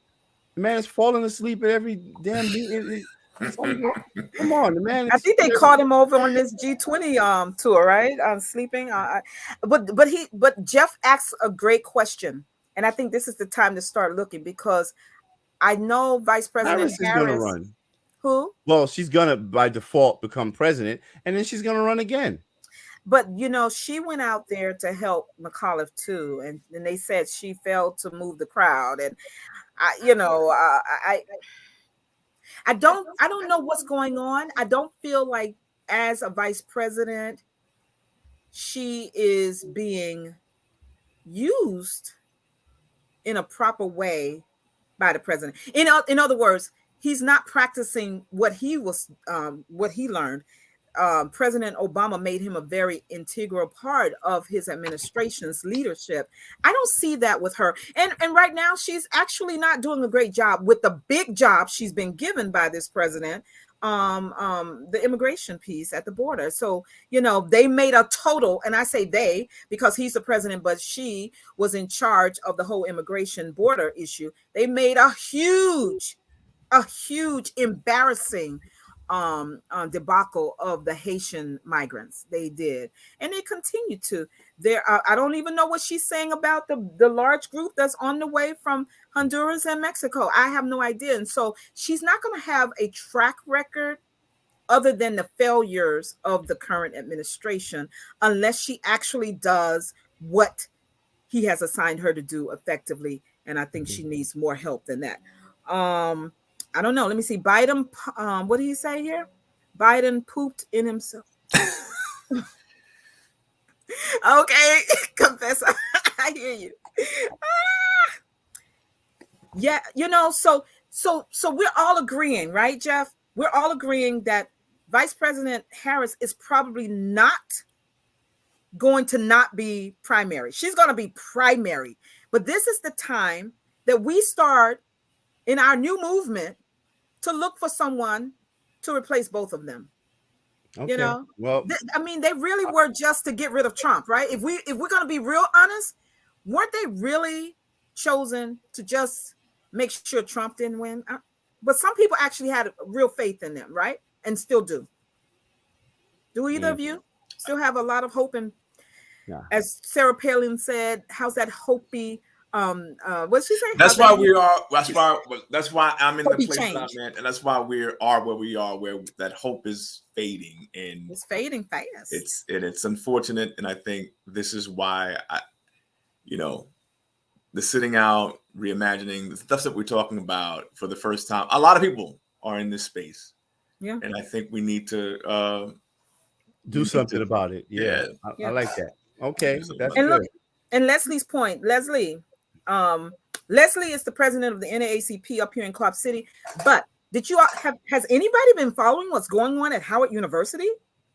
The man is falling asleep at every damn meeting. Come on, the man. I think they caught him over on this G20 tour, right? Sleeping. But Jeff asks a great question, and I think this is the time to start looking, because I know Vice President Harris is going to run. Who? Well, she's going to by default become president, and then she's going to run again. But, you know, she went out there to help McAuliffe too, and they said she failed to move the crowd, and I don't know what's going on. I don't feel like as a vice president, she is being used in a proper way by the president. In other words, he's not practicing what he learned. President Obama made him a very integral part of his administration's leadership. I don't see that with her. And right now, she's actually not doing a great job with the big job she's been given by this president, the immigration piece at the border. So, you know, they made a total, and I say they because he's the president, but she was in charge of the whole immigration border issue. They made a huge, embarrassing debacle of the Haitian migrants. They did, and they continue to. I don't even know what she's saying about the large group that's on the way from Honduras and Mexico. I have no idea. And so she's not going to have a track record other than the failures of the current administration unless she actually does what he has assigned her to do effectively. And I think she needs more help than that. I don't know. Let me see. Biden, what did he say here? Biden pooped in himself. Okay, confessor. I hear you. Yeah, you know, so we're all agreeing, right, Jeff? We're all agreeing that Vice President Harris is probably not going to not be primary. She's going to be primary. But this is the time that we start in our new movement to look for someone to replace both of them. Okay. You know, well, I mean, they really were just to get rid of Trump, right? If we're going to be real honest, weren't they really chosen to just make sure Trump didn't win? But some people actually had real faith in them, right? And still do. Do either of you still have a lot of hope? And as Sarah Palin said, how's that hopey? What's she saying? That's why we are. That's why I'm in the place I'm in, and that's why we are where we are. Where that hope is fading, and it's fading fast. It's unfortunate, and I think this is why the sitting out, reimagining the stuff that we're talking about for the first time. A lot of people are in this space, and I think we need to do something about it. Yeah. I like that. Okay, that's good. Look, and Leslie's point, Leslie is the president of the NAACP up here in Clark City. But has anybody been following what's going on at Howard University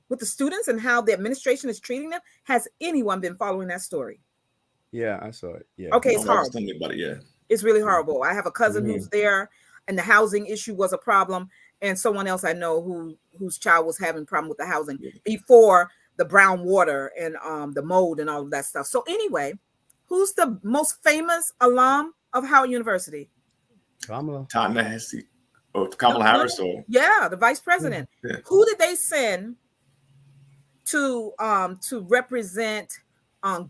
with the students and how the administration is treating them? Has anyone been following that story? Yeah, I saw it. Yeah. Okay, it's horrible. About it, yeah. It's really horrible. I have a cousin who's there, and the housing issue was a problem, and someone else I know whose child was having a problem with the housing before the brown water and the mold and all of that stuff. So anyway, who's the most famous alum of Howard University? Kamala Harris. Yeah, the vice president. Yeah. Who did they send to represent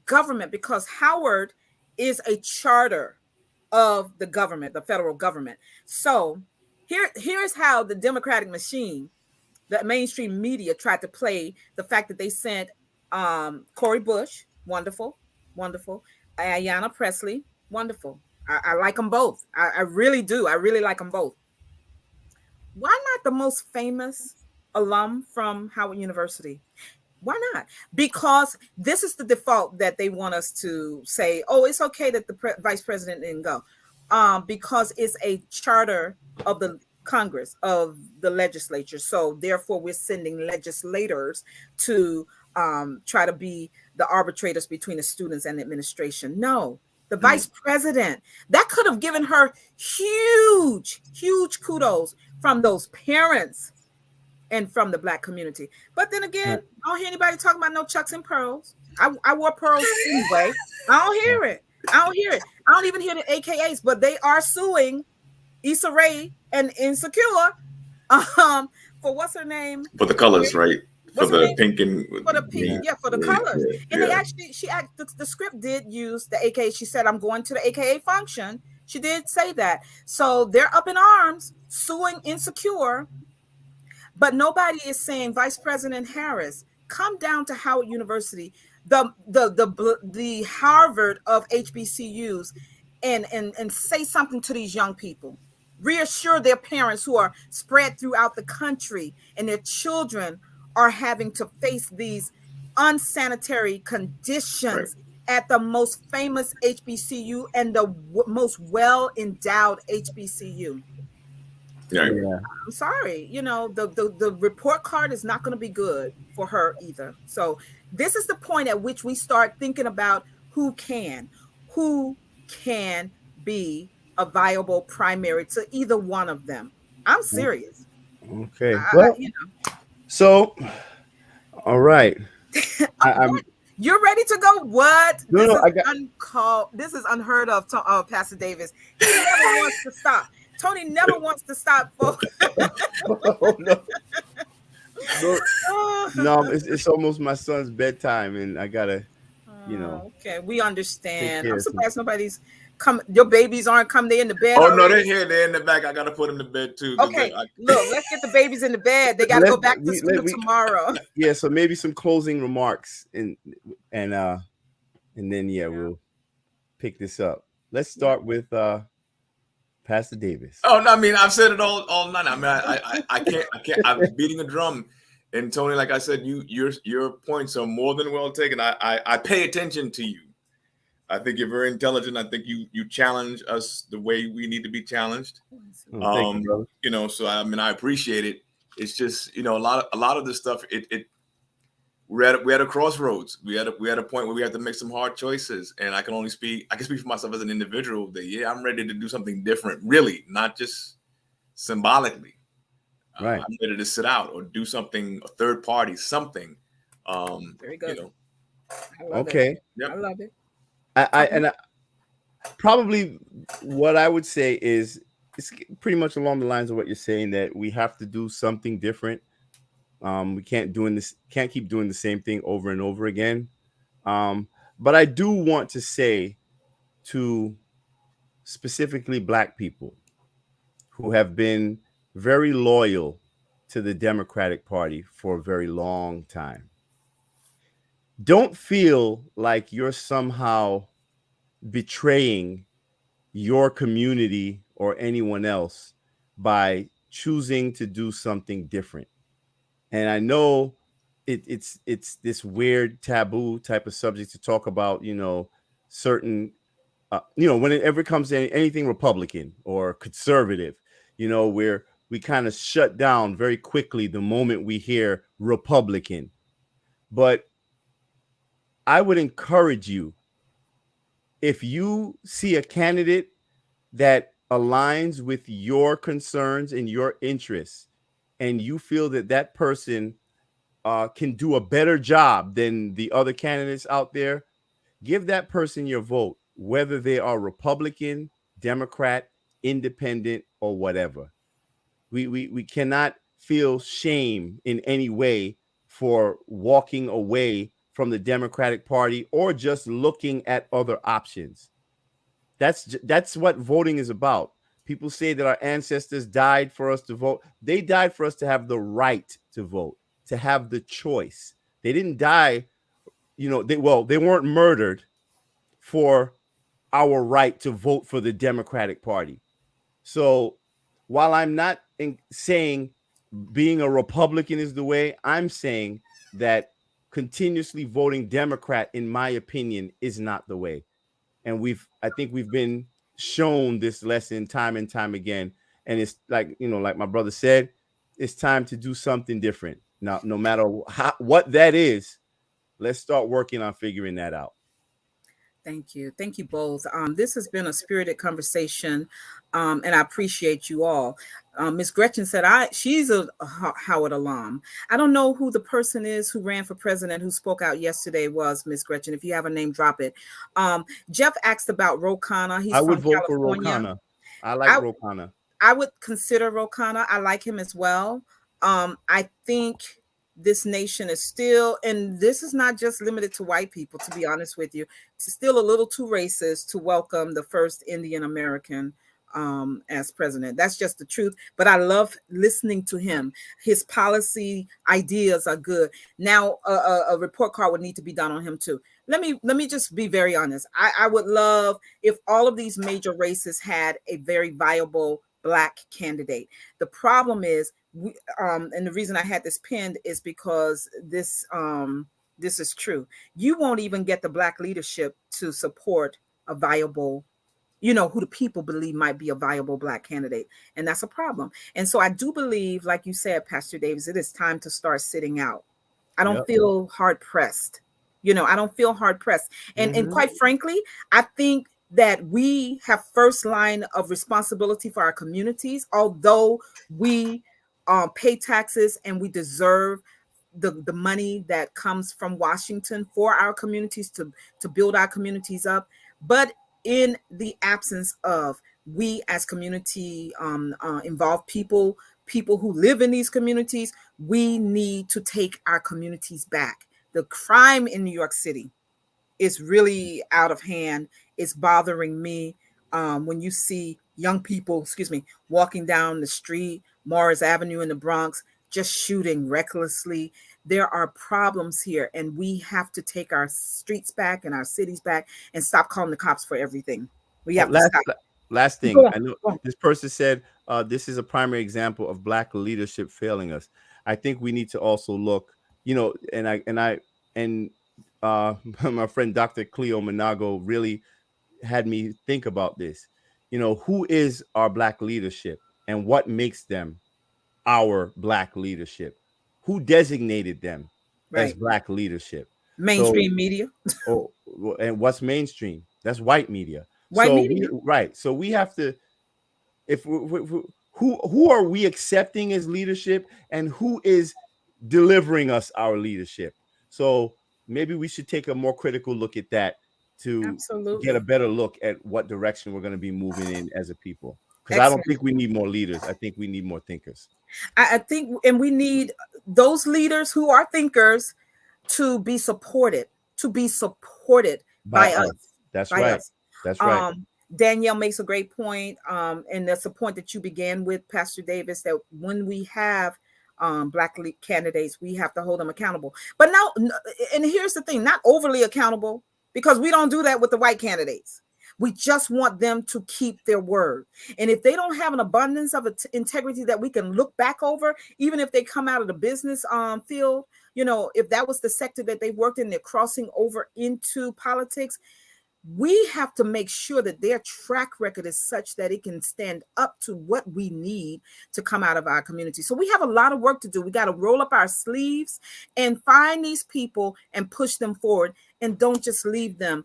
government? Because Howard is a charter of the government, the federal government. So here's how the Democratic machine, the mainstream media, tried to play the fact that they sent Cori Bush, wonderful, wonderful, Ayanna Pressley, wonderful. I like them both. I really do. I really like them both. Why not the most famous alum from Howard University? Why not? Because this is the default that they want us to say, oh, it's okay that the vice president didn't go. Because it's a charter of the Congress, of the legislature. So therefore, we're sending legislators to try to be the arbitrators between the students and the administration. No, the vice president, that could have given her huge, huge kudos from those parents and from the Black community. But then again, I don't hear anybody talking about no Chucks and pearls. I wore pearls anyway. I don't hear it. I don't hear it. I don't even hear the AKAs, but they are suing Issa Rae and Insecure for what's her name? For the colors, right? For the pink and for the pink, for the colors. And they actually, the script did use the AKA. She said, "I'm going to the AKA function." She did say that. So they're up in arms suing Insecure. But nobody is saying, Vice President Harris, come down to Howard University, the Harvard of HBCUs, and say something to these young people. Reassure their parents who are spread throughout the country, and their children are having to face these unsanitary conditions at the most famous HBCU and the most well-endowed HBCU. Yeah. I'm sorry, the report card is not going to be good for her either. So this is the point at which we start thinking about who can be a viable primary to either one of them. I'm serious. Okay. So, all right. You're ready to go? What? No, This is unheard of, Pastor Davis. He never wants to stop. Tony never wants to stop, folks. No, it's almost my son's bedtime, and I gotta, Okay, we understand. I'm surprised nobody's come. Your babies aren't come. They in the bed. Oh no, they're here. They're in the back. I gotta put them to bed too. Okay, look, let's get the babies in the bed. They gotta go back to school tomorrow. Yeah, so maybe some closing remarks, and then we'll pick this up. Let's start with Pastor Davis. Oh no, I mean I've said it all night. I mean I can't. I'm beating a drum, and Tony, like I said, your points are more than well taken. I pay attention to you. I think you're very intelligent. I think you challenge us the way we need to be challenged. Thank you, so I mean I appreciate it. It's just a lot of this stuff. We're at a crossroads. We had a point where we had to make some hard choices, and I can speak for myself as an individual that I'm ready to do something different, really, not just symbolically. Right. I'm ready to sit out or do something, a third party, something. Very good. Okay. Yep. I love it. I probably what I would say is it's pretty much along the lines of what you're saying, that we have to do something different. We can't keep doing the same thing over and over again. But I do want to say to specifically Black people who have been very loyal to the Democratic Party for a very long time, don't feel like you're somehow betraying your community or anyone else by choosing to do something different. And I know it's this weird taboo type of subject to talk about, certain, whenever it comes to anything Republican or conservative, where we kind of shut down very quickly the moment we hear Republican. But I would encourage you, if you see a candidate that aligns with your concerns and your interests, and you feel that person can do a better job than the other candidates out there, give that person your vote, whether they are Republican, Democrat, Independent, or whatever. We cannot feel shame in any way for walking away from the Democratic Party or just looking at other options. That's what voting is about. People say that our ancestors died for us to vote. They died for us to have the right to vote, to have the choice. They didn't die, they weren't murdered for our right to vote for the Democratic Party. So while I'm not saying being a Republican is the way, I'm saying that continuously voting Democrat, in my opinion, is not the way. And I think we've been shown this lesson time and time again. And it's like, like my brother said, it's time to do something different. Now, no matter what that is, let's start working on figuring that out. Thank you. Thank you both. This has been a spirited conversation, and I appreciate you all. Miss Gretchen said she's a Howard alum. I don't know who the person is who ran for president who spoke out yesterday was, Miss Gretchen. If you have a name, drop it. Jeff asked about Ro Khanna. He's I would from vote California. for Ro Khanna. I like Ro Khanna. I would consider Ro Khanna. I like him as well. I think this nation is still, and this is not just limited to white people, to be honest with you, it's still a little too racist to welcome the first Indian American as president. That's just the truth. But I love listening to him. His policy ideas are good. Now, a report card would need to be done on him too. Let me just be very honest. I would love if all of these major races had a very viable Black candidate. The problem is, and the reason I had this pinned is because this is true. You won't even get the Black leadership to support a viable, who the people believe might be a viable Black candidate. And that's a problem. And so I do believe, like you said, Pastor Davis, it is time to start sitting out. I don't feel hard pressed. I don't feel hard pressed. And quite frankly, I think that we have first line of responsibility for our communities, although we pay taxes and we deserve the money that comes from Washington for our communities to build our communities up. But in the absence of we as community involved people who live in these communities, we need to take our communities back. The crime in New York City is really out of hand. It's bothering me when you see young people, walking down the street, Morris Avenue in the Bronx, just shooting recklessly. There are problems here, and we have to take our streets back and our cities back and stop calling the cops for everything. We have to stop. Last thing, I know this person said this is a primary example of Black leadership failing us. I think we need to also look, and my friend Dr. Cleo Monago really had me think about this. Who is our Black leadership and what makes them our Black leadership? Who designated them as Black leadership? Mainstream media. And what's mainstream? That's white media. Media. So we have to, who are we accepting as leadership, and who is delivering us our leadership? So maybe we should take a more critical look at that to get a better look at what direction we're going to be moving in as a people. Because I don't think we need more leaders. I think we need more thinkers. I think, and we need those leaders who are thinkers to be supported by us. That's right. That's right. Danielle makes a great point. And that's a point that you began with, Pastor Davis, that when we have Black candidates, we have to hold them accountable. But now, and here's the thing, not overly accountable, because we don't do that with the white candidates. We just want them to keep their word. And if they don't have an abundance of integrity that we can look back over, even if they come out of the business field, if that was the sector that they worked in, they're crossing over into politics, we have to make sure that their track record is such that it can stand up to what we need to come out of our community. So we have a lot of work to do. We got to roll up our sleeves and find these people and push them forward, and don't just leave them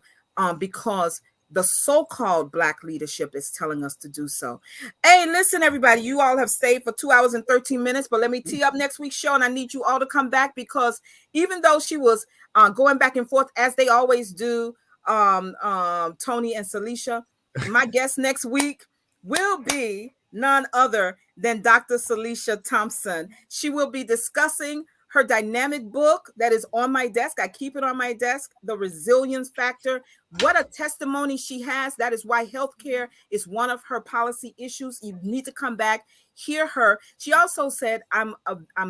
because the so-called Black leadership is telling us to do so. Hey, listen, everybody, you all have stayed for 2 hours and 13 minutes, but let me tee up next week's show, and I need you all to come back, because even though she was going back and forth, as they always do, Tony and Celicia, my guest next week will be none other than Dr. Celicia Thompson. She will be discussing her dynamic book that is on my desk. I keep it on my desk. The Resilience Factor. What a testimony she has. That is why healthcare is one of her policy issues. You need to come back, hear her. She also said, I'm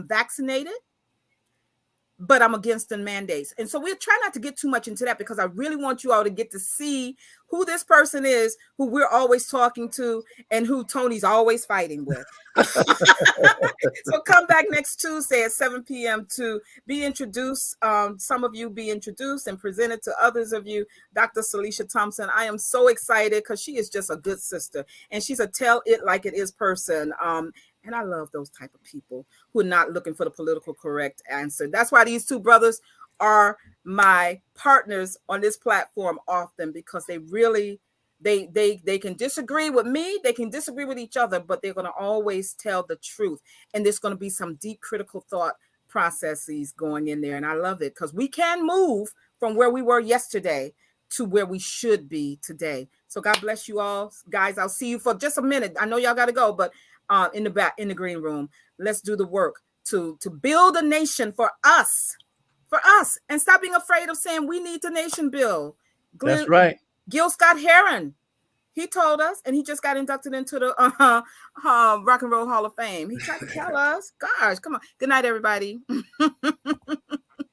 vaccinated, but I'm against the mandates. And so we'll try not to get too much into that, because I really want you all to get to see who this person is, who we're always talking to, and who Tony's always fighting with. So come back next Tuesday at 7 p.m. to be introduced. Some of you be introduced and presented to others of you. Dr. Salisha Thompson, I am so excited because she is just a good sister, and she's a tell it like it is person. And I love those type of people who are not looking for the political correct answer. That's why these two brothers are my partners on this platform often, because they really, they can disagree with me, they can disagree with each other, but they're going to always tell the truth. And there's going to be some deep critical thought processes going in there. And I love it, because we can move from where we were yesterday to where we should be today. So God bless you all, guys. I'll see you for just a minute. I know y'all got to go, but in the back, in the green room, let's do the work to build a nation for us, and stop being afraid of saying we need the nation build. That's right. Gil Scott Heron, he told us, and he just got inducted into the Rock and Roll Hall of Fame. He tried to tell us. Gosh, come on. Good night, everybody.